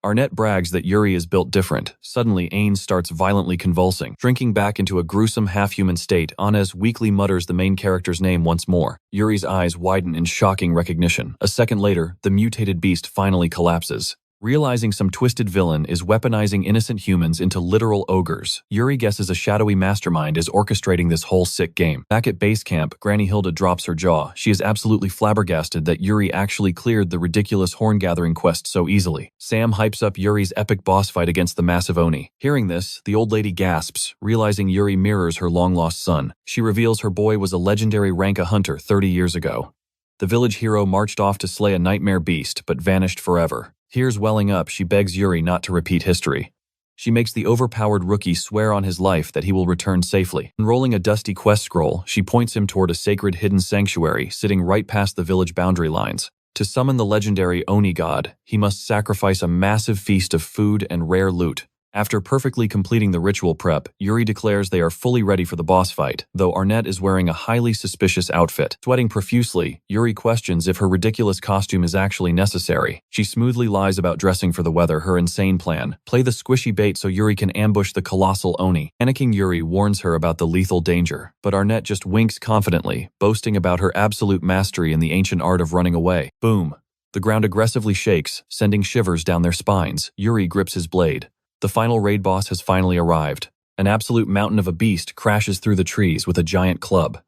Arnett brags that Yuri is built different. Suddenly, Ains starts violently convulsing. Shrinking back into a gruesome half-human state, Anez weakly mutters the main character's name once more. Yuri's eyes widen in shocking recognition. A second later, the mutated beast finally collapses. Realizing some twisted villain is weaponizing innocent humans into literal ogres, Yuri guesses a shadowy mastermind is orchestrating this whole sick game. Back at base camp, Granny Hilda drops her jaw. She is absolutely flabbergasted that Yuri actually cleared the ridiculous horn-gathering quest so easily. Sam hypes up Yuri's epic boss fight against the massive Oni. Hearing this, the old lady gasps, realizing Yuri mirrors her long-lost son. She reveals her boy was a legendary rank hunter 30 years ago. The village hero marched off to slay a nightmare beast, but vanished forever. Tears welling up, she begs Yuri not to repeat history. She makes the overpowered rookie swear on his life that he will return safely. Unrolling a dusty quest scroll, she points him toward a sacred hidden sanctuary sitting right past the village boundary lines. To summon the legendary Oni god, he must sacrifice a massive feast of food and rare loot. After perfectly completing the ritual prep, Yuri declares they are fully ready for the boss fight, though Arnett is wearing a highly suspicious outfit. Sweating profusely, Yuri questions if her ridiculous costume is actually necessary. She smoothly lies about dressing for the weather, her insane plan. Play the squishy bait so Yuri can ambush the colossal Oni. Panicking Yuri warns her about the lethal danger, but Arnett just winks confidently, boasting about her absolute mastery in the ancient art of running away. Boom. The ground aggressively shakes, sending shivers down their spines. Yuri grips his blade. The final raid boss has finally arrived. An absolute mountain of a beast crashes through the trees with a giant club.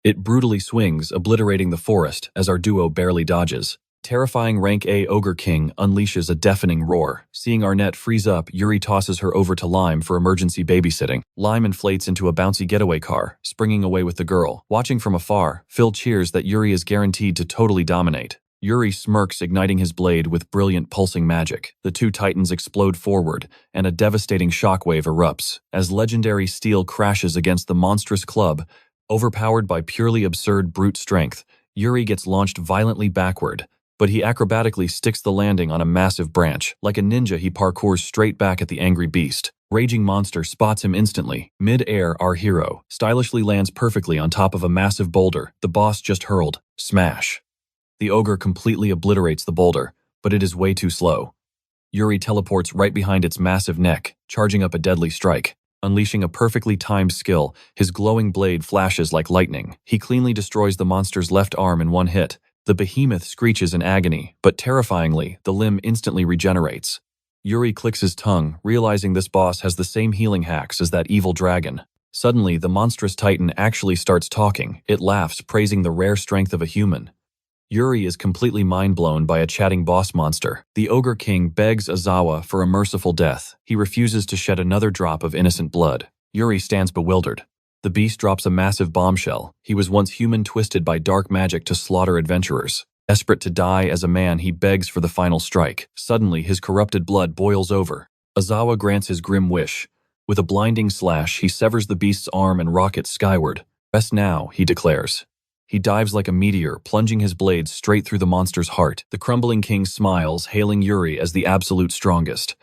It brutally swings, obliterating the forest as our duo barely dodges. Terrifying Rank A Ogre King unleashes a deafening roar. Seeing Arnett freeze up, Yuri tosses her over to Lime for emergency babysitting. Lime inflates into a bouncy getaway car, springing away with the girl. Watching from afar, Phil cheers that Yuri is guaranteed to totally dominate. Yuri smirks, igniting his blade with brilliant pulsing magic. The two titans explode forward, and a devastating shockwave erupts. As legendary steel crashes against the monstrous club, overpowered by purely absurd brute strength, Yuri gets launched violently backward, but he acrobatically sticks the landing on a massive branch. Like a ninja, he parkours straight back at the angry beast. Raging Monster spots him instantly. Mid-air, our hero stylishly lands perfectly on top of a massive boulder the boss just hurled. Smash. The ogre completely obliterates the boulder, but it is way too slow. Yuri teleports right behind its massive neck, charging up a deadly strike. Unleashing a perfectly timed skill, his glowing blade flashes like lightning. He cleanly destroys the monster's left arm in one hit. The behemoth screeches in agony, but terrifyingly, the limb instantly regenerates. Yuri clicks his tongue, realizing this boss has the same healing hacks as that evil dragon. Suddenly, the monstrous titan actually starts talking. It laughs, praising the rare strength of a human. Yuri is completely mind-blown by a chatting boss monster. The Ogre King begs Azawa for a merciful death. He refuses to shed another drop of innocent blood. Yuri stands bewildered. The beast drops a massive bombshell. He was once human, twisted by dark magic to slaughter adventurers. Desperate to die as a man, he begs for the final strike. Suddenly, his corrupted blood boils over. Azawa grants his grim wish. With a blinding slash, he severs the beast's arm and rockets skyward. Rest now, he declares. He dives like a meteor, plunging his blade straight through the monster's heart. The crumbling king smiles, hailing Yuri as the absolute strongest.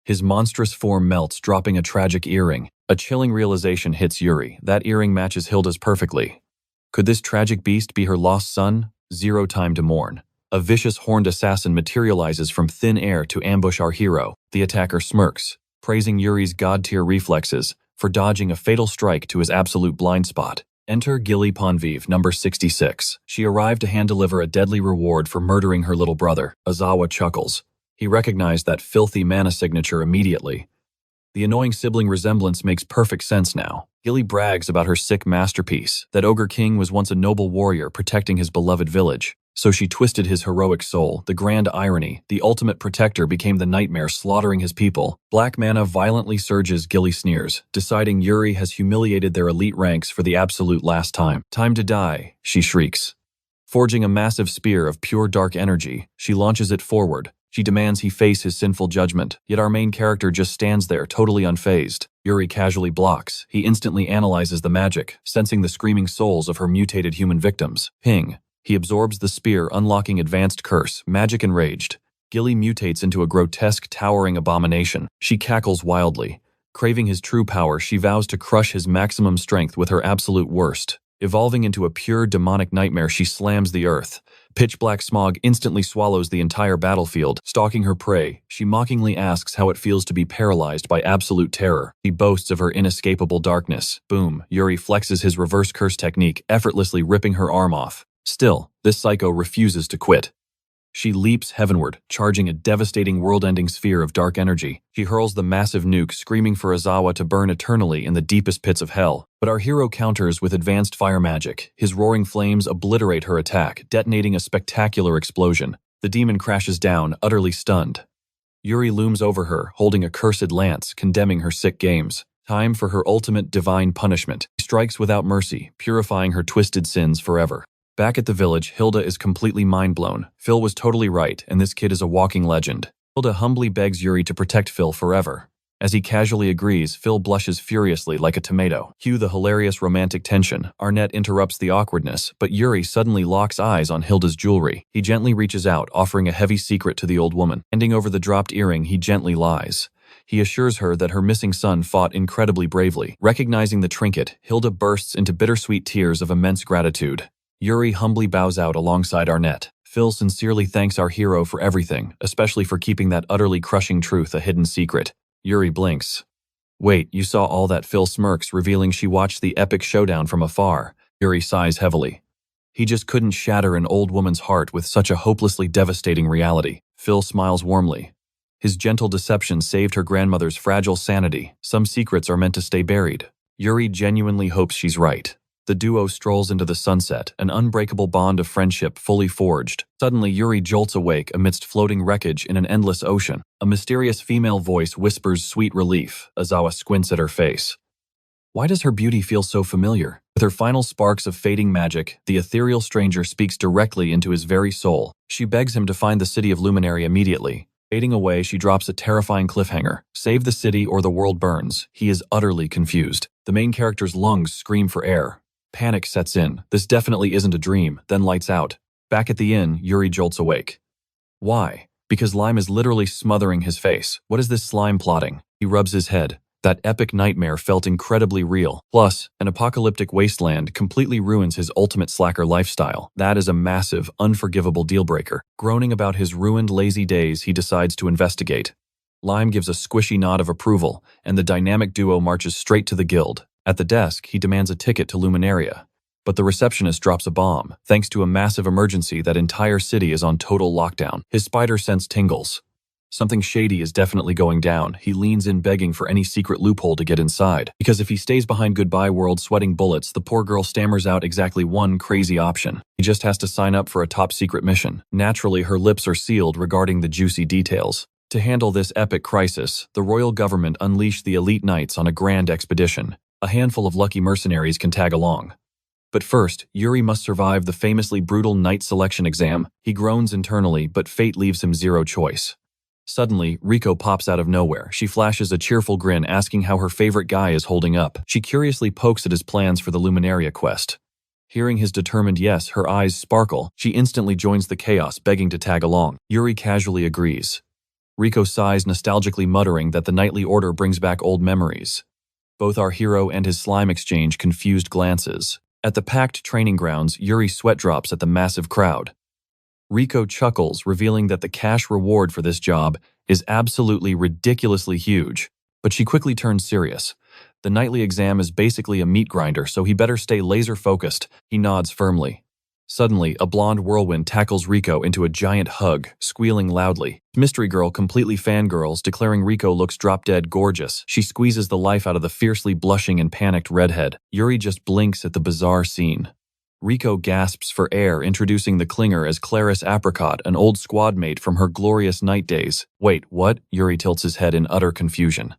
His monstrous form melts, dropping a tragic earring. A chilling realization hits Yuri. That earring matches Hilda's perfectly. Could this tragic beast be her lost son? Zero time to mourn. A vicious horned assassin materializes from thin air to ambush our hero. The attacker smirks, praising Yuri's god-tier reflexes for dodging a fatal strike to his absolute blind spot. Enter Gilly Ponvive, number 66. She arrived to hand-deliver a deadly reward for murdering her little brother. Azawa chuckles. He recognized that filthy mana signature immediately. The annoying sibling resemblance makes perfect sense now. Gilly brags about her sick masterpiece, that Ogre King was once a noble warrior protecting his beloved village. So she twisted his heroic soul. The grand irony, the ultimate protector became the nightmare slaughtering his people. Black mana violently surges, Gilly sneers, deciding Yuri has humiliated their elite ranks for the absolute last time. Time to die, she shrieks. Forging a massive spear of pure dark energy, she launches it forward. She demands he face his sinful judgment, yet our main character just stands there, totally unfazed. Yuri casually blocks. He instantly analyzes the magic, sensing the screaming souls of her mutated human victims. Ping. He absorbs the spear, unlocking advanced curse. Magic enraged, Gilly mutates into a grotesque, towering abomination. She cackles wildly. Craving his true power, she vows to crush his maximum strength with her absolute worst. Evolving into a pure demonic nightmare, she slams the earth. Pitch-black smog instantly swallows the entire battlefield. Stalking her prey, she mockingly asks how it feels to be paralyzed by absolute terror. She boasts of her inescapable darkness. Boom, Yuri flexes his reverse curse technique, effortlessly ripping her arm off. Still, this psycho refuses to quit. She leaps heavenward, charging a devastating world-ending sphere of dark energy. She hurls the massive nuke, screaming for Azawa to burn eternally in the deepest pits of hell. But our hero counters with advanced fire magic. His roaring flames obliterate her attack, detonating a spectacular explosion. The demon crashes down, utterly stunned. Yuri looms over her, holding a cursed lance, condemning her sick games. Time for her ultimate divine punishment. She strikes without mercy, purifying her twisted sins forever. Back at the village, Hilda is completely mind-blown. Phil was totally right, and this kid is a walking legend. Hilda humbly begs Yuri to protect Phil forever. As he casually agrees, Phil blushes furiously like a tomato. Cue the hilarious romantic tension. Arnett interrupts the awkwardness, but Yuri suddenly locks eyes on Hilda's jewelry. He gently reaches out, offering a heavy secret to the old woman. Handing over the dropped earring, he gently lies. He assures her that her missing son fought incredibly bravely. Recognizing the trinket, Hilda bursts into bittersweet tears of immense gratitude. Yuri humbly bows out alongside Arnett. Phil sincerely thanks our hero for everything, especially for keeping that utterly crushing truth a hidden secret. Yuri blinks. Wait, you saw all that? Phil smirks, revealing she watched the epic showdown from afar. Yuri sighs heavily. He just couldn't shatter an old woman's heart with such a hopelessly devastating reality. Phil smiles warmly. His gentle deception saved her grandmother's fragile sanity. Some secrets are meant to stay buried. Yuri genuinely hopes she's right. The duo strolls into the sunset, an unbreakable bond of friendship fully forged. Suddenly, Yuri jolts awake amidst floating wreckage in an endless ocean. A mysterious female voice whispers sweet relief. Azawa squints at her face. Why does her beauty feel so familiar? With her final sparks of fading magic, the ethereal stranger speaks directly into his very soul. She begs him to find the city of Luminary immediately. Fading away, she drops a terrifying cliffhanger. Save the city or the world burns. He is utterly confused. The main character's lungs scream for air. Panic sets in. This definitely isn't a dream, then lights out. Back at the inn, Yuri jolts awake. Why? Because Lime is literally smothering his face. What is this slime plotting? He rubs his head. That epic nightmare felt incredibly real. Plus, an apocalyptic wasteland completely ruins his ultimate slacker lifestyle. That is a massive, unforgivable deal-breaker. Groaning about his ruined, lazy days, he decides to investigate. Lime gives a squishy nod of approval, and the dynamic duo marches straight to the guild. At the desk, he demands a ticket to Luminaria. But the receptionist drops a bomb. Thanks to a massive emergency, that entire city is on total lockdown. His spider sense tingles. Something shady is definitely going down. He leans in begging for any secret loophole to get inside. Because if he stays behind Goodbye World sweating bullets, the poor girl stammers out exactly one crazy option. He just has to sign up for a top-secret mission. Naturally, her lips are sealed regarding the juicy details. To handle this epic crisis, the royal government unleashed the elite knights on a grand expedition. A handful of lucky mercenaries can tag along. But first, Yuri must survive the famously brutal knight selection exam. He groans internally, but fate leaves him zero choice. Suddenly, Riko pops out of nowhere. She flashes a cheerful grin, asking how her favorite guy is holding up. She curiously pokes at his plans for the Luminaria quest. Hearing his determined yes, her eyes sparkle. She instantly joins the chaos, begging to tag along. Yuri casually agrees. Riko sighs, nostalgically muttering that the knightly order brings back old memories. Both our hero and his slime exchange confused glances. At the packed training grounds, Yuri sweat drops at the massive crowd. Riko chuckles, revealing that the cash reward for this job is absolutely ridiculously huge. But she quickly turns serious. The nightly exam is basically a meat grinder, so he better stay laser-focused. He nods firmly. Suddenly, a blonde whirlwind tackles Riko into a giant hug, squealing loudly. Mystery Girl completely fangirls, declaring Riko looks drop-dead gorgeous. She squeezes the life out of the fiercely blushing and panicked redhead. Yuri just blinks at the bizarre scene. Riko gasps for air, introducing the clinger as Clarice Apricot, an old squad mate from her glorious night days. Wait, what? Yuri tilts his head in utter confusion.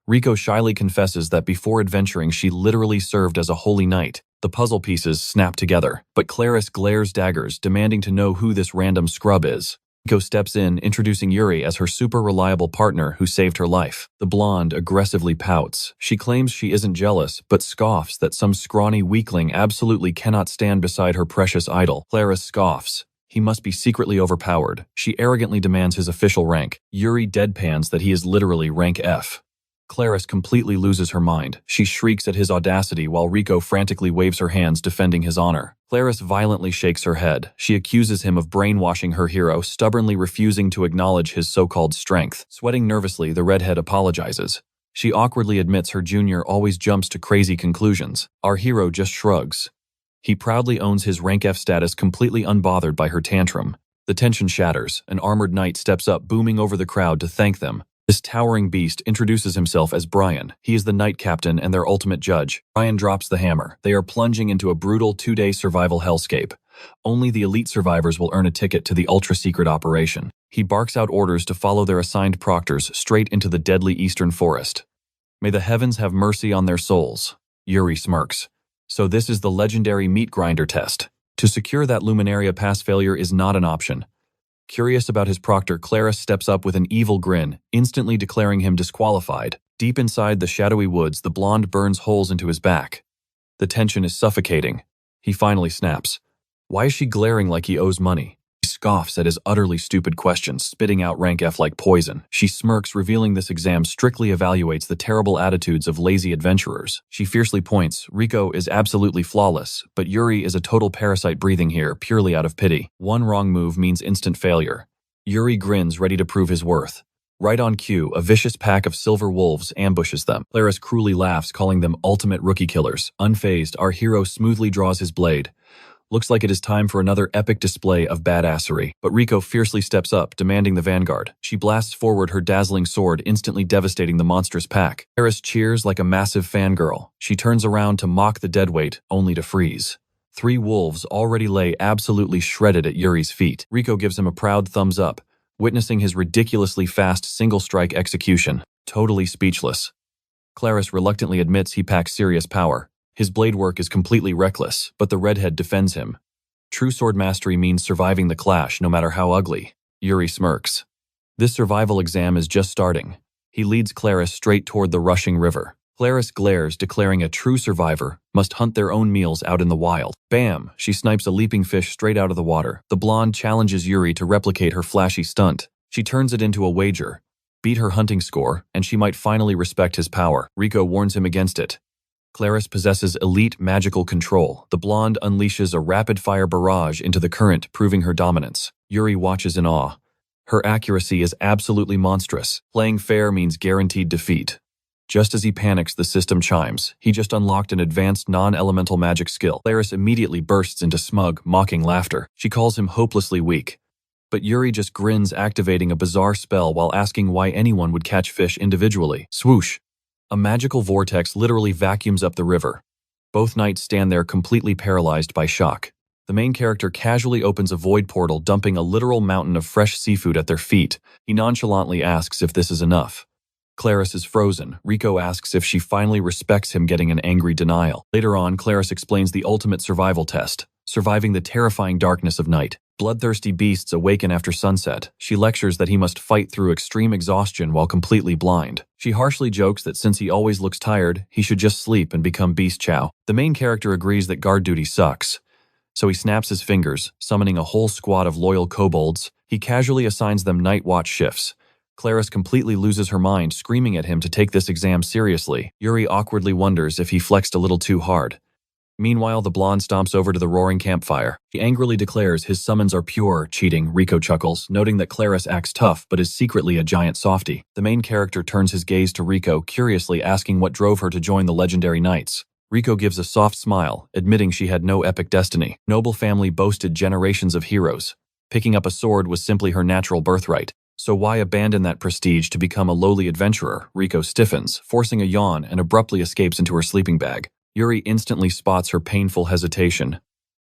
Riko shyly confesses that before adventuring, she literally served as a holy knight. The puzzle pieces snap together, but Clarice glares daggers, demanding to know who this random scrub is. Riko steps in, introducing Yuri as her super reliable partner who saved her life. The blonde aggressively pouts. She claims she isn't jealous, but scoffs that some scrawny weakling absolutely cannot stand beside her precious idol. Clarice scoffs. He must be secretly overpowered. She arrogantly demands his official rank. Yuri deadpans that he is literally rank F. Clarice completely loses her mind. She shrieks at his audacity while Riko frantically waves her hands defending his honor. Clarice violently shakes her head. She accuses him of brainwashing her hero, stubbornly refusing to acknowledge his so-called strength. Sweating nervously, the redhead apologizes. She awkwardly admits her junior always jumps to crazy conclusions. Our hero just shrugs. He proudly owns his rank F status, completely unbothered by her tantrum. The tension shatters. An armored knight steps up, booming over the crowd to thank them. This towering beast introduces himself as Brian. He is the knight captain and their ultimate judge. Brian drops the hammer. They are plunging into a brutal 2-day survival hellscape. Only the elite survivors will earn a ticket to the ultra-secret operation. He barks out orders to follow their assigned proctors straight into the deadly eastern forest. May the heavens have mercy on their souls. Yuri smirks. So this is the legendary meat grinder test. To secure that Luminaria pass, failure is not an option. Curious about his proctor, Claris steps up with an evil grin, instantly declaring him disqualified. Deep inside the shadowy woods, the blonde burns holes into his back. The tension is suffocating. He finally snaps. Why is she glaring like he owes money? He scoffs at his utterly stupid questions, spitting out rank F like poison. She smirks, revealing this exam strictly evaluates the terrible attitudes of lazy adventurers. She fiercely points. Rico is absolutely flawless, but Yuri is a total parasite breathing here, purely out of pity. One wrong move means instant failure. Yuri grins, ready to prove his worth. Right on cue, a vicious pack of silver wolves ambushes them. Claris cruelly laughs, calling them ultimate rookie killers. Unfazed, our hero smoothly draws his blade. Looks like it is time for another epic display of badassery. But Rico fiercely steps up, demanding the vanguard. She blasts forward her dazzling sword, instantly devastating the monstrous pack. Claris cheers like a massive fangirl. She turns around to mock the deadweight, only to freeze. 3 wolves already lay absolutely shredded at Yuri's feet. Rico gives him a proud thumbs up, witnessing his ridiculously fast single-strike execution. Totally speechless. Claris reluctantly admits he packs serious power. His blade work is completely reckless, but the redhead defends him. True sword mastery means surviving the clash, no matter how ugly. Yuri smirks. This survival exam is just starting. He leads Claris straight toward the rushing river. Claris glares, declaring a true survivor must hunt their own meals out in the wild. Bam! She snipes a leaping fish straight out of the water. The blonde challenges Yuri to replicate her flashy stunt. She turns it into a wager. Beat her hunting score, and she might finally respect his power. Rico warns him against it. Claris possesses elite magical control. The blonde unleashes a rapid-fire barrage into the current, proving her dominance. Yuri watches in awe. Her accuracy is absolutely monstrous. Playing fair means guaranteed defeat. Just as he panics, the system chimes. He just unlocked an advanced non-elemental magic skill. Claris immediately bursts into smug, mocking laughter. She calls him hopelessly weak. But Yuri just grins, activating a bizarre spell while asking why anyone would catch fish individually. Swoosh! A magical vortex literally vacuums up the river. Both knights stand there completely paralyzed by shock. The main character casually opens a void portal, dumping a literal mountain of fresh seafood at their feet. He nonchalantly asks if this is enough. Claris is frozen. Rico asks if she finally respects him, getting an angry denial. Later on, Claris explains the ultimate survival test, surviving the terrifying darkness of night. Bloodthirsty beasts awaken after sunset. She lectures that he must fight through extreme exhaustion while completely blind. She harshly jokes that since he always looks tired, he should just sleep and become beast chow. The main character agrees that guard duty sucks. So he snaps his fingers, summoning a whole squad of loyal kobolds. He casually assigns them night watch shifts. Claris completely loses her mind, screaming at him to take this exam seriously. Yuri awkwardly wonders if he flexed a little too hard. Meanwhile, the blonde stomps over to the roaring campfire. He angrily declares his summons are pure cheating. Rico chuckles, noting that Claris acts tough but is secretly a giant softie. The main character turns his gaze to Rico, curiously asking what drove her to join the legendary knights. Rico gives a soft smile, admitting she had no epic destiny. Noble family boasted generations of heroes. Picking up a sword was simply her natural birthright. So why abandon that prestige to become a lowly adventurer? Rico stiffens, forcing a yawn, and abruptly escapes into her sleeping bag. Yuri instantly spots her painful hesitation.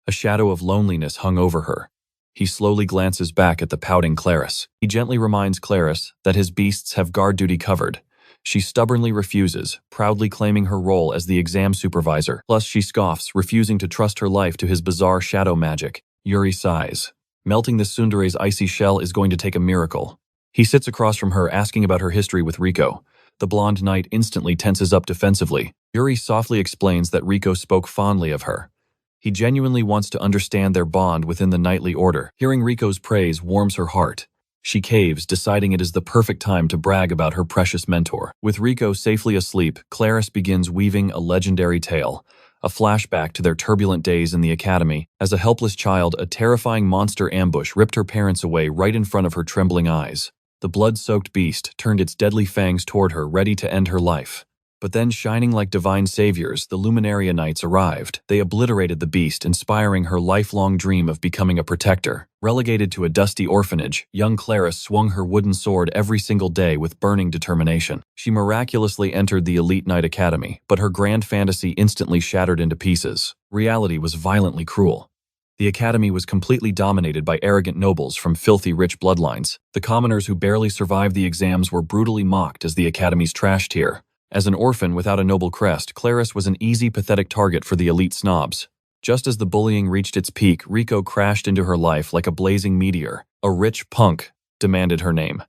A shadow of loneliness hung over her. He slowly glances back at the pouting Claris. He gently reminds Claris that his beasts have guard duty covered. She stubbornly refuses, proudly claiming her role as the exam supervisor. Plus, she scoffs, refusing to trust her life to his bizarre shadow magic. Yuri sighs. Melting this tsundere's icy shell is going to take a miracle. He sits across from her, asking about her history with Rico. The blonde knight instantly tenses up defensively. Yuri softly explains that Rico spoke fondly of her. He genuinely wants to understand their bond within the knightly order. Hearing Rico's praise warms her heart. She caves, deciding it is the perfect time to brag about her precious mentor. With Rico safely asleep, Claris begins weaving a legendary tale, a flashback to their turbulent days in the academy. As a helpless child, a terrifying monster ambush ripped her parents away right in front of her trembling eyes. The blood-soaked beast turned its deadly fangs toward her, ready to end her life. But then, shining like divine saviors, the Luminaria Knights arrived. They obliterated the beast, inspiring her lifelong dream of becoming a protector. Relegated to a dusty orphanage, young Clara swung her wooden sword every single day with burning determination. She miraculously entered the elite knight academy, but her grand fantasy instantly shattered into pieces. Reality was violently cruel. The academy was completely dominated by arrogant nobles from filthy rich bloodlines. The commoners who barely survived the exams were brutally mocked as the academy's trash tier. As an orphan without a noble crest, Claris was an easy, pathetic target for the elite snobs. Just as the bullying reached its peak, Rico crashed into her life like a blazing meteor. A rich punk demanded her name.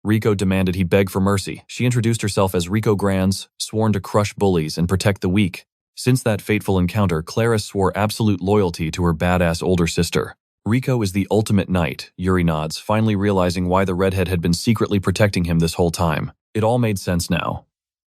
Rico demanded he beg for mercy. She introduced herself as Rico Grands, sworn to crush bullies and protect the weak. Since that fateful encounter, Claris swore absolute loyalty to her badass older sister. Rico is the ultimate knight, Yuri nods, finally realizing why the redhead had been secretly protecting him this whole time. It all made sense now.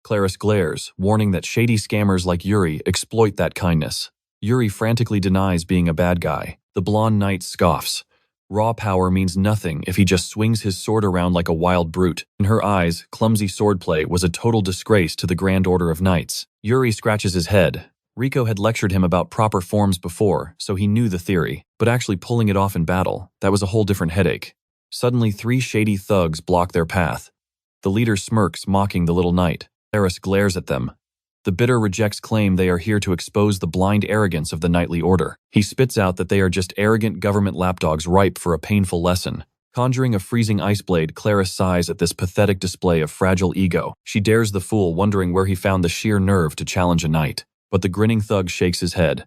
Claris glares, warning that shady scammers like Yuri exploit that kindness. Yuri frantically denies being a bad guy. The blonde knight scoffs. Raw power means nothing if he just swings his sword around like a wild brute. In her eyes, clumsy swordplay was a total disgrace to the Grand Order of Knights. Yuri scratches his head. Rico had lectured him about proper forms before, so he knew the theory. But actually pulling it off in battle, that was a whole different headache. Suddenly, 3 shady thugs block their path. The leader smirks, mocking the little knight. Eris glares at them. The bitter rejects claim they are here to expose the blind arrogance of the knightly order. He spits out that they are just arrogant government lapdogs ripe for a painful lesson. Conjuring a freezing ice blade, Clara sighs at this pathetic display of fragile ego. She dares the fool, wondering where he found the sheer nerve to challenge a knight. But the grinning thug shakes his head.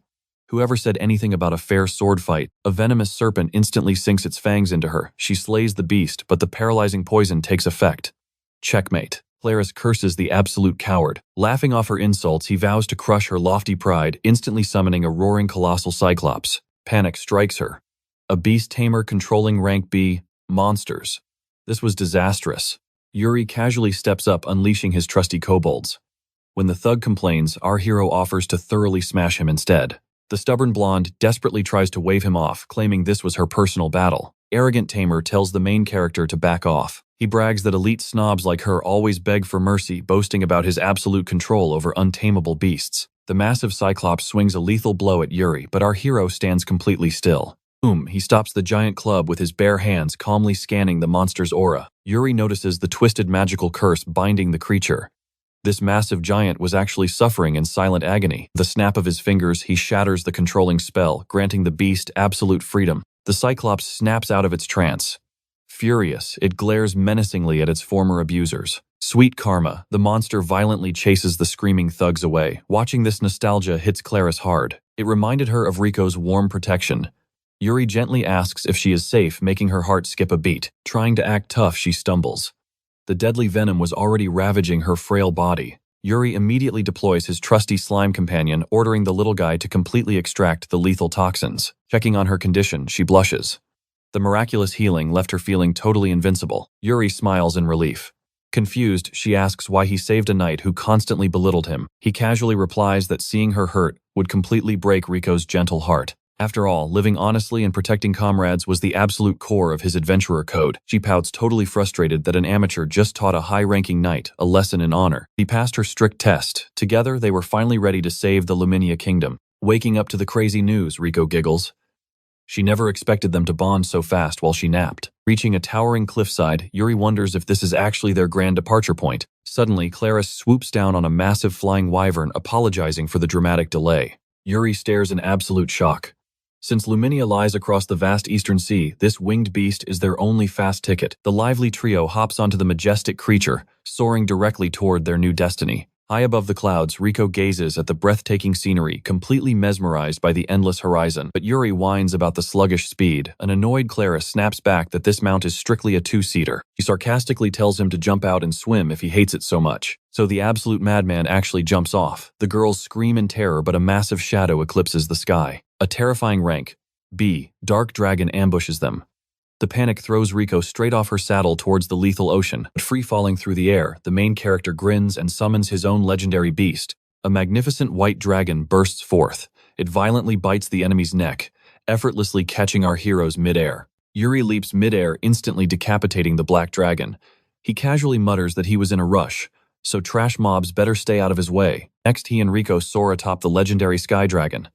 Whoever said anything about a fair sword fight? A venomous serpent instantly sinks its fangs into her. She slays the beast, but the paralyzing poison takes effect. Checkmate. Claris curses the absolute coward. Laughing off her insults, he vows to crush her lofty pride, instantly summoning a roaring colossal cyclops. Panic strikes her. A beast tamer controlling rank B, monsters. This was disastrous. Yuri casually steps up, unleashing his trusty kobolds. When the thug complains, our hero offers to thoroughly smash him instead. The stubborn blonde desperately tries to wave him off, claiming this was her personal battle. Arrogant tamer tells the main character to back off. He brags that elite snobs like her always beg for mercy, boasting about his absolute control over untamable beasts. The massive cyclops swings a lethal blow at Yuri, but our hero stands completely still. He stops the giant club with his bare hands, calmly scanning the monster's aura. Yuri notices the twisted magical curse binding the creature. This massive giant was actually suffering in silent agony. The snap of his fingers, he shatters the controlling spell, granting the beast absolute freedom. The cyclops snaps out of its trance. Furious, it glares menacingly at its former abusers. Sweet karma, the monster violently chases the screaming thugs away. Watching this nostalgia hits Claris hard. It reminded her of Rico's warm protection. Yuri gently asks if she is safe, making her heart skip a beat. Trying to act tough, she stumbles. The deadly venom was already ravaging her frail body. Yuri immediately deploys his trusty slime companion, ordering the little guy to completely extract the lethal toxins. Checking on her condition, she blushes. The miraculous healing left her feeling totally invincible. Yuri smiles in relief. Confused, she asks why he saved a knight who constantly belittled him. He casually replies that seeing her hurt would completely break Rico's gentle heart. After all, living honestly and protecting comrades was the absolute core of his adventurer code. She pouts, totally frustrated that an amateur just taught a high-ranking knight a lesson in honor. He passed her strict test. Together, they were finally ready to save the Luminia kingdom. Waking up to the crazy news, Rico giggles. She never expected them to bond so fast while she napped. Reaching a towering cliffside, Yuri wonders if this is actually their grand departure point. Suddenly, Claris swoops down on a massive flying wyvern, apologizing for the dramatic delay. Yuri stares in absolute shock. Since Luminia lies across the vast eastern sea, this winged beast is their only fast ticket. The lively trio hops onto the majestic creature, soaring directly toward their new destiny. High above the clouds, Rico gazes at the breathtaking scenery, completely mesmerized by the endless horizon. But Yuri whines about the sluggish speed. An annoyed Claris snaps back that this mount is strictly a two-seater. She sarcastically tells him to jump out and swim if he hates it so much. So the absolute madman actually jumps off. The girls scream in terror, but a massive shadow eclipses the sky. A terrifying rank B, dark dragon, ambushes them. The panic throws Rico straight off her saddle towards the lethal ocean. But free-falling through the air, the main character grins and summons his own legendary beast. A magnificent white dragon bursts forth. It violently bites the enemy's neck, effortlessly catching our heroes midair. Yuri leaps midair, instantly decapitating the black dragon. He casually mutters that he was in a rush, so trash mobs better stay out of his way. Next, he and Rico soar atop the legendary sky dragon.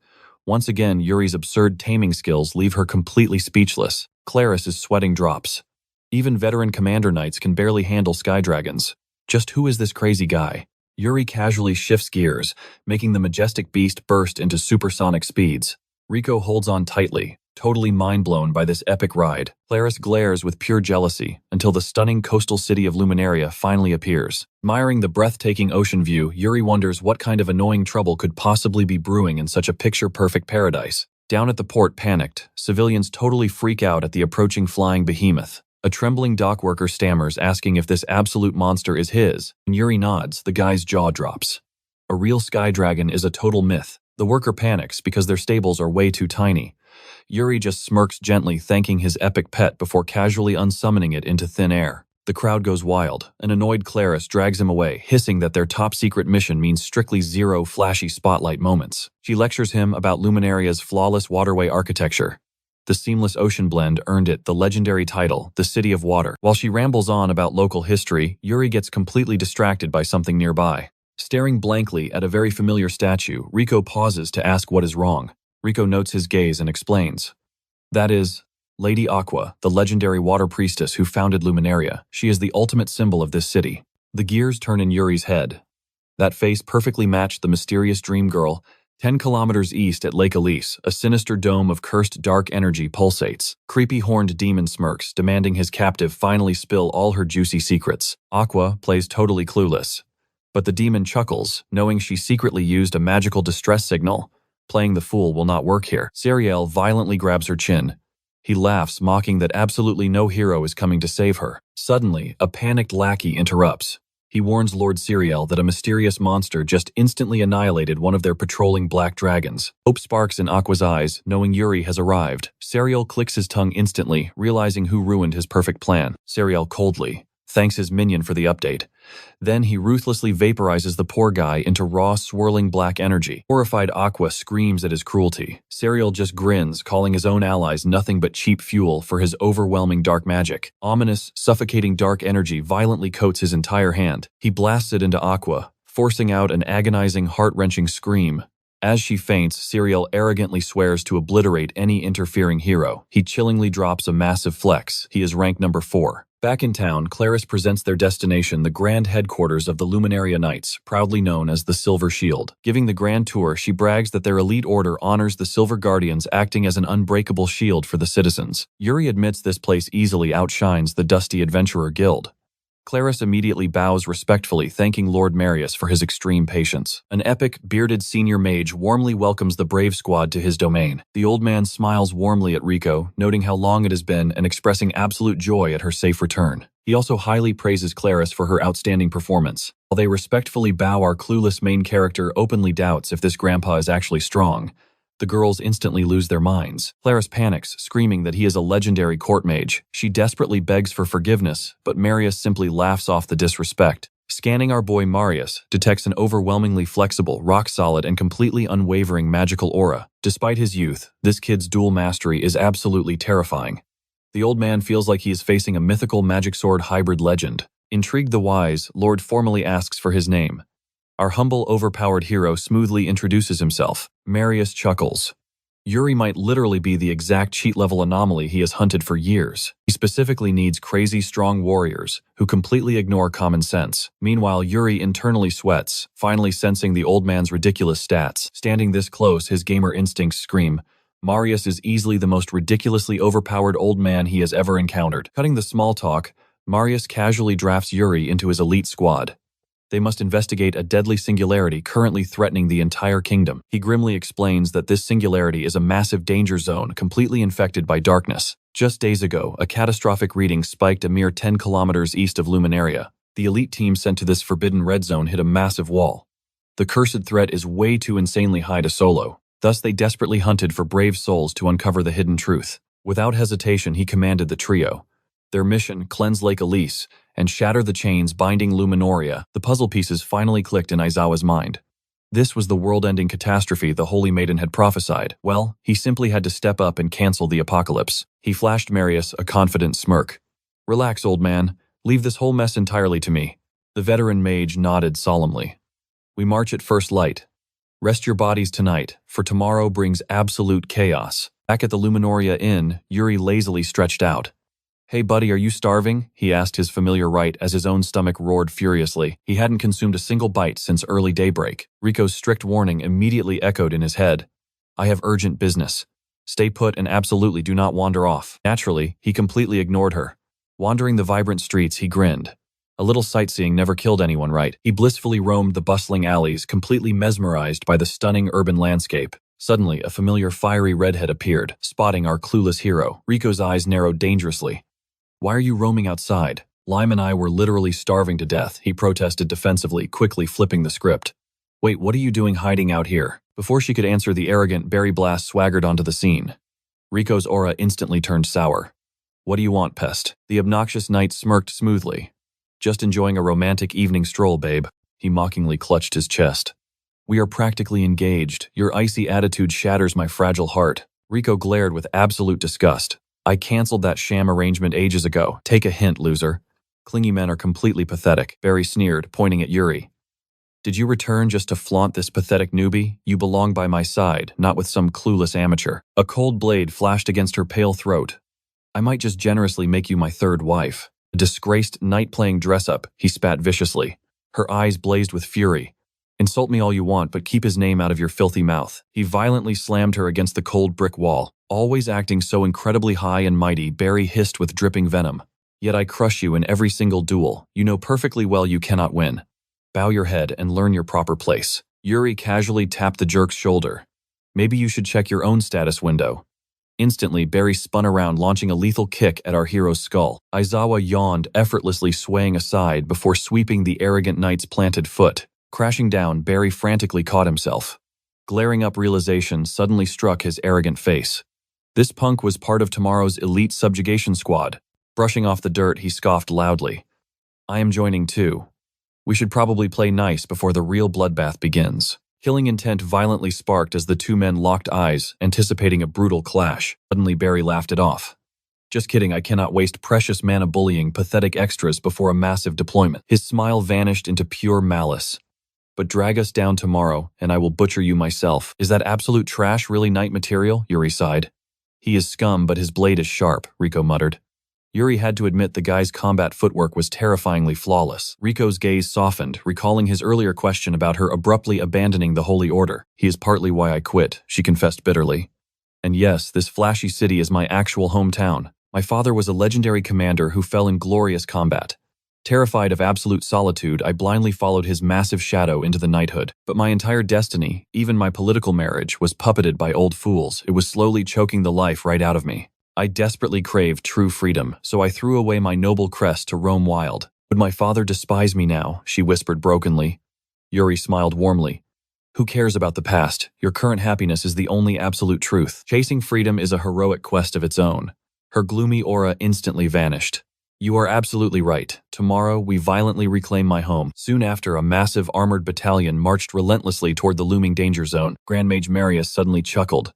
Once again, Yuri's absurd taming skills leave her completely speechless. Claris is sweating drops. Even veteran commander knights can barely handle sky dragons. Just who is this crazy guy? Yuri casually shifts gears, making the majestic beast burst into supersonic speeds. Rico holds on tightly, totally mind-blown by this epic ride. Claris glares with pure jealousy until the stunning coastal city of Luminaria finally appears. Admiring the breathtaking ocean view, Yuri wonders what kind of annoying trouble could possibly be brewing in such a picture-perfect paradise. Down at the port, panicked, civilians totally freak out at the approaching flying behemoth. A trembling dockworker stammers, asking if this absolute monster is his, and Yuri nods. The guy's jaw drops. A real sky dragon is a total myth. The worker panics because their stables are way too tiny. Yuri just smirks gently, thanking his epic pet before casually unsummoning it into thin air. The crowd goes wild. An annoyed Claris drags him away, hissing that their top-secret mission means strictly 0 flashy spotlight moments. She lectures him about Luminaria's flawless waterway architecture. The seamless ocean blend earned it the legendary title, the City of Water. While she rambles on about local history, Yuri gets completely distracted by something nearby. Staring blankly at a very familiar statue, Rico pauses to ask what is wrong. Rico notes his gaze and explains. That is Lady Aqua, the legendary water priestess who founded Luminaria. She is the ultimate symbol of this city. The gears turn in Yuri's head. That face perfectly matched the mysterious dream girl. 10 kilometers east at Lake Elise, a sinister dome of cursed dark energy pulsates. Creepy horned demon smirks, demanding his captive finally spill all her juicy secrets. Aqua plays totally clueless. But the demon chuckles, knowing she secretly used a magical distress signal. Playing the fool will not work here. Sariel violently grabs her chin. He laughs, mocking that absolutely no hero is coming to save her. Suddenly, a panicked lackey interrupts. He warns Lord Sariel that a mysterious monster just instantly annihilated one of their patrolling black dragons. Hope sparks in Aqua's eyes, knowing Yuri has arrived. Sariel clicks his tongue instantly, realizing who ruined his perfect plan. Sariel coldly thanks his minion for the update. Then he ruthlessly vaporizes the poor guy into raw, swirling black energy. Horrified Aqua screams at his cruelty. Sariel just grins, calling his own allies nothing but cheap fuel for his overwhelming dark magic. Ominous, suffocating dark energy violently coats his entire hand. He blasts it into Aqua, forcing out an agonizing, heart-wrenching scream. As she faints, Sariel arrogantly swears to obliterate any interfering hero. He chillingly drops a massive flex. He is ranked number 4. Back in town, Claris presents their destination, the grand headquarters of the Luminaria Knights, proudly known as the Silver Shield. Giving the grand tour, she brags that their elite order honors the Silver Guardians, acting as an unbreakable shield for the citizens. Yuri admits this place easily outshines the Dusty Adventurer Guild. Claris immediately bows respectfully, thanking Lord Marius for his extreme patience. An epic, bearded senior mage warmly welcomes the brave squad to his domain. The old man smiles warmly at Rico, noting how long it has been and expressing absolute joy at her safe return. He also highly praises Claris for her outstanding performance. While they respectfully bow, our clueless main character openly doubts if this grandpa is actually strong. The girls instantly lose their minds. Claris panics, screaming that he is a legendary court mage. She desperately begs for forgiveness, but Marius simply laughs off the disrespect. Scanning our boy Marius, detects an overwhelmingly flexible, rock-solid, and completely unwavering magical aura. Despite his youth, this kid's dual mastery is absolutely terrifying. The old man feels like he is facing a mythical magic sword hybrid legend. Intrigued the wise, Lord formally asks for his name. Our humble, overpowered hero smoothly introduces himself. Marius chuckles. Yuri might literally be the exact cheat-level anomaly he has hunted for years. He specifically needs crazy, strong warriors who completely ignore common sense. Meanwhile, Yuri internally sweats, finally sensing the old man's ridiculous stats. Standing this close, his gamer instincts scream, Marius is easily the most ridiculously overpowered old man he has ever encountered. Cutting the small talk, Marius casually drafts Yuri into his elite squad. They must investigate a deadly singularity currently threatening the entire kingdom. He grimly explains that this singularity is a massive danger zone completely infected by darkness. Just days ago, a catastrophic reading spiked a mere 10 kilometers east of Luminaria. The elite team sent to this forbidden red zone hit a massive wall. The cursed threat is way too insanely high to solo. Thus, they desperately hunted for brave souls to uncover the hidden truth. Without hesitation, he commanded the trio. Their mission, cleanse Lake Elise and shatter the chains binding Luminoria. The puzzle pieces finally clicked in Aizawa's mind. This was the world-ending catastrophe the Holy Maiden had prophesied. Well, he simply had to step up and cancel the apocalypse. He flashed Marius a confident smirk. Relax, old man. Leave this whole mess entirely to me. The veteran mage nodded solemnly. We march at first light. Rest your bodies tonight, for tomorrow brings absolute chaos. Back at the Luminoria Inn, Yuri lazily stretched out. Hey buddy, are you starving? He asked his familiar right as his own stomach roared furiously. He hadn't consumed a single bite since early daybreak. Rico's strict warning immediately echoed in his head. I have urgent business. Stay put and absolutely do not wander off. Naturally, he completely ignored her. Wandering the vibrant streets, he grinned. A little sightseeing never killed anyone, right? He blissfully roamed the bustling alleys, completely mesmerized by the stunning urban landscape. Suddenly, a familiar fiery redhead appeared, spotting our clueless hero. Rico's eyes narrowed dangerously. Why are you roaming outside? Lime and I were literally starving to death, he protested defensively, quickly flipping the script. Wait, what are you doing hiding out here? Before she could answer, the arrogant Barry Blast swaggered onto the scene. Rico's aura instantly turned sour. What do you want, pest? The obnoxious knight smirked smoothly. Just enjoying a romantic evening stroll, babe. He mockingly clutched his chest. We are practically engaged. Your icy attitude shatters my fragile heart. Rico glared with absolute disgust. I canceled that sham arrangement ages ago. Take a hint, loser. Clingy men are completely pathetic, Barry sneered, pointing at Yuri. Did you return just to flaunt this pathetic newbie? You belong by my side, not with some clueless amateur. A cold blade flashed against her pale throat. I might just generously make you my third wife. A disgraced knight-playing dress-up, he spat viciously. Her eyes blazed with fury. Insult me all you want, but keep his name out of your filthy mouth. He violently slammed her against the cold brick wall. Always acting so incredibly high and mighty, Barry hissed with dripping venom. Yet I crush you in every single duel. You know perfectly well you cannot win. Bow your head and learn your proper place. Yuri casually tapped the jerk's shoulder. Maybe you should check your own status window. Instantly, Barry spun around, launching a lethal kick at our hero's skull. Azawa yawned, effortlessly swaying aside before sweeping the arrogant knight's planted foot. Crashing down, Barry frantically caught himself. Glaring up, realization suddenly struck his arrogant face. This punk was part of tomorrow's elite subjugation squad. Brushing off the dirt, he scoffed loudly. I am joining too. We should probably play nice before the real bloodbath begins. Killing intent violently sparked as the two men locked eyes, anticipating a brutal clash. Suddenly, Barry laughed it off. Just kidding, I cannot waste precious mana bullying pathetic extras before a massive deployment. His smile vanished into pure malice. But drag us down tomorrow, and I will butcher you myself. Is that absolute trash really knight material? Yuri sighed. He is scum, but his blade is sharp, Rico muttered. Yuri had to admit the guy's combat footwork was terrifyingly flawless. Rico's gaze softened, recalling his earlier question about her abruptly abandoning the Holy Order. He is partly why I quit, she confessed bitterly. And yes, this flashy city is my actual hometown. My father was a legendary commander who fell in glorious combat. Terrified of absolute solitude, I blindly followed his massive shadow into the knighthood. But my entire destiny, even my political marriage, was puppeted by old fools. It was slowly choking the life right out of me. I desperately craved true freedom, so I threw away my noble crest to roam wild. Would my father despise me now? She whispered brokenly. Yuri smiled warmly. Who cares about the past? Your current happiness is the only absolute truth. Chasing freedom is a heroic quest of its own. Her gloomy aura instantly vanished. You are absolutely right. Tomorrow, we violently reclaim my home. Soon after, a massive armored battalion marched relentlessly toward the looming danger zone. Grand Mage Marius suddenly chuckled.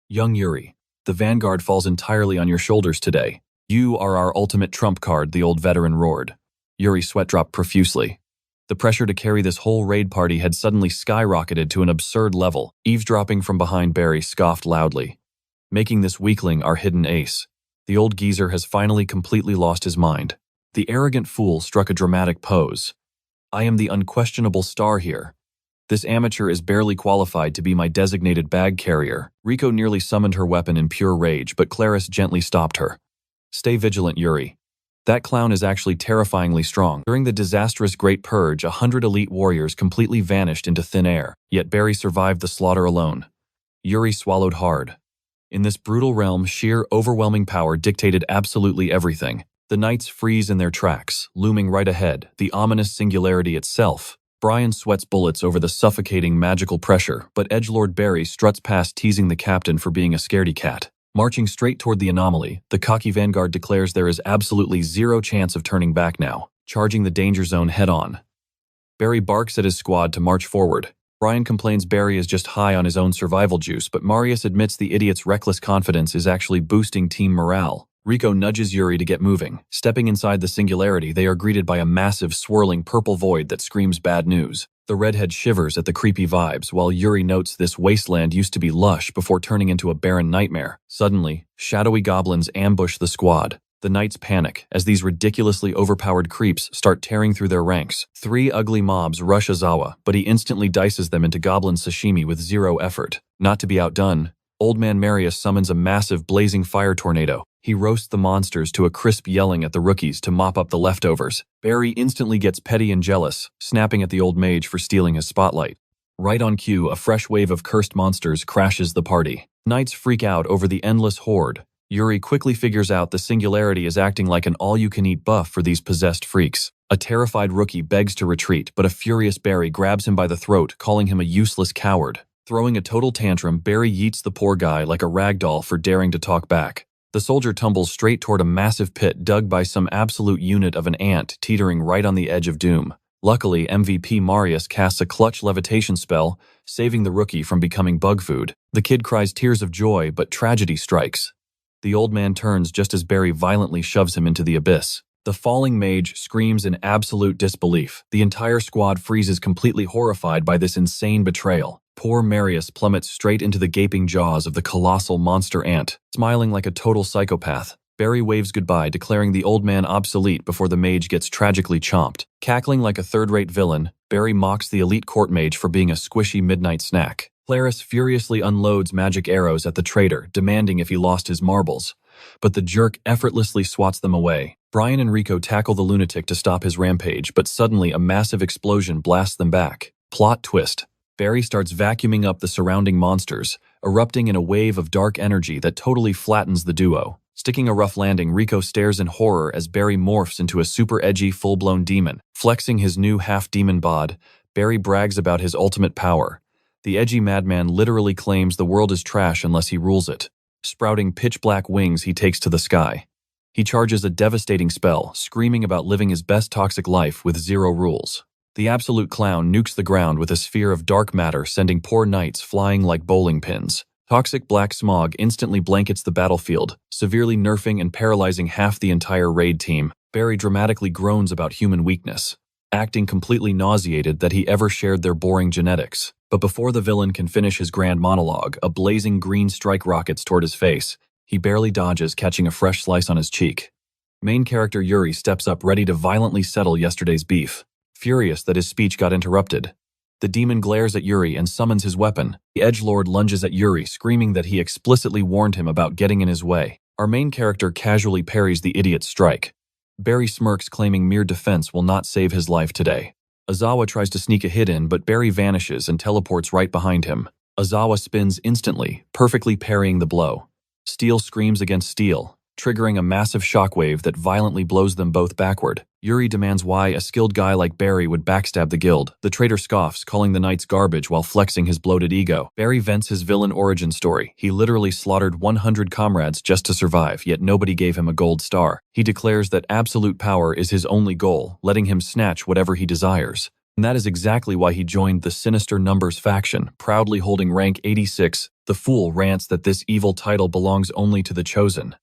Young Yuri, the vanguard falls entirely on your shoulders today. You are our ultimate trump card, the old veteran roared. Yuri sweat dropped profusely. The pressure to carry this whole raid party had suddenly skyrocketed to an absurd level. Eavesdropping from behind, Barry scoffed loudly. Making this weakling our hidden ace. The old geezer has finally completely lost his mind. The arrogant fool struck a dramatic pose. I am the unquestionable star here. This amateur is barely qualified to be my designated bag carrier. Rico nearly summoned her weapon in pure rage, but Claris gently stopped her. Stay vigilant, Yuri. That clown is actually terrifyingly strong. During the disastrous Great Purge, 100 elite warriors completely vanished into thin air, yet Barry survived the slaughter alone. Yuri swallowed hard. In this brutal realm, sheer, overwhelming power dictated absolutely everything. The knights freeze in their tracks, looming right ahead, the ominous singularity itself. Brian sweats bullets over the suffocating magical pressure, but edgelord Barry struts past, teasing the captain for being a scaredy cat. Marching straight toward the anomaly, the cocky vanguard declares there is absolutely zero chance of turning back now, charging the danger zone head-on. Barry barks at his squad to march forward. Brian complains Barry is just high on his own survival juice, but Marius admits the idiot's reckless confidence is actually boosting team morale. Rico nudges Yuri to get moving. Stepping inside the singularity, they are greeted by a massive, swirling purple void that screams bad news. The redhead shivers at the creepy vibes, while Yuri notes this wasteland used to be lush before turning into a barren nightmare. Suddenly, shadowy goblins ambush the squad. The knights panic as these ridiculously overpowered creeps start tearing through their ranks. 3 ugly mobs rush Azawa, but he instantly dices them into goblin sashimi with 0 effort. Not to be outdone, Old Man Marius summons a massive blazing fire tornado. He roasts the monsters to a crisp, yelling at the rookies to mop up the leftovers. Barry instantly gets petty and jealous, snapping at the old mage for stealing his spotlight. Right on cue, a fresh wave of cursed monsters crashes the party. Knights freak out over the endless horde. Yuri quickly figures out the singularity is acting like an all-you-can-eat buff for these possessed freaks. A terrified rookie begs to retreat, but a furious Barry grabs him by the throat, calling him a useless coward. Throwing a total tantrum, Barry yeets the poor guy like a rag doll for daring to talk back. The soldier tumbles straight toward a massive pit dug by some absolute unit of an ant teetering right on the edge of doom. Luckily, MVP Marius casts a clutch levitation spell, saving the rookie from becoming bug food. The kid cries tears of joy, but tragedy strikes. The old man turns just as Barry violently shoves him into the abyss. The falling mage screams in absolute disbelief. The entire squad freezes completely horrified by this insane betrayal. Poor Marius plummets straight into the gaping jaws of the colossal monster ant. Smiling like a total psychopath, Barry waves goodbye, declaring the old man obsolete before the mage gets tragically chomped. Cackling like a third-rate villain, Barry mocks the elite court mage for being a squishy midnight snack. Claris furiously unloads magic arrows at the traitor, demanding if he lost his marbles. But the jerk effortlessly swats them away. Brian and Rico tackle the lunatic to stop his rampage, but suddenly a massive explosion blasts them back. Plot twist. Barry starts vacuuming up the surrounding monsters, erupting in a wave of dark energy that totally flattens the duo. Sticking a rough landing, Rico stares in horror as Barry morphs into a super edgy, full-blown demon. Flexing his new half-demon bod, Barry brags about his ultimate power. The edgy madman literally claims the world is trash unless he rules it. Sprouting pitch-black wings, he takes to the sky. He charges a devastating spell, screaming about living his best toxic life with 0 rules. The absolute clown nukes the ground with a sphere of dark matter, sending poor knights flying like bowling pins. Toxic black smog instantly blankets the battlefield, severely nerfing and paralyzing half the entire raid team. Barry dramatically groans about human weakness, acting completely nauseated that he ever shared their boring genetics. But before the villain can finish his grand monologue, a blazing green strike rockets toward his face. He barely dodges, catching a fresh slice on his cheek. Main character Yuri steps up, ready to violently settle yesterday's beef. Furious that his speech got interrupted, the demon glares at Yuri and summons his weapon. The edgelord lunges at Yuri, screaming that he explicitly warned him about getting in his way. Our main character casually parries the idiot's strike. Barry smirks, claiming mere defense will not save his life today. Azawa tries to sneak a hit in, but Barry vanishes and teleports right behind him. Azawa spins instantly, perfectly parrying the blow. Steel screams against steel, triggering a massive shockwave that violently blows them both backward. Yuri demands why a skilled guy like Barry would backstab the guild. The traitor scoffs, calling the knights garbage while flexing his bloated ego. Barry vents his villain origin story. He literally slaughtered 100 comrades just to survive, yet nobody gave him a gold star. He declares that absolute power is his only goal, letting him snatch whatever he desires. And that is exactly why he joined the Sinister Numbers faction, proudly holding rank 86. The fool rants that this evil title belongs only to the chosen.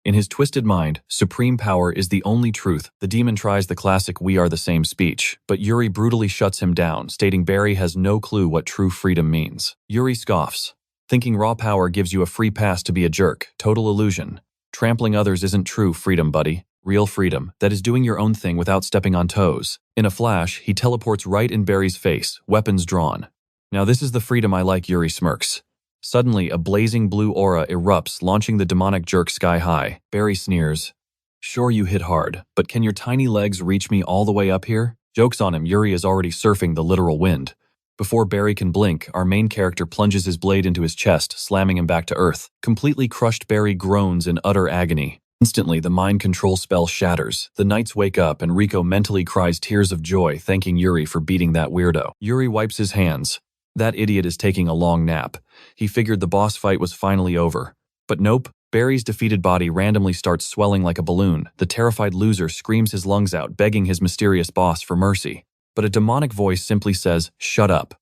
In his twisted mind, supreme power is the only truth. The demon tries the classic "we are the same" speech, but Yuri brutally shuts him down, stating Barry has no clue what true freedom means. Yuri scoffs, thinking raw power gives you a free pass to be a jerk. Total illusion. Trampling others isn't true freedom, buddy. Real freedom, that is doing your own thing without stepping on toes. In a flash, he teleports right in Barry's face, weapons drawn. Now this is the freedom I like, Yuri smirks. Suddenly, a blazing blue aura erupts, launching the demonic jerk sky high. Barry sneers. Sure, you hit hard, but can your tiny legs reach me all the way up here? Joke's on him, Yuri is already surfing the literal wind. Before Barry can blink, our main character plunges his blade into his chest, slamming him back to earth. Completely crushed, Barry groans in utter agony. Instantly, the mind control spell shatters. The knights wake up and Rico mentally cries tears of joy, thanking Yuri for beating that weirdo. Yuri wipes his hands. That idiot is taking a long nap. He figured the boss fight was finally over. But nope, Barry's defeated body randomly starts swelling like a balloon. The terrified loser screams his lungs out, begging his mysterious boss for mercy. But a demonic voice simply says, "Shut up."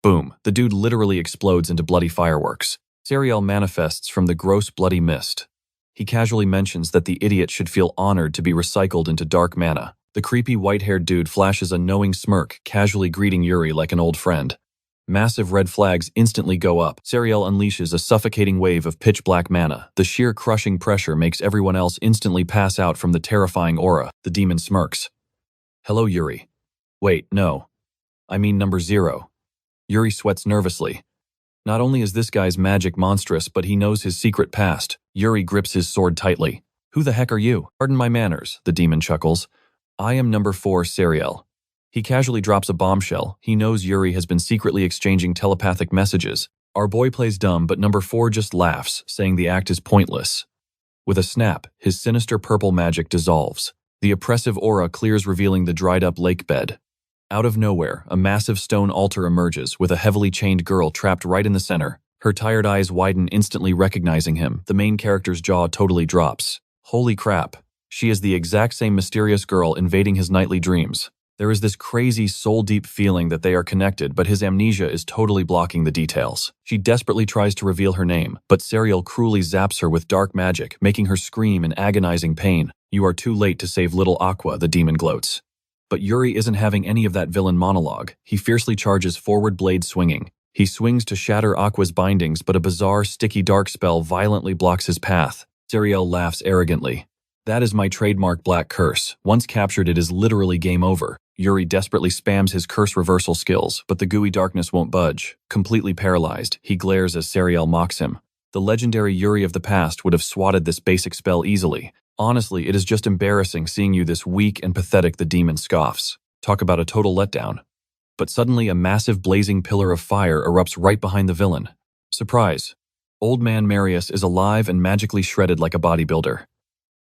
Boom, the dude literally explodes into bloody fireworks. Sariel manifests from the gross bloody mist. He casually mentions that the idiot should feel honored to be recycled into dark mana. The creepy white-haired dude flashes a knowing smirk, casually greeting Yuri like an old friend. Massive red flags instantly go up. Serial unleashes a suffocating wave of pitch-black mana. The sheer crushing pressure makes everyone else instantly pass out from the terrifying aura. The demon smirks. Hello, Yuri. Wait, no. I mean number 0. Yuri sweats nervously. Not only is this guy's magic monstrous, but he knows his secret past. Yuri grips his sword tightly. Who the heck are you? Pardon my manners, the demon chuckles. I am number 4, Serial. He casually drops a bombshell. He knows Yuri has been secretly exchanging telepathic messages. Our boy plays dumb, but number 4 just laughs, saying the act is pointless. With a snap, his sinister purple magic dissolves. The oppressive aura clears, revealing the dried-up lake bed. Out of nowhere, a massive stone altar emerges, with a heavily chained girl trapped right in the center. Her tired eyes widen, instantly recognizing him. The main character's jaw totally drops. Holy crap. She is the exact same mysterious girl invading his nightly dreams. There is this crazy, soul-deep feeling that they are connected, but his amnesia is totally blocking the details. She desperately tries to reveal her name, but Serial cruelly zaps her with dark magic, making her scream in agonizing pain. You are too late to save little Aqua, the demon gloats. But Yuri isn't having any of that villain monologue. He fiercely charges forward, blade swinging. He swings to shatter Aqua's bindings, but a bizarre, sticky dark spell violently blocks his path. Serial laughs arrogantly. That is my trademark black curse. Once captured, it is literally game over. Yuri desperately spams his curse reversal skills, but the gooey darkness won't budge. Completely paralyzed, he glares as Serial mocks him. The legendary Yuri of the past would have swatted this basic spell easily. Honestly, it is just embarrassing seeing you this weak and pathetic, the demon scoffs. Talk about a total letdown. But suddenly a massive blazing pillar of fire erupts right behind the villain. Surprise! Old man Marius is alive and magically shredded like a bodybuilder.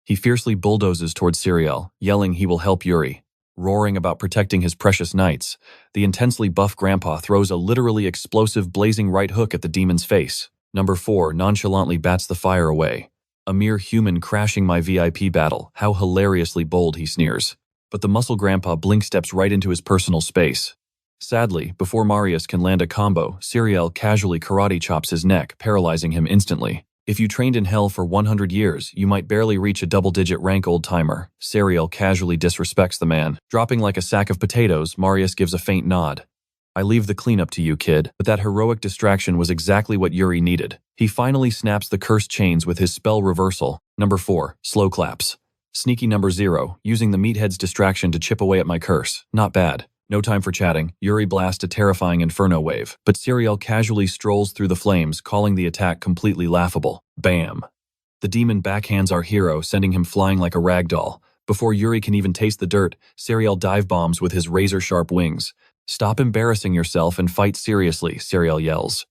He fiercely bulldozes towards Serial, yelling he will help Yuri. Roaring about protecting his precious knights, the intensely buff grandpa throws a literally explosive blazing right hook at the demon's face. Number 4 nonchalantly bats the fire away. A mere human crashing my VIP battle. How hilariously bold, he sneers. But the muscle grandpa blink steps right into his personal space. Sadly, before Marius can land a combo, Serial casually karate chops his neck, paralyzing him instantly. If you trained in hell for 100 years, you might barely reach a double-digit rank, old-timer. Serial casually disrespects the man. Dropping like a sack of potatoes, Marius gives a faint nod. I leave the cleanup to you, kid, but that heroic distraction was exactly what Yuri needed. He finally snaps the cursed chains with his spell reversal. Number 4, slow claps. Sneaky number 0, using the meathead's distraction to chip away at my curse. Not bad. No time for chatting. Yuri blasts a terrifying inferno wave, but Serial casually strolls through the flames, calling the attack completely laughable. Bam! The demon backhands our hero, sending him flying like a rag doll. Before Yuri can even taste the dirt, Serial dive bombs with his razor-sharp wings. Stop embarrassing yourself and fight seriously, Serial yells.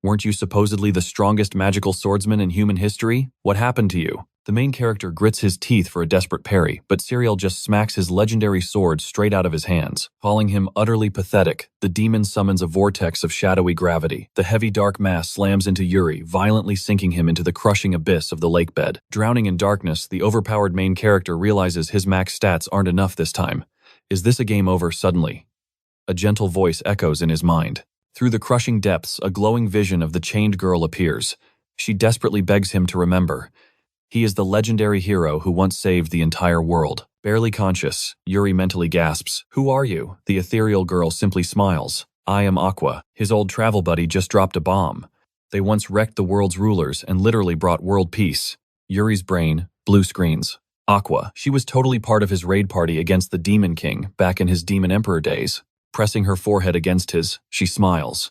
Weren't you supposedly the strongest magical swordsman in human history? What happened to you? The main character grits his teeth for a desperate parry, but Serial just smacks his legendary sword straight out of his hands. Calling him utterly pathetic, the demon summons a vortex of shadowy gravity. The heavy dark mass slams into Yuri, violently sinking him into the crushing abyss of the lake bed. Drowning in darkness, the overpowered main character realizes his max stats aren't enough this time. Is this a game over suddenly? A gentle voice echoes in his mind. Through the crushing depths, a glowing vision of the chained girl appears. She desperately begs him to remember. He is the legendary hero who once saved the entire world. Barely conscious, Yuri mentally gasps. Who are you? The ethereal girl simply smiles. I am Aqua. His old travel buddy just dropped a bomb. They once wrecked the world's rulers and literally brought world peace. Yuri's brain, blue screens. Aqua. She was totally part of his raid party against the Demon King back in his Demon Emperor days. Pressing her forehead against his, she smiles.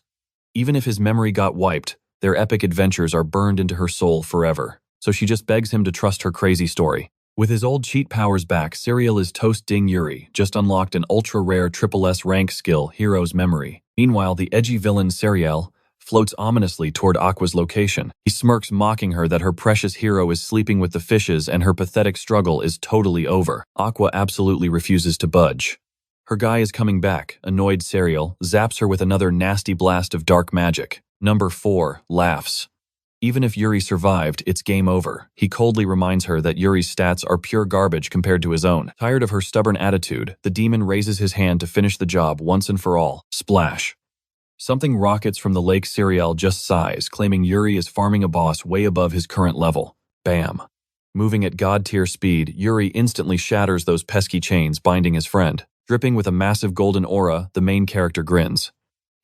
Even if his memory got wiped, their epic adventures are burned into her soul forever. So she just begs him to trust her crazy story. With his old cheat powers back, Serial is toasting Yuri, just unlocked an ultra-rare triple S rank skill, Hero's Memory. Meanwhile, the edgy villain Serial floats ominously toward Aqua's location. He smirks, mocking her that her precious hero is sleeping with the fishes and her pathetic struggle is totally over. Aqua absolutely refuses to budge. Her guy is coming back. Annoyed Serial zaps her with another nasty blast of dark magic. Number 4 laughs. Even if Yuri survived, it's game over. He coldly reminds her that Yuri's stats are pure garbage compared to his own. Tired of her stubborn attitude, the demon raises his hand to finish the job once and for all. Splash. Something rockets from the lake. Serial just sighs, claiming Yuri is farming a boss way above his current level. Bam. Moving at god-tier speed, Yuri instantly shatters those pesky chains binding his friend. Dripping with a massive golden aura, the main character grins.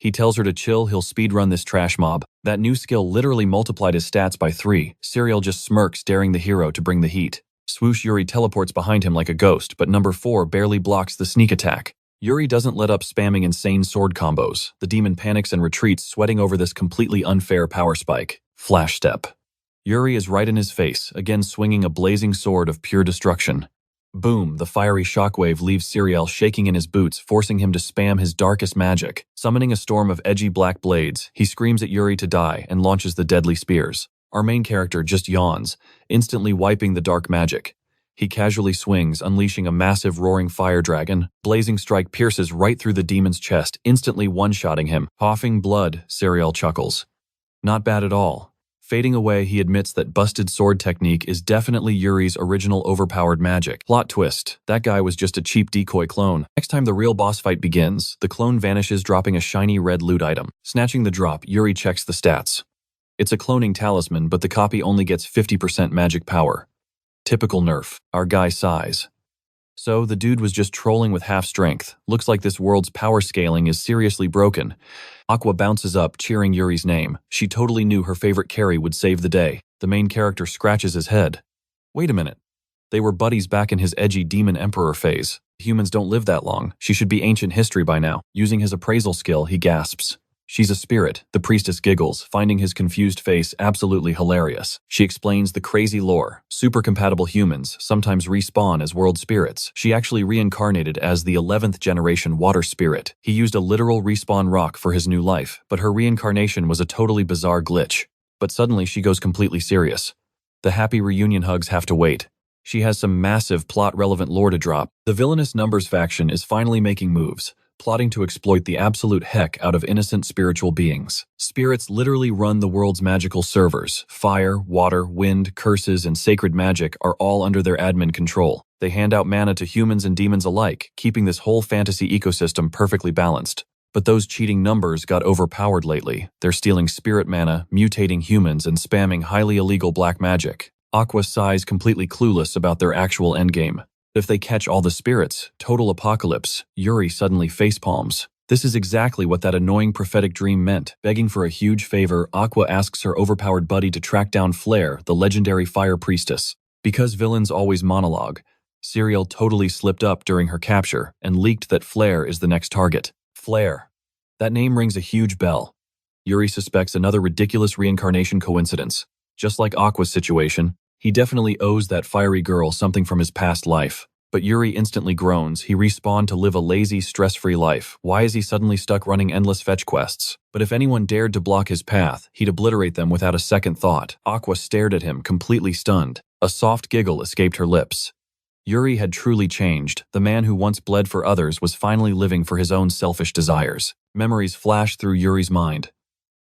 He tells her to chill, he'll speedrun this trash mob. That new skill literally multiplied his stats by 3. Serial just smirks, daring the hero to bring the heat. Swoosh, Yuri teleports behind him like a ghost, but number 4 barely blocks the sneak attack. Yuri doesn't let up spamming insane sword combos. The demon panics and retreats, sweating over this completely unfair power spike. Flash step. Yuri is right in his face, again swinging a blazing sword of pure destruction. Boom, the fiery shockwave leaves Serial shaking in his boots, forcing him to spam his darkest magic. Summoning a storm of edgy black blades, he screams at Yuri to die and launches the deadly spears. Our main character just yawns, instantly wiping the dark magic. He casually swings, unleashing a massive roaring fire dragon. Blazing strike pierces right through the demon's chest, instantly one-shotting him. Coughing blood, Serial chuckles. Not bad at all. Fading away, he admits that busted sword technique is definitely Yuri's original overpowered magic. Plot twist, that guy was just a cheap decoy clone. Next time the real boss fight begins, the clone vanishes, dropping a shiny red loot item. Snatching the drop, Yuri checks the stats. It's a cloning talisman, but the copy only gets 50% magic power. Typical nerf. Our guy sighs. So, the dude was just trolling with half strength. Looks like this world's power scaling is seriously broken. Aqua bounces up, cheering Yuri's name. She totally knew her favorite carry would save the day. The main character scratches his head. Wait a minute. They were buddies back in his edgy demon emperor phase. Humans don't live that long. She should be ancient history by now. Using his appraisal skill, he gasps. She's a spirit. The priestess giggles, finding his confused face absolutely hilarious. She explains the crazy lore. Super compatible humans sometimes respawn as world spirits. She actually reincarnated as the 11th generation water spirit. He used a literal respawn rock for his new life, but her reincarnation was a totally bizarre glitch. But suddenly she goes completely serious. The happy reunion hugs have to wait. She has some massive plot-relevant lore to drop. The villainous Numbers faction is finally making moves, plotting to exploit the absolute heck out of innocent spiritual beings. Spirits literally run the world's magical servers. Fire, water, wind, curses, and sacred magic are all under their admin control. They hand out mana to humans and demons alike, keeping this whole fantasy ecosystem perfectly balanced. But those cheating Numbers got overpowered lately. They're stealing spirit mana, mutating humans, and spamming highly illegal black magic. Aqua sighs, completely clueless about their actual endgame. If they catch all the spirits, total apocalypse. Yuri suddenly facepalms. This is exactly what that annoying prophetic dream meant. Begging for a huge favor, Aqua asks her overpowered buddy to track down Flare, the legendary fire priestess. Because villains always monologue, Serial totally slipped up during her capture and leaked that Flare is the next target. Flare. That name rings a huge bell. Yuri suspects another ridiculous reincarnation coincidence. Just like Aqua's situation, he definitely owes that fiery girl something from his past life. But Yuri instantly groans. He respawned to live a lazy, stress-free life. Why is he suddenly stuck running endless fetch quests? But if anyone dared to block his path, he'd obliterate them without a second thought. Aqua stared at him, completely stunned. A soft giggle escaped her lips. Yuri had truly changed. The man who once bled for others was finally living for his own selfish desires. Memories flashed through Yuri's mind.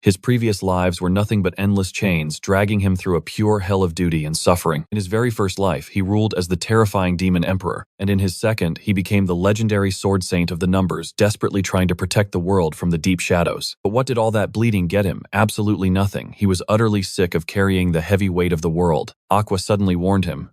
His previous lives were nothing but endless chains, dragging him through a pure hell of duty and suffering. In his very first life, he ruled as the terrifying demon emperor, and in his second, he became the legendary sword saint of the Numbers, desperately trying to protect the world from the deep shadows. But what did all that bleeding get him? Absolutely nothing. He was utterly sick of carrying the heavy weight of the world. Aqua suddenly warned him.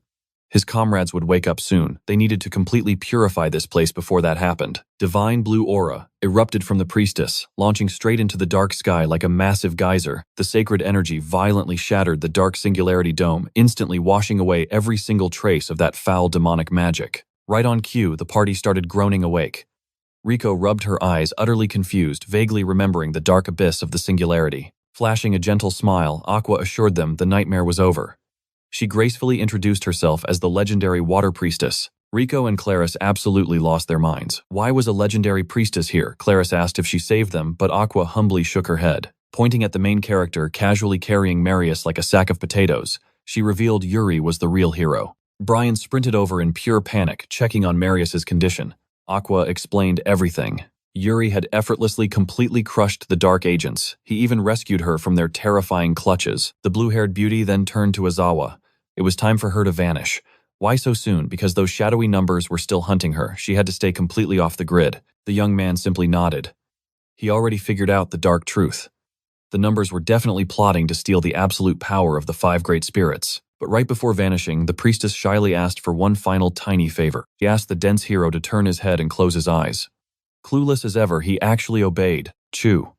His comrades would wake up soon. They needed to completely purify this place before that happened. Divine blue aura erupted from the priestess, launching straight into the dark sky like a massive geyser. The sacred energy violently shattered the dark singularity dome, instantly washing away every single trace of that foul demonic magic. Right on cue, the party started groaning awake. Riko rubbed her eyes, utterly confused, vaguely remembering the dark abyss of the singularity. Flashing a gentle smile, Aqua assured them the nightmare was over. She gracefully introduced herself as the legendary water priestess. Riko and Claris absolutely lost their minds. Why was a legendary priestess here? Claris asked if she saved them, but Aqua humbly shook her head. Pointing at the main character, casually carrying Marius like a sack of potatoes, she revealed Yuri was the real hero. Brian sprinted over in pure panic, checking on Marius's condition. Aqua explained everything. Yuri had effortlessly completely crushed the dark agents. He even rescued her from their terrifying clutches. The blue-haired beauty then turned to Azawa. It was time for her to vanish. Why so soon? Because those shadowy Numbers were still hunting her. She had to stay completely off the grid. The young man simply nodded. He already figured out the dark truth. The Numbers were definitely plotting to steal the absolute power of the 5 great spirits. But right before vanishing, the priestess shyly asked for one final tiny favor. She asked the dense hero to turn his head and close his eyes. Clueless as ever, he actually obeyed. Chew.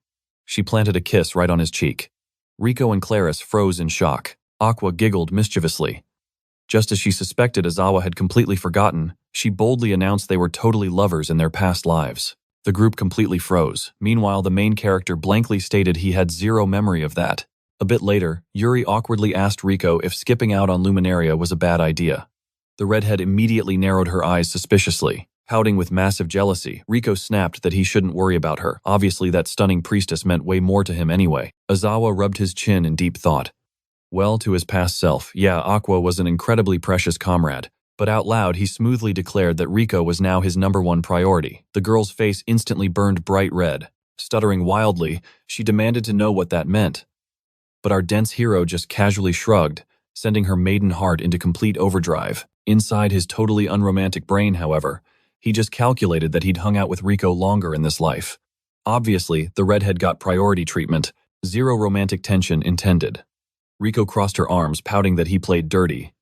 She planted a kiss right on his cheek. Rico and Claris froze in shock. Aqua giggled mischievously. Just as she suspected Azawa had completely forgotten, she boldly announced they were totally lovers in their past lives. The group completely froze. Meanwhile, the main character blankly stated he had zero memory of that. A bit later, Yuri awkwardly asked Rico if skipping out on Luminaria was a bad idea. The redhead immediately narrowed her eyes suspiciously. Pouting with massive jealousy, Rico snapped that he shouldn't worry about her. Obviously, that stunning priestess meant way more to him anyway. Azawa rubbed his chin in deep thought. Well, to his past self, yeah, Aqua was an incredibly precious comrade. But out loud, he smoothly declared that Rico was now his #1 priority. The girl's face instantly burned bright red. Stuttering wildly, she demanded to know what that meant. But our dense hero just casually shrugged, sending her maiden heart into complete overdrive. Inside his totally unromantic brain, however, he just calculated that he'd hung out with Rico longer in this life. Obviously, the redhead got priority treatment. Zero romantic tension intended. Rico crossed her arms, pouting that he played dirty.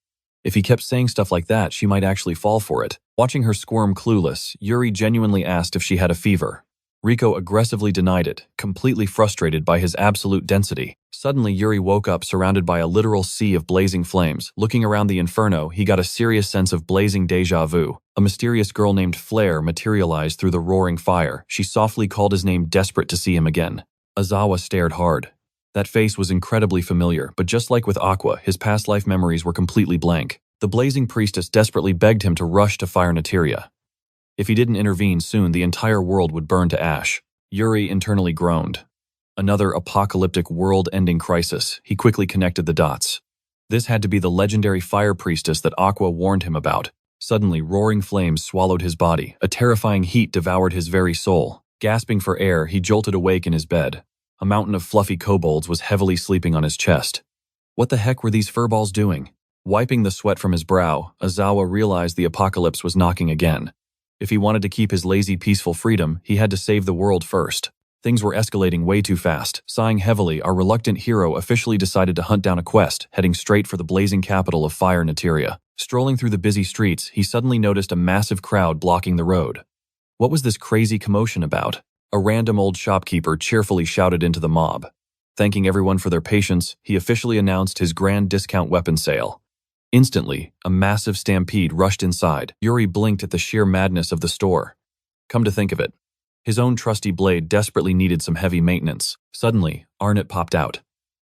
If he kept saying stuff like that, she might actually fall for it. Watching her squirm clueless, Yuri genuinely asked if she had a fever. Rico aggressively denied it, completely frustrated by his absolute density. Suddenly, Yuri woke up surrounded by a literal sea of blazing flames. Looking around the inferno, he got a serious sense of blazing déjà vu. A mysterious girl named Flare materialized through the roaring fire. She softly called his name, desperate to see him again. Azawa stared hard. That face was incredibly familiar, but just like with Aqua, his past life memories were completely blank. The blazing priestess desperately begged him to rush to Fire Nateria. If he didn't intervene soon, the entire world would burn to ash. Yuri internally groaned. Another apocalyptic world-ending crisis. He quickly connected the dots. This had to be the legendary fire priestess that Aqua warned him about. Suddenly, roaring flames swallowed his body. A terrifying heat devoured his very soul. Gasping for air, he jolted awake in his bed. A mountain of fluffy kobolds was heavily sleeping on his chest. What the heck were these furballs doing? Wiping the sweat from his brow, Azawa realized the apocalypse was knocking again. If he wanted to keep his lazy, peaceful freedom, he had to save the world first. Things were escalating way too fast. Sighing heavily, our reluctant hero officially decided to hunt down a quest, heading straight for the blazing capital of Fire Nateria. Strolling through the busy streets, he suddenly noticed a massive crowd blocking the road. What was this crazy commotion about? A random old shopkeeper cheerfully shouted into the mob. Thanking everyone for their patience, he officially announced his grand discount weapon sale. Instantly, a massive stampede rushed inside. Yuri blinked at the sheer madness of the store. Come to think of it, his own trusty blade desperately needed some heavy maintenance. Suddenly, Arnett popped out.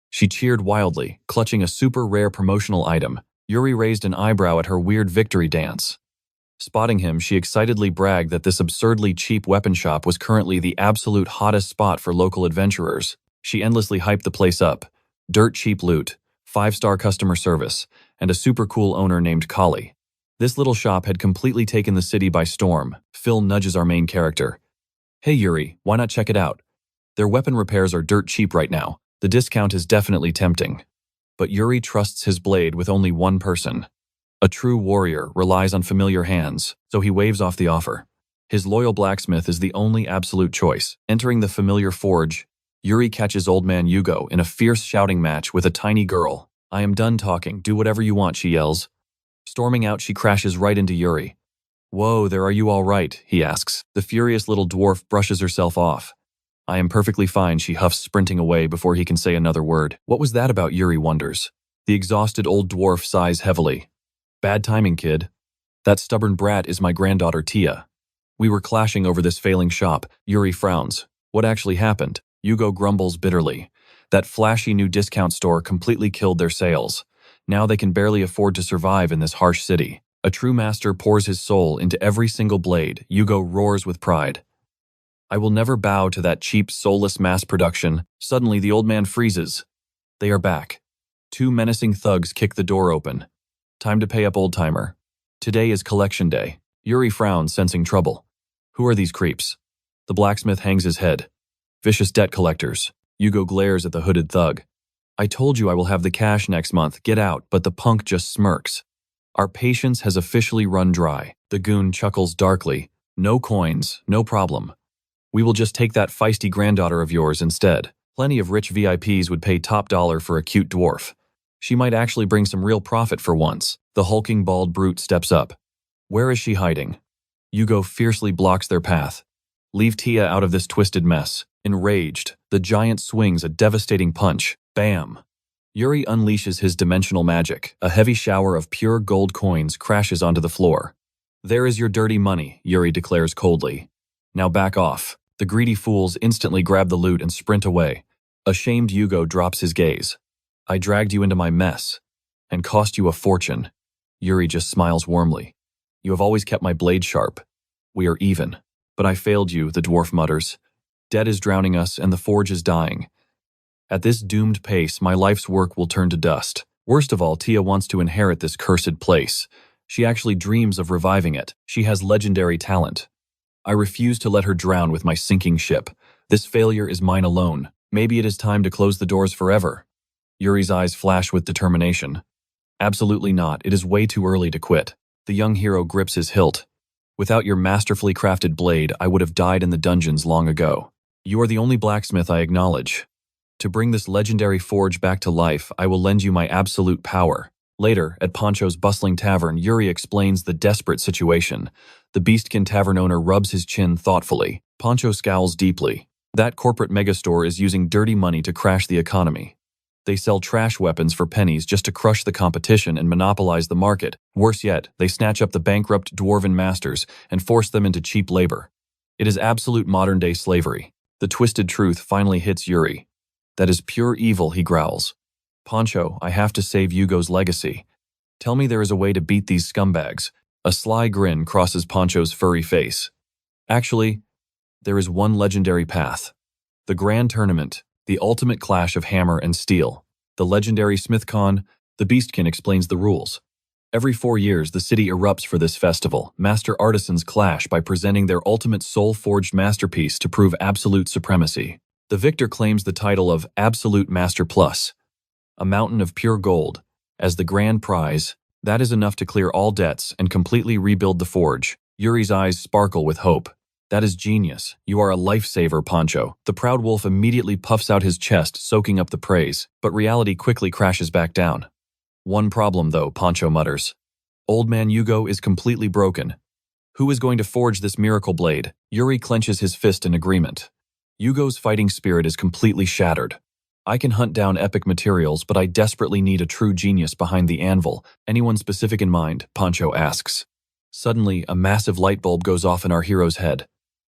She cheered wildly, clutching a super rare promotional item. Yuri raised an eyebrow at her weird victory dance. Spotting him, she excitedly bragged that this absurdly cheap weapon shop was currently the absolute hottest spot for local adventurers. She endlessly hyped the place up. Dirt cheap loot, 5-star customer service, and a super cool owner named Kali. This little shop had completely taken the city by storm. Phil nudges our main character. Hey Yuri, why not check it out? Their weapon repairs are dirt cheap right now. The discount is definitely tempting. But Yuri trusts his blade with only one person. A true warrior relies on familiar hands, so he waves off the offer. His loyal blacksmith is the only absolute choice. Entering the familiar forge, Yuri catches old man Yugo in a fierce shouting match with a tiny girl. I am done talking, do whatever you want, she yells. Storming out, she crashes right into Yuri. Whoa, there, are you all right? He asks. The furious little dwarf brushes herself off. I am perfectly fine, she huffs, sprinting away before he can say another word. What was that about, Yuri wonders. The exhausted old dwarf sighs heavily. Bad timing, kid. That stubborn brat is my granddaughter Tia. We were clashing over this failing shop. Yuri frowns. What actually happened? Yugo grumbles bitterly. That flashy new discount store completely killed their sales. Now they can barely afford to survive in this harsh city. A true master pours his soul into every single blade. Yugo roars with pride. I will never bow to that cheap, soulless mass production. Suddenly, the old man freezes. They are back. 2 menacing thugs kick the door open. Time to pay up, old-timer. Today is collection day. Yuri frowns, sensing trouble. Who are these creeps? The blacksmith hangs his head. Vicious debt collectors. Yugo glares at the hooded thug. I told you I will have the cash next month. Get out, but the punk just smirks. Our patience has officially run dry. The goon chuckles darkly. No coins, no problem. We will just take that feisty granddaughter of yours instead. Plenty of rich VIPs would pay top dollar for a cute dwarf. She might actually bring some real profit for once. The hulking bald brute steps up. Where is she hiding? Yugo fiercely blocks their path. Leave Tia out of this twisted mess. Enraged, the giant swings a devastating punch. Bam! Yuri unleashes his dimensional magic. A heavy shower of pure gold coins crashes onto the floor. There is your dirty money, Yuri declares coldly. Now back off. The greedy fools instantly grab the loot and sprint away. Ashamed, Yugo drops his gaze. I dragged you into my mess and cost you a fortune. Yuri just smiles warmly. You have always kept my blade sharp. We are even. But I failed you, the dwarf mutters. Debt is drowning us and the forge is dying. At this doomed pace, my life's work will turn to dust. Worst of all, Tia wants to inherit this cursed place. She actually dreams of reviving it. She has legendary talent. I refuse to let her drown with my sinking ship. This failure is mine alone. Maybe it is time to close the doors forever. Yuri's eyes flash with determination. Absolutely not. It is way too early to quit. The young hero grips his hilt. Without your masterfully crafted blade, I would have died in the dungeons long ago. You are the only blacksmith I acknowledge. To bring this legendary forge back to life, I will lend you my absolute power. Later, at Poncho's bustling tavern, Yuri explains the desperate situation. The Beastkin tavern owner rubs his chin thoughtfully. Poncho scowls deeply. That corporate megastore is using dirty money to crash the economy. They sell trash weapons for pennies just to crush the competition and monopolize the market. Worse yet, they snatch up the bankrupt dwarven masters and force them into cheap labor. It is absolute modern-day slavery. The twisted truth finally hits Yuri. That is pure evil, he growls. Poncho, I have to save Yugo's legacy. Tell me there is a way to beat these scumbags. A sly grin crosses Poncho's furry face. Actually, there is one legendary path. The Grand Tournament, the ultimate clash of hammer and steel. The legendary SmithCon, the Beastkin explains the rules. Every 4 years, the city erupts for this festival. Master artisans clash by presenting their ultimate soul-forged masterpiece to prove absolute supremacy. The victor claims the title of Absolute Master Plus, a mountain of pure gold, as the grand prize. That is enough to clear all debts and completely rebuild the forge. Yuri's eyes sparkle with hope. That is genius. You are a lifesaver, Poncho. The proud wolf immediately puffs out his chest, soaking up the praise, but reality quickly crashes back down. One problem, though, Poncho mutters. Old man Yugo is completely broken. Who is going to forge this miracle blade? Yuri clenches his fist in agreement. Yugo's fighting spirit is completely shattered. I can hunt down epic materials, but I desperately need a true genius behind the anvil. Anyone specific in mind? Poncho asks. Suddenly, a massive light bulb goes off in our hero's head.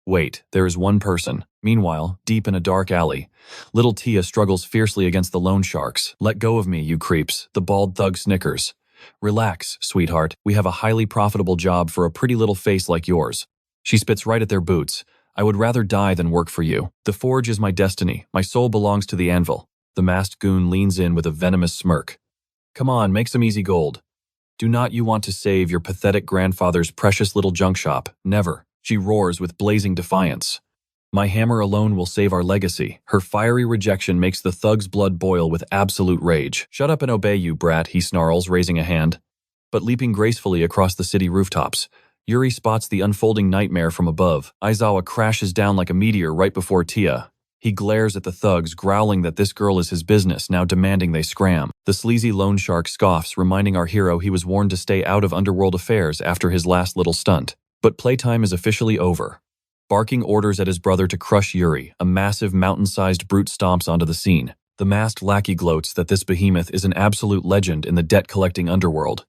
Wait, there is one person. Meanwhile, deep in a dark alley, little Tia struggles fiercely against the loan sharks. Let go of me, you creeps, the bald thug snickers. Relax, sweetheart. We have a highly profitable job for a pretty little face like yours. She spits right at their boots. I would rather die than work for you. The forge is my destiny. My soul belongs to the anvil. The masked goon leans in with a venomous smirk. Come on, make some easy gold. Do not you want to save your pathetic grandfather's precious little junk shop? Never. She roars with blazing defiance. My hammer alone will save our legacy. Her fiery rejection makes the thug's blood boil with absolute rage. Shut up and obey, you brat, he snarls, raising a hand. But leaping gracefully across the city rooftops, Yuri spots the unfolding nightmare from above. Azawa crashes down like a meteor right before Tia. He glares at the thugs, growling that this girl is his business, now demanding they scram. The sleazy loan shark scoffs, reminding our hero he was warned to stay out of underworld affairs after his last little stunt. But playtime is officially over. Barking orders at his brother to crush Yuri, a massive mountain-sized brute stomps onto the scene. The masked lackey gloats that this behemoth is an absolute legend in the debt-collecting underworld.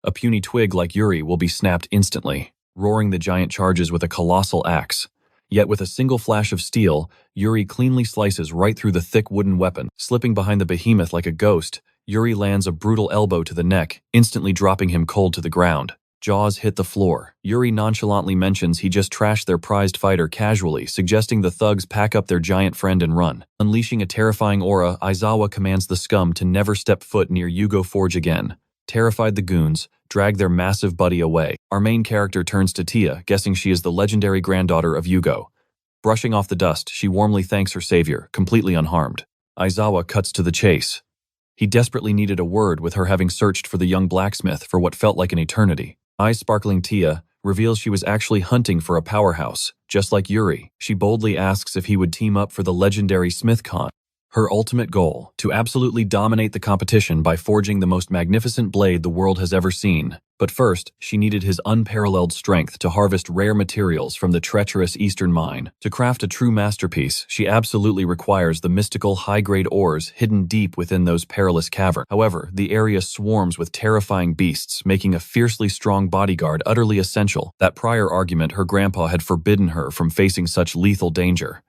A puny twig like Yuri will be snapped instantly. Roaring, the giant charges with a colossal axe. Yet with a single flash of steel, Yuri cleanly slices right through the thick wooden weapon. Slipping behind the behemoth like a ghost, Yuri lands a brutal elbow to the neck, instantly dropping him cold to the ground. Jaws hit the floor. Yuri nonchalantly mentions he just trashed their prized fighter casually, suggesting the thugs pack up their giant friend and run. Unleashing a terrifying aura, Aizawa commands the scum to never step foot near Yugo Forge again. Terrified, the goons drag their massive buddy away. Our main character turns to Tia, guessing she is the legendary granddaughter of Yugo. Brushing off the dust, she warmly thanks her savior, completely unharmed. Aizawa cuts to the chase. He desperately needed a word, with her having searched for the young blacksmith for what felt like an eternity. Eyes-sparkling Tia reveals she was actually hunting for a powerhouse, just like Yuri. She boldly asks if he would team up for the legendary SmithCon. Her ultimate goal, to absolutely dominate the competition by forging the most magnificent blade the world has ever seen. But first, she needed his unparalleled strength to harvest rare materials from the treacherous eastern mine. To craft a true masterpiece, she absolutely requires the mystical high-grade ores hidden deep within those perilous caverns. However, the area swarms with terrifying beasts, making a fiercely strong bodyguard utterly essential. That prior argument her grandpa had forbidden her from facing such lethal danger.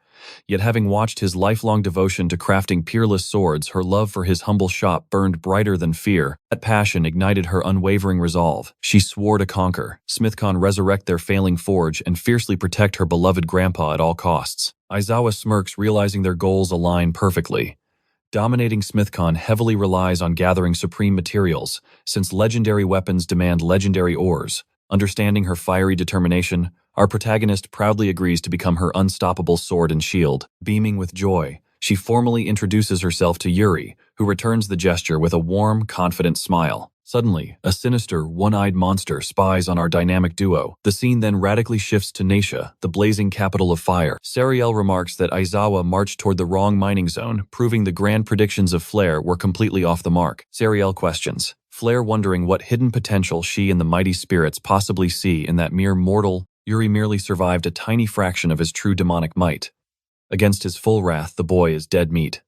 Yet having watched his lifelong devotion to crafting peerless swords, her love for his humble shop burned brighter than fear. That passion ignited her unwavering resolve. She swore to conquer, SmithCon resurrect their failing forge, and fiercely protect her beloved grandpa at all costs. Aizawa smirks, realizing their goals align perfectly. Dominating SmithCon heavily relies on gathering supreme materials, since legendary weapons demand legendary ores. Understanding her fiery determination, our protagonist proudly agrees to become her unstoppable sword and shield. Beaming with joy, she formally introduces herself to Yuri, who returns the gesture with a warm, confident smile. Suddenly, a sinister, one-eyed monster spies on our dynamic duo. The scene then radically shifts to Naisha, the blazing capital of fire. Sariel remarks that Aizawa marched toward the wrong mining zone, proving the grand predictions of Flare were completely off the mark. Sariel questions, Flare wondering what hidden potential she and the mighty spirits possibly see in that mere mortal. Yuri merely survived a tiny fraction of his true demonic might. Against his full wrath, the boy is dead meat.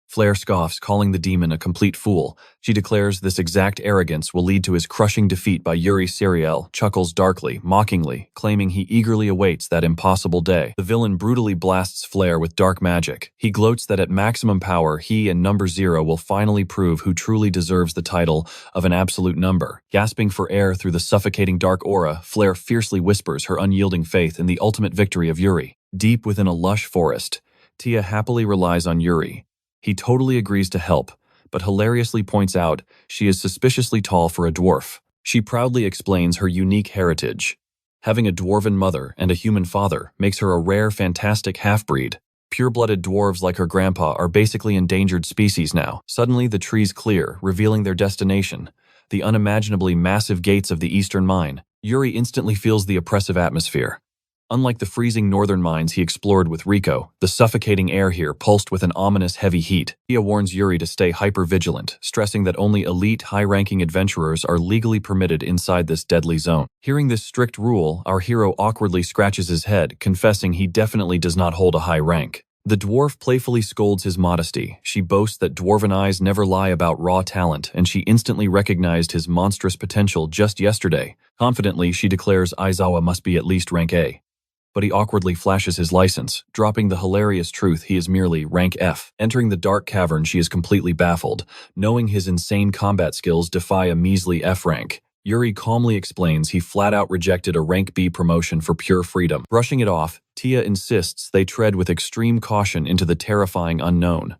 Flare scoffs, calling the demon a complete fool. She declares this exact arrogance will lead to his crushing defeat by Yuri. Sariel chuckles darkly, mockingly, claiming he eagerly awaits that impossible day. The villain brutally blasts Flare with dark magic. He gloats that at maximum power, he and Number Zero will finally prove who truly deserves the title of an absolute number. Gasping for air through the suffocating dark aura, Flare fiercely whispers her unyielding faith in the ultimate victory of Yuri. Deep within a lush forest, Tia happily relies on Yuri. He totally agrees to help, but hilariously points out she is suspiciously tall for a dwarf. She proudly explains her unique heritage. Having a dwarven mother and a human father makes her a rare, fantastic half-breed. Pure-blooded dwarves like her grandpa are basically endangered species now. Suddenly, the trees clear, revealing their destination, the unimaginably massive gates of the eastern mine. Yuri instantly feels the oppressive atmosphere. Unlike the freezing northern mines he explored with Rico, the suffocating air here pulsed with an ominous heavy heat. Tia warns Yuri to stay hyper-vigilant, stressing that only elite, high-ranking adventurers are legally permitted inside this deadly zone. Hearing this strict rule, our hero awkwardly scratches his head, confessing he definitely does not hold a high rank. The dwarf playfully scolds his modesty. She boasts that dwarven eyes never lie about raw talent, and she instantly recognized his monstrous potential just yesterday. Confidently, she declares Aizawa must be at least rank A. But he awkwardly flashes his license, dropping the hilarious truth he is merely rank F. Entering the dark cavern, she is completely baffled, knowing his insane combat skills defy a measly F rank. Yuri calmly explains he flat-out rejected a rank B promotion for pure freedom. Brushing it off, Tia insists they tread with extreme caution into the terrifying unknown.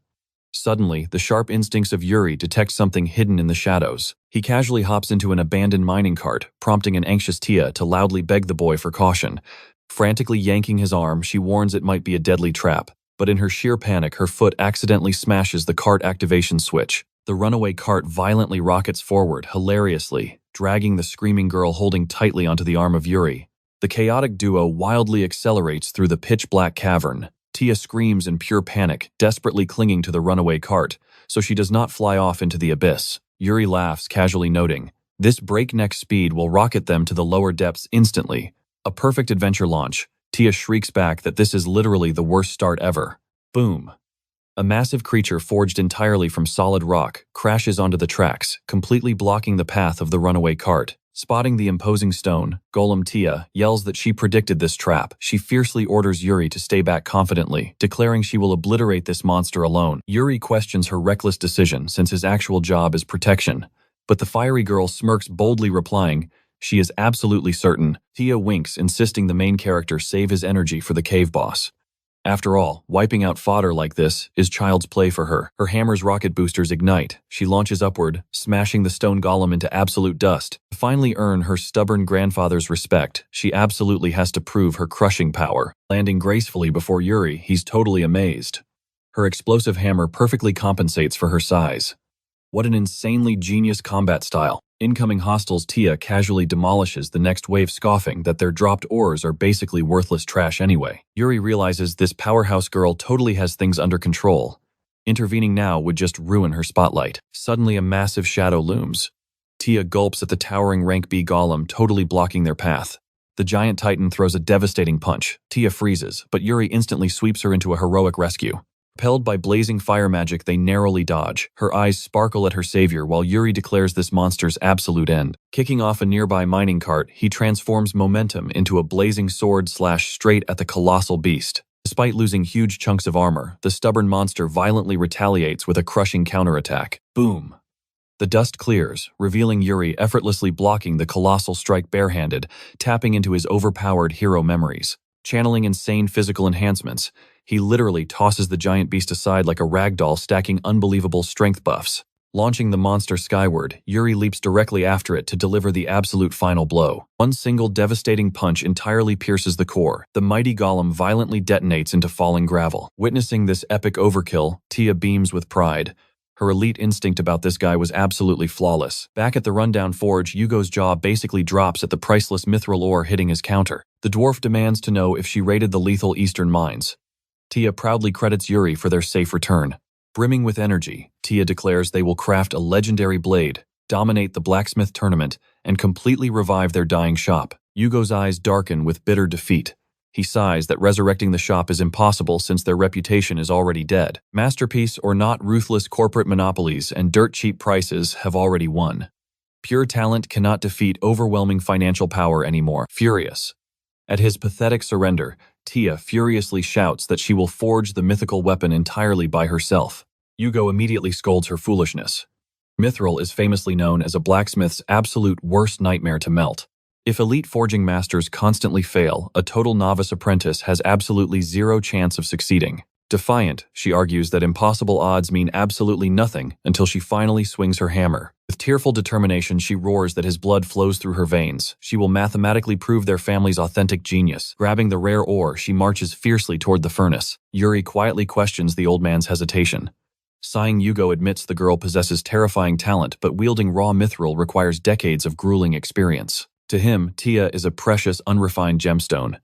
Suddenly, the sharp instincts of Yuri detect something hidden in the shadows. He casually hops into an abandoned mining cart, prompting an anxious Tia to loudly beg the boy for caution. Frantically yanking his arm, she warns it might be a deadly trap, but in her sheer panic, her foot accidentally smashes the cart activation switch. The runaway cart violently rockets forward, hilariously, dragging the screaming girl holding tightly onto the arm of Yuri. The chaotic duo wildly accelerates through the pitch-black cavern. Tia screams in pure panic, desperately clinging to the runaway cart, so she does not fly off into the abyss. Yuri laughs, casually noting, "This breakneck speed will rocket them to the lower depths instantly. A perfect adventure launch." Tia shrieks back that this is literally the worst start ever. Boom. A massive creature forged entirely from solid rock crashes onto the tracks, completely blocking the path of the runaway cart. Spotting the imposing stone, Golem Tia yells that she predicted this trap. She fiercely orders Yuri to stay back confidently, declaring she will obliterate this monster alone. Yuri questions her reckless decision since his actual job is protection, but the fiery girl smirks, boldly replying, she is absolutely certain. Tia winks, insisting the main character save his energy for the cave boss. After all, wiping out fodder like this is child's play for her. Her hammer's rocket boosters ignite. She launches upward, smashing the stone golem into absolute dust. To finally earn her stubborn grandfather's respect, she absolutely has to prove her crushing power. Landing gracefully before Yuri, he's totally amazed. Her explosive hammer perfectly compensates for her size. What an insanely genius combat style. Incoming hostiles, Tia casually demolishes the next wave, scoffing that their dropped ores are basically worthless trash anyway. Yuri realizes this powerhouse girl totally has things under control. Intervening now would just ruin her spotlight. Suddenly a massive shadow looms. Tia gulps at the towering rank B golem, totally blocking their path. The giant titan throws a devastating punch. Tia freezes, but Yuri instantly sweeps her into a heroic rescue. Propelled by blazing fire magic, they narrowly dodge. Her eyes sparkle at her savior while Yuri declares this monster's absolute end. Kicking off a nearby mining cart, he transforms momentum into a blazing sword slash straight at the colossal beast. Despite losing huge chunks of armor, the stubborn monster violently retaliates with a crushing counterattack. Boom! The dust clears, revealing Yuri effortlessly blocking the colossal strike barehanded, tapping into his overpowered hero memories. Channeling insane physical enhancements, he literally tosses the giant beast aside like a ragdoll, stacking unbelievable strength buffs. Launching the monster skyward, Yuri leaps directly after it to deliver the absolute final blow. One single devastating punch entirely pierces the core. The mighty golem violently detonates into falling gravel. Witnessing this epic overkill, Tia beams with pride. Her elite instinct about this guy was absolutely flawless. Back at the rundown forge, Yugo's jaw basically drops at the priceless mithril ore hitting his counter. The dwarf demands to know if she raided the lethal eastern mines. Tia proudly credits Yuri for their safe return. Brimming with energy, Tia declares they will craft a legendary blade, dominate the blacksmith tournament, and completely revive their dying shop. Yugo's eyes darken with bitter defeat. He sighs that resurrecting the shop is impossible since their reputation is already dead. Masterpiece or not, ruthless corporate monopolies and dirt-cheap prices have already won. Pure talent cannot defeat overwhelming financial power anymore. Furious at his pathetic surrender, Tia furiously shouts that she will forge the mythical weapon entirely by herself. Yugo immediately scolds her foolishness. Mithril is famously known as a blacksmith's absolute worst nightmare to melt. If elite forging masters constantly fail, a total novice apprentice has absolutely zero chance of succeeding. Defiant, she argues that impossible odds mean absolutely nothing until she finally swings her hammer. With tearful determination, she roars that his blood flows through her veins. She will mathematically prove their family's authentic genius. Grabbing the rare ore, she marches fiercely toward the furnace. Yuri quietly questions the old man's hesitation. Sighing, Yugo admits the girl possesses terrifying talent, but wielding raw mithril requires decades of grueling experience. To him, Tia is a precious, unrefined gemstone.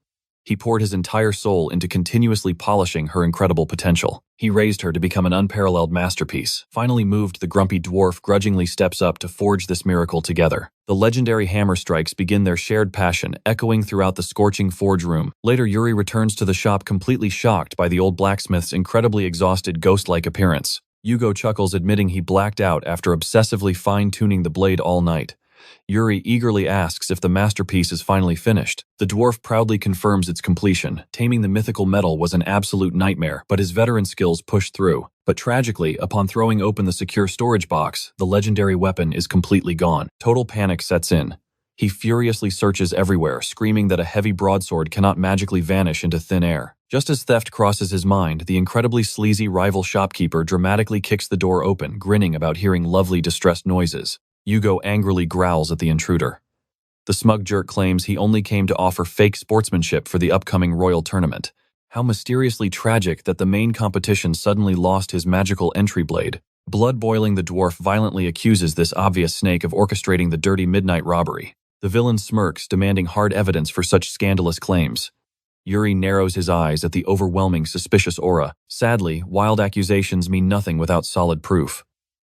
He poured his entire soul into continuously polishing her incredible potential. He raised her to become an unparalleled masterpiece. Finally moved, the grumpy dwarf grudgingly steps up to forge this miracle together. The legendary hammer strikes begin their shared passion, echoing throughout the scorching forge room. Later, Yuri returns to the shop completely shocked by the old blacksmith's incredibly exhausted, ghost-like appearance. Yugo chuckles, admitting he blacked out after obsessively fine-tuning the blade all night. Yuri eagerly asks if the masterpiece is finally finished. The dwarf proudly confirms its completion. Taming the mythical metal was an absolute nightmare, but his veteran skills pushed through. But tragically, upon throwing open the secure storage box, the legendary weapon is completely gone. Total panic sets in. He furiously searches everywhere, screaming that a heavy broadsword cannot magically vanish into thin air. Just as theft crosses his mind, the incredibly sleazy rival shopkeeper dramatically kicks the door open, grinning about hearing lovely distressed noises. Yugo angrily growls at the intruder. The smug jerk claims he only came to offer fake sportsmanship for the upcoming royal tournament. How mysteriously tragic that the main competition suddenly lost his magical entry blade. Blood-boiling, the dwarf violently accuses this obvious snake of orchestrating the dirty midnight robbery. The villain smirks, demanding hard evidence for such scandalous claims. Yuri narrows his eyes at the overwhelming suspicious aura. Sadly, wild accusations mean nothing without solid proof.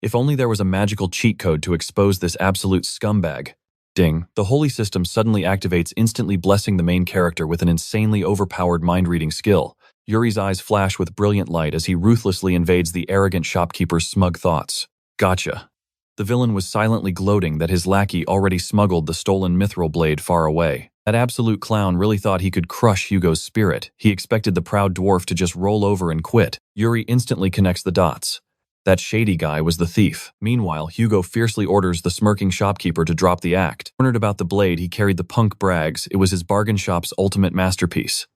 If only there was a magical cheat code to expose this absolute scumbag. Ding. The holy system suddenly activates, instantly blessing the main character with an insanely overpowered mind-reading skill. Yuri's eyes flash with brilliant light as he ruthlessly invades the arrogant shopkeeper's smug thoughts. Gotcha. The villain was silently gloating that his lackey already smuggled the stolen mithril blade far away. That absolute clown really thought he could crush Hugo's spirit. He expected the proud dwarf to just roll over and quit. Yuri instantly connects the dots. That shady guy was the thief. Meanwhile, Hugo fiercely orders the smirking shopkeeper to drop the act. Cornered about the blade, he carried the punk brags. It was his bargain shop's ultimate masterpiece.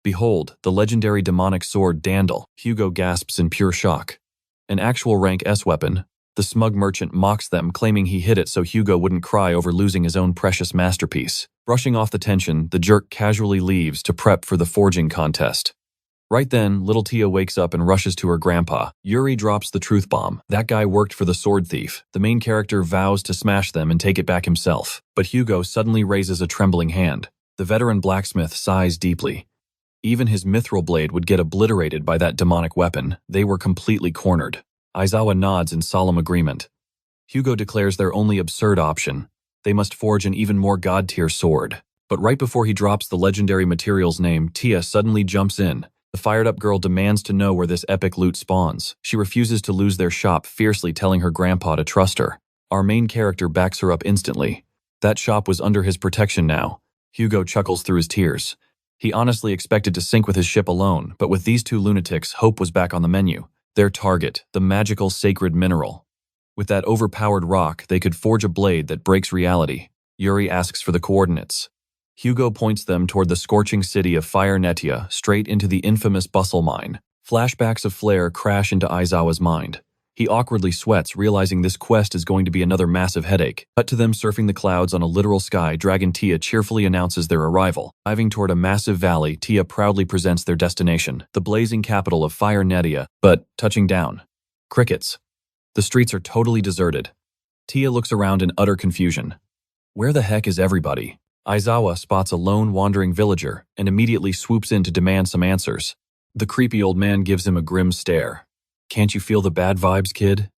Behold, the legendary demonic sword Dandel. Hugo gasps in pure shock. An actual rank S weapon. The smug merchant mocks them, claiming he hid it so Hugo wouldn't cry over losing his own precious masterpiece. Brushing off the tension, the jerk casually leaves to prep for the forging contest. Right then, little Tia wakes up and rushes to her grandpa. Yuri drops the truth bomb. That guy worked for the sword thief. The main character vows to smash them and take it back himself. But Hugo suddenly raises a trembling hand. The veteran blacksmith sighs deeply. Even his mithril blade would get obliterated by that demonic weapon. They were completely cornered. Aizawa nods in solemn agreement. Hugo declares their only absurd option. They must forge an even more god-tier sword. But right before he drops the legendary material's name, Tia suddenly jumps in. The fired-up girl demands to know where this epic loot spawns. She refuses to lose their shop, fiercely telling her grandpa to trust her. Our main character backs her up instantly. That shop was under his protection now. Hugo chuckles through his tears. He honestly expected to sink with his ship alone, but with these two lunatics, hope was back on the menu. Their target, the magical sacred mineral. With that overpowered rock, they could forge a blade that breaks reality. Yuri asks for the coordinates. Hugo points them toward the scorching city of Fire Netia, straight into the infamous bustle mine. Flashbacks of Flare crash into Aizawa's mind. He awkwardly sweats, realizing this quest is going to be another massive headache. Cut to them surfing the clouds on a literal sky, Dragon Tia cheerfully announces their arrival. Diving toward a massive valley, Tia proudly presents their destination, the blazing capital of Fire Netia, but touching down. Crickets. The streets are totally deserted. Tia looks around in utter confusion. Where the heck is everybody? Aizawa spots a lone wandering villager and immediately swoops in to demand some answers. The creepy old man gives him a grim stare. Can't you feel the bad vibes, kid?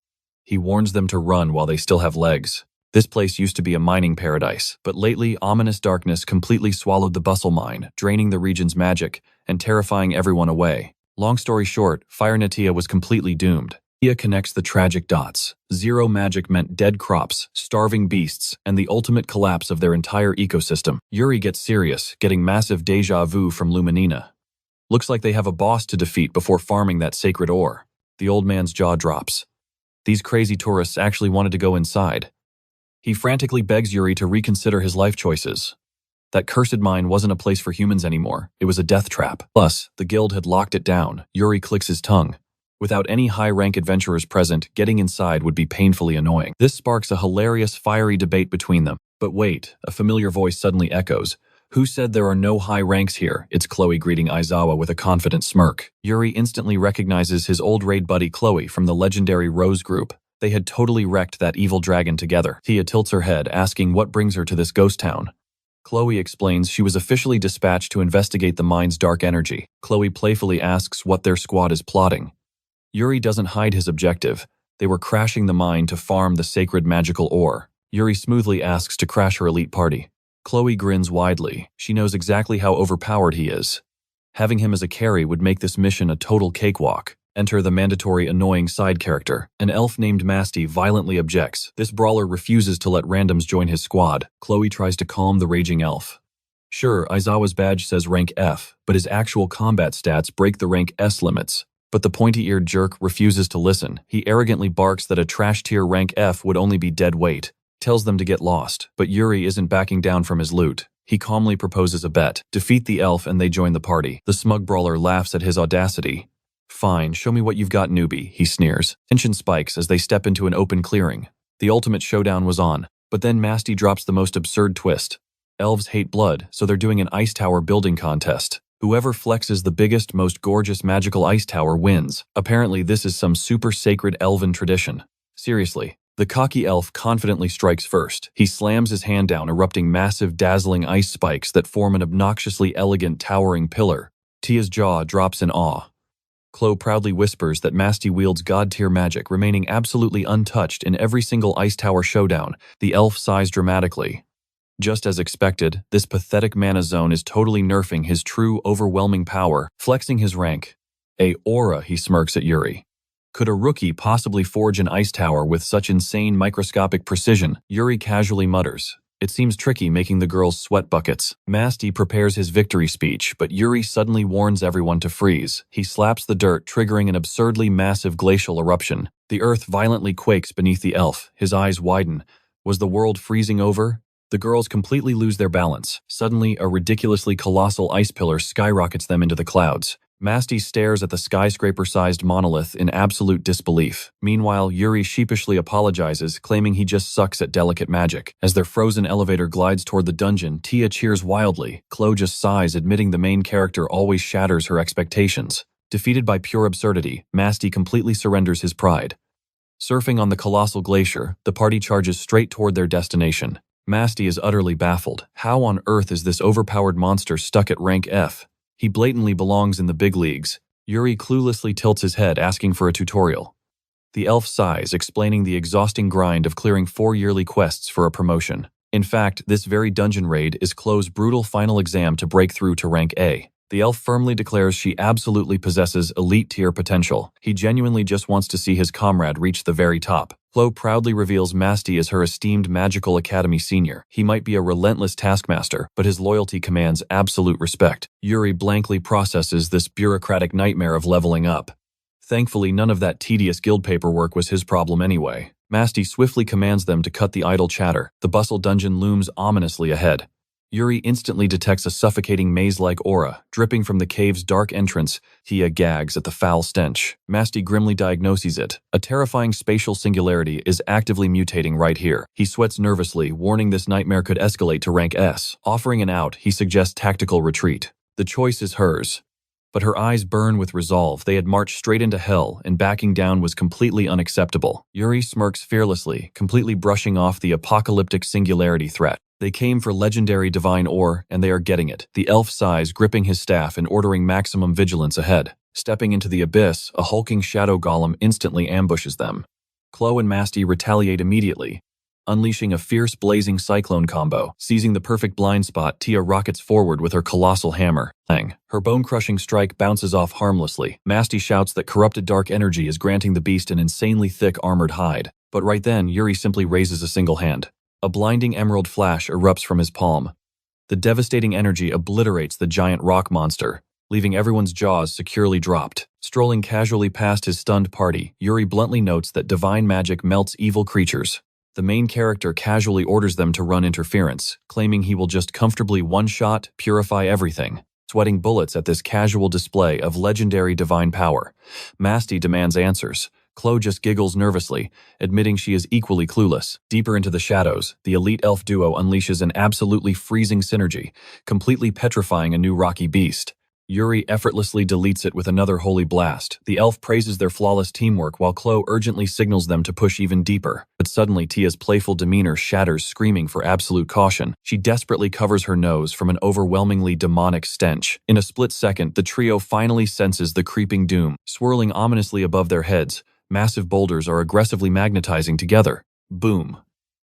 He warns them to run while they still have legs. This place used to be a mining paradise, but lately ominous darkness completely swallowed the bustle mine, draining the region's magic and terrifying everyone away. Long story short, Fire Netia was completely doomed. Tia connects the tragic dots. Zero magic meant dead crops, starving beasts, and the ultimate collapse of their entire ecosystem. Yuri gets serious, getting massive deja vu from Luminina. Looks like they have a boss to defeat before farming that sacred ore. The old man's jaw drops. These crazy tourists actually wanted to go inside. He frantically begs Yuri to reconsider his life choices. That cursed mine wasn't a place for humans anymore. It was a death trap. Plus, the guild had locked it down. Yuri clicks his tongue. Without any high-rank adventurers present, getting inside would be painfully annoying. This sparks a hilarious, fiery debate between them. But wait, a familiar voice suddenly echoes. Who said there are no high ranks here? It's Chloe greeting Aizawa with a confident smirk. Yuri instantly recognizes his old raid buddy Chloe from the legendary Rose group. They had totally wrecked that evil dragon together. Tia tilts her head, asking what brings her to this ghost town. Chloe explains she was officially dispatched to investigate the mine's dark energy. Chloe playfully asks what their squad is plotting. Yuri doesn't hide his objective. They were crashing the mine to farm the sacred magical ore. Yuri smoothly asks to crash her elite party. Chloe grins widely. She knows exactly how overpowered he is. Having him as a carry would make this mission a total cakewalk. Enter the mandatory annoying side character. An elf named Masty violently objects. This brawler refuses to let randoms join his squad. Chloe tries to calm the raging elf. Sure, Aizawa's badge says rank F, but his actual combat stats break the rank S limits. But the pointy-eared jerk refuses to listen. He arrogantly barks that a trash-tier rank F would only be dead weight. Tells them to get lost, but Yuri isn't backing down from his loot. He calmly proposes a bet. Defeat the elf and they join the party. The smug brawler laughs at his audacity. Fine, show me what you've got, newbie, he sneers. Tension spikes as they step into an open clearing. The ultimate showdown was on, but then Masty drops the most absurd twist. Elves hate blood, so they're doing an ice tower building contest. Whoever flexes the biggest, most gorgeous magical ice tower wins. Apparently this is some super sacred elven tradition. Seriously. The cocky elf confidently strikes first. He slams his hand down, erupting massive, dazzling ice spikes that form an obnoxiously elegant, towering pillar. Tia's jaw drops in awe. Chloe proudly whispers that Masty wields god-tier magic, remaining absolutely untouched in every single ice tower showdown. The elf sighs dramatically. Just as expected, this pathetic mana zone is totally nerfing his true, overwhelming power, flexing his rank. A aura, he smirks at Yuri. Could a rookie possibly forge an ice tower with such insane microscopic precision? Yuri casually mutters. It seems tricky making the girls sweat buckets. Masty prepares his victory speech, but Yuri suddenly warns everyone to freeze. He slaps the dirt, triggering an absurdly massive glacial eruption. The earth violently quakes beneath the elf. His eyes widen. Was the world freezing over? The girls completely lose their balance. Suddenly, a ridiculously colossal ice pillar skyrockets them into the clouds. Masty stares at the skyscraper-sized monolith in absolute disbelief. Meanwhile, Yuri sheepishly apologizes, claiming he just sucks at delicate magic. As their frozen elevator glides toward the dungeon, Tia cheers wildly. Chloe just sighs, admitting the main character always shatters her expectations. Defeated by pure absurdity, Masty completely surrenders his pride. Surfing on the colossal glacier, the party charges straight toward their destination. Masty is utterly baffled. How on earth is this overpowered monster stuck at rank F? He blatantly belongs in the big leagues. Yuri cluelessly tilts his head, asking for a tutorial. The elf sighs, explaining the exhausting grind of clearing 4 yearly quests for a promotion. In fact, this very dungeon raid is Chloe's brutal final exam to break through to rank A. The elf firmly declares she absolutely possesses elite tier potential. He genuinely just wants to see his comrade reach the very top. Chloe proudly reveals Masty as her esteemed Magical Academy senior. He might be a relentless taskmaster, but his loyalty commands absolute respect. Yuri blankly processes this bureaucratic nightmare of leveling up. Thankfully, none of that tedious guild paperwork was his problem anyway. Masty swiftly commands them to cut the idle chatter. The bustle dungeon looms ominously ahead. Yuri instantly detects a suffocating maze-like aura, dripping from the cave's dark entrance. Tia gags at the foul stench. Masty grimly diagnoses it. A terrifying spatial singularity is actively mutating right here. He sweats nervously, warning this nightmare could escalate to rank S. Offering an out, he suggests tactical retreat. The choice is hers. But her eyes burn with resolve. They had marched straight into hell, and backing down was completely unacceptable. Yuri smirks fearlessly, completely brushing off the apocalyptic singularity threat. They came for legendary divine ore, and they are getting it. The elf sighs, gripping his staff and ordering maximum vigilance ahead. Stepping into the abyss, a hulking shadow golem instantly ambushes them. Chloe and Masty retaliate immediately, unleashing a fierce blazing cyclone combo. Seizing the perfect blind spot, Tia rockets forward with her colossal hammer. Bang. Her bone-crushing strike bounces off harmlessly. Masty shouts that corrupted dark energy is granting the beast an insanely thick armored hide. But right then, Yuri simply raises a single hand. A blinding emerald flash erupts from his palm. The devastating energy obliterates the giant rock monster, leaving everyone's jaws securely dropped. Strolling casually past his stunned party, Yuri bluntly notes that divine magic melts evil creatures. The main character casually orders them to run interference, claiming he will just comfortably one-shot, purify everything. Sweating bullets at this casual display of legendary divine power, Masty demands answers. Chloe just giggles nervously, admitting she is equally clueless. Deeper into the shadows, the elite elf duo unleashes an absolutely freezing synergy, completely petrifying a new rocky beast. Yuri effortlessly deletes it with another holy blast. The elf praises their flawless teamwork while Chloe urgently signals them to push even deeper. But suddenly Tia's playful demeanor shatters, screaming for absolute caution. She desperately covers her nose from an overwhelmingly demonic stench. In a split second, the trio finally senses the creeping doom. Swirling ominously above their heads, massive boulders are aggressively magnetizing together. Boom.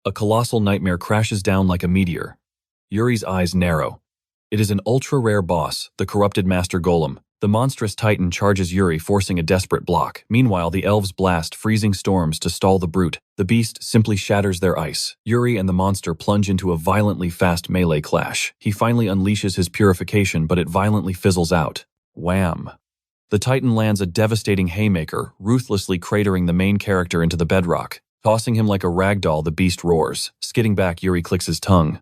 A colossal nightmare crashes down like a meteor. Yuri's eyes narrow. It is an ultra-rare boss, the corrupted Master Golem. The monstrous titan charges Yuri, forcing a desperate block. Meanwhile, the elves blast freezing storms to stall the brute. The beast simply shatters their ice. Yuri and the monster plunge into a violently fast melee clash. He finally unleashes his purification, but it violently fizzles out. Wham! The titan lands a devastating haymaker, ruthlessly cratering the main character into the bedrock. Tossing him like a ragdoll, the beast roars. Skidding back, Yuri clicks his tongue.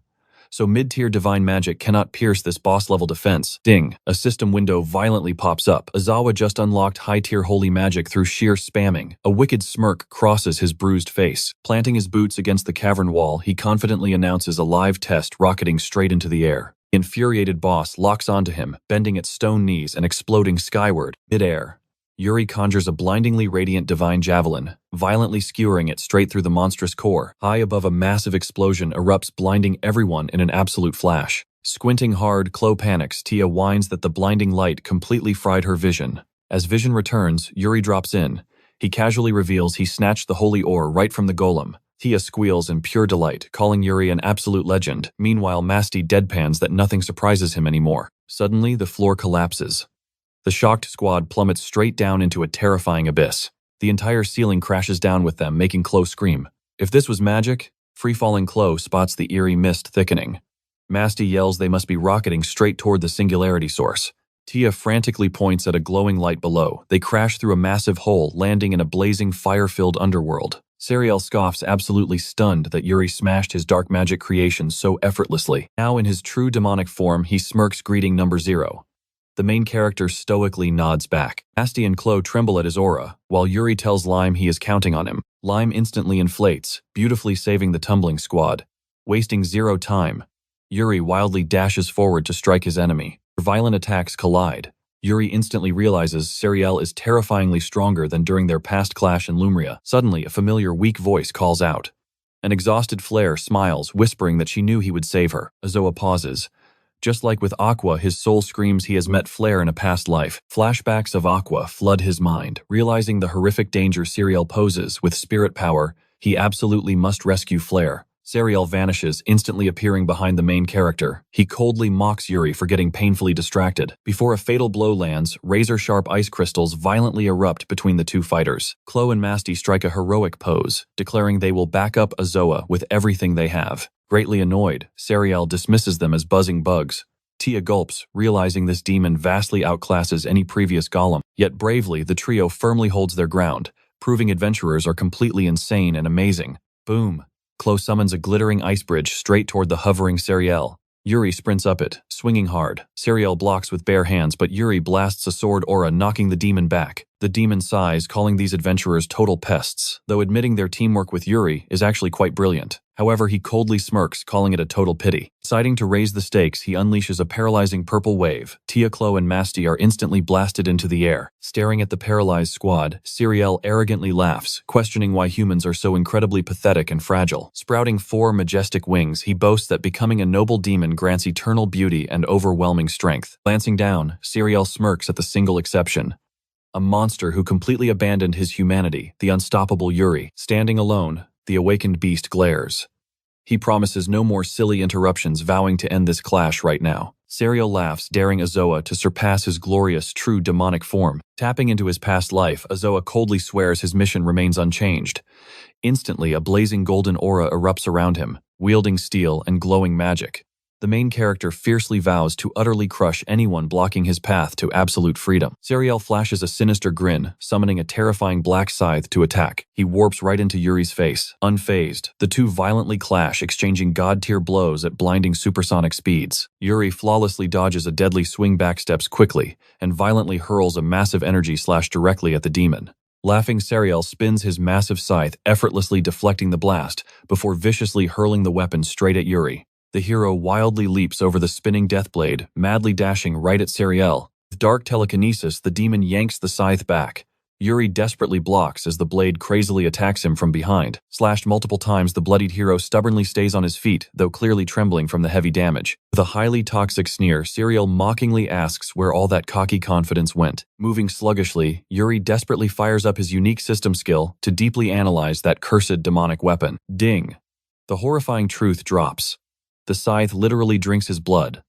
So mid-tier divine magic cannot pierce this boss-level defense. Ding! A system window violently pops up. Azawa just unlocked high-tier holy magic through sheer spamming. A wicked smirk crosses his bruised face. Planting his boots against the cavern wall, he confidently announces a live test, rocketing straight into the air. The infuriated boss locks onto him, bending its stone knees and exploding skyward, mid-air. Yuri conjures a blindingly radiant divine javelin, violently skewering it straight through the monstrous core. High above, a massive explosion erupts, blinding everyone in an absolute flash. Squinting hard, Chloe panics. Tia whines that the blinding light completely fried her vision. As vision returns, Yuri drops in. He casually reveals he snatched the holy ore right from the golem. Tia squeals in pure delight, calling Yuri an absolute legend. Meanwhile, Masty deadpans that nothing surprises him anymore. Suddenly, the floor collapses. The shocked squad plummets straight down into a terrifying abyss. The entire ceiling crashes down with them, making Chloe scream. If this was magic, free-falling Chloe spots the eerie mist thickening. Masty yells they must be rocketing straight toward the singularity source. Tia frantically points at a glowing light below. They crash through a massive hole, landing in a blazing, fire-filled underworld. Sariel scoffs, absolutely stunned that Yuri smashed his dark magic creation so effortlessly. Now in his true demonic form, he smirks, greeting number 0. The main character stoically nods back. Masty and Chloe tremble at his aura, while Yuri tells Lime he is counting on him. Lime instantly inflates, beautifully saving the tumbling squad. Wasting 0 time, Yuri wildly dashes forward to strike his enemy. Their violent attacks collide. Yuri instantly realizes Sariel is terrifyingly stronger than during their past clash in Lumria. Suddenly, a familiar weak voice calls out. An exhausted Flare smiles, whispering that she knew he would save her. Azawa pauses, Just like with Aqua, his soul screams he has met Flare in a past life. Flashbacks of Aqua flood his mind, realizing the horrific danger Serial poses. With spirit power, he absolutely must rescue Flare. Serial vanishes, instantly appearing behind the main character. He coldly mocks Yuri for getting painfully distracted. Before a fatal blow lands, razor-sharp ice crystals violently erupt between the two fighters. Chloe and Masty strike a heroic pose, declaring they will back up Azawa with everything they have. Greatly annoyed, Serial dismisses them as buzzing bugs. Tia gulps, realizing this demon vastly outclasses any previous golem. Yet bravely, the trio firmly holds their ground, proving adventurers are completely insane and amazing. Boom. Chloe summons a glittering ice bridge straight toward the hovering Serial. Yuri sprints up it, swinging hard. Serial blocks with bare hands, but Yuri blasts a sword aura, knocking the demon back. The demon sighs, calling these adventurers total pests, though admitting their teamwork with Yuri is actually quite brilliant. However, he coldly smirks, calling it a total pity. Deciding to raise the stakes, he unleashes a paralyzing purple wave. Tia, Chloe, and Masty are instantly blasted into the air. Staring at the paralyzed squad, Serial arrogantly laughs, questioning why humans are so incredibly pathetic and fragile. Sprouting 4 majestic wings, he boasts that becoming a noble demon grants eternal beauty and overwhelming strength. Glancing down, Serial smirks at the single exception. A monster who completely abandoned his humanity, the unstoppable Yuri. Standing alone, the awakened beast glares. He promises no more silly interruptions, vowing to end this clash right now. Serial laughs, daring Azawa to surpass his glorious, true demonic form. Tapping into his past life, Azawa coldly swears his mission remains unchanged. Instantly, a blazing golden aura erupts around him, wielding steel and glowing magic. The main character fiercely vows to utterly crush anyone blocking his path to absolute freedom. Serial flashes a sinister grin, summoning a terrifying black scythe to attack. He warps right into Yuri's face. Unfazed, the two violently clash, exchanging god-tier blows at blinding supersonic speeds. Yuri flawlessly dodges a deadly swing backsteps quickly, and violently hurls a massive energy slash directly at the demon. Laughing, Serial spins his massive scythe, effortlessly deflecting the blast, before viciously hurling the weapon straight at Yuri. The hero wildly leaps over the spinning deathblade, madly dashing right at Serial. With dark telekinesis, the demon yanks the scythe back. Yuri desperately blocks as the blade crazily attacks him from behind. Slashed multiple times, the bloodied hero stubbornly stays on his feet, though clearly trembling from the heavy damage. With a highly toxic sneer, Serial mockingly asks where all that cocky confidence went. Moving sluggishly, Yuri desperately fires up his unique system skill to deeply analyze that cursed demonic weapon. Ding! The horrifying truth drops. The scythe literally drinks his blood,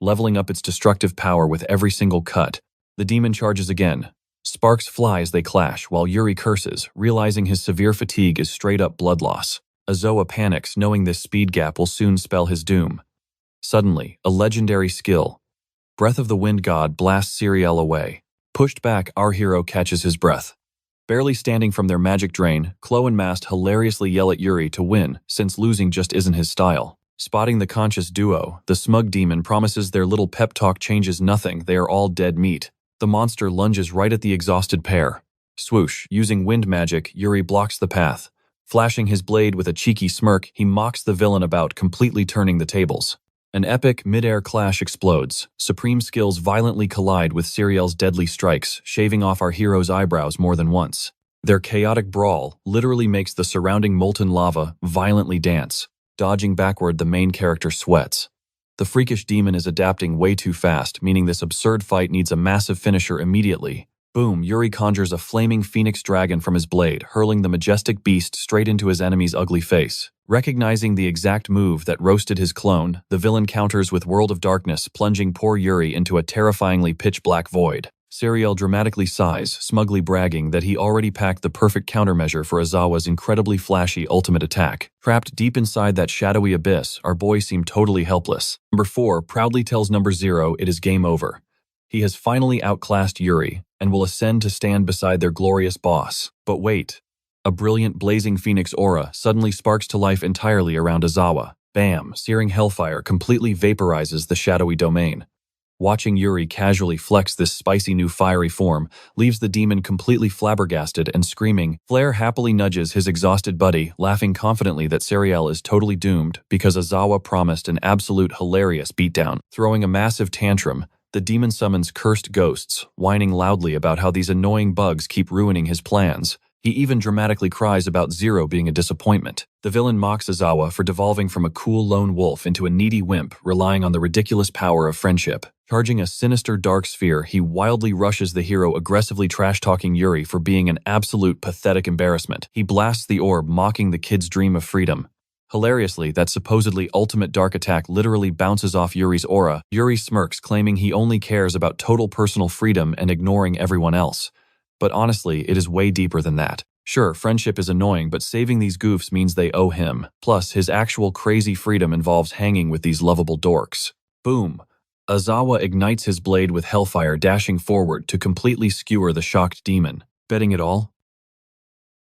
leveling up its destructive power with every single cut. The demon charges again. Sparks fly as they clash, while Yuri curses, realizing his severe fatigue is straight-up blood loss. Azawa panics, knowing this speed gap will soon spell his doom. Suddenly, a legendary skill, Breath of the Wind God, blasts Serial away. Pushed back, our hero catches his breath. Barely standing from their magic drain, Chloe and Mast hilariously yell at Yuri to win, since losing just isn't his style. Spotting the conscious duo, the smug demon promises their little pep talk changes nothing, they are all dead meat. The monster lunges right at the exhausted pair. Swoosh, using wind magic, Yuri blocks the path. Flashing his blade with a cheeky smirk, he mocks the villain about, completely turning the tables. An epic, mid-air clash explodes. Supreme skills violently collide with Serial's deadly strikes, shaving off our hero's eyebrows more than once. Their chaotic brawl literally makes the surrounding molten lava violently dance. Dodging backward, the main character sweats. The freakish demon is adapting way too fast, meaning this absurd fight needs a massive finisher immediately. Boom, Yuri conjures a flaming phoenix dragon from his blade, hurling the majestic beast straight into his enemy's ugly face. Recognizing the exact move that roasted his clone, the villain counters with World of Darkness, plunging poor Yuri into a terrifyingly pitch-black void. Serial dramatically sighs, smugly bragging that he already packed the perfect countermeasure for Azawa's incredibly flashy ultimate attack. Trapped deep inside that shadowy abyss, our boy seemed totally helpless. Number 4 proudly tells Number 0 it is game over. He has finally outclassed Yuri, and will ascend to stand beside their glorious boss. But wait. A brilliant blazing phoenix aura suddenly sparks to life entirely around Azawa. Bam! Searing hellfire completely vaporizes the shadowy domain. Watching Yuri casually flex this spicy new fiery form leaves the demon completely flabbergasted and screaming. Flare happily nudges his exhausted buddy, laughing confidently that Serial is totally doomed because Azawa promised an absolute hilarious beatdown. Throwing a massive tantrum, the demon summons cursed ghosts, whining loudly about how these annoying bugs keep ruining his plans. He even dramatically cries about Zero being a disappointment. The villain mocks Azawa for devolving from a cool lone wolf into a needy wimp, relying on the ridiculous power of friendship. Charging a sinister dark sphere, he wildly rushes the hero, aggressively trash-talking Yuri for being an absolute pathetic embarrassment. He blasts the orb, mocking the kid's dream of freedom. Hilariously, that supposedly ultimate dark attack literally bounces off Yuri's aura. Yuri smirks, claiming he only cares about total personal freedom and ignoring everyone else. But honestly, it is way deeper than that. Sure, friendship is annoying, but saving these goofs means they owe him. Plus, his actual crazy freedom involves hanging with these lovable dorks. Boom. Azawa ignites his blade with hellfire, dashing forward to completely skewer the shocked demon. Betting it all?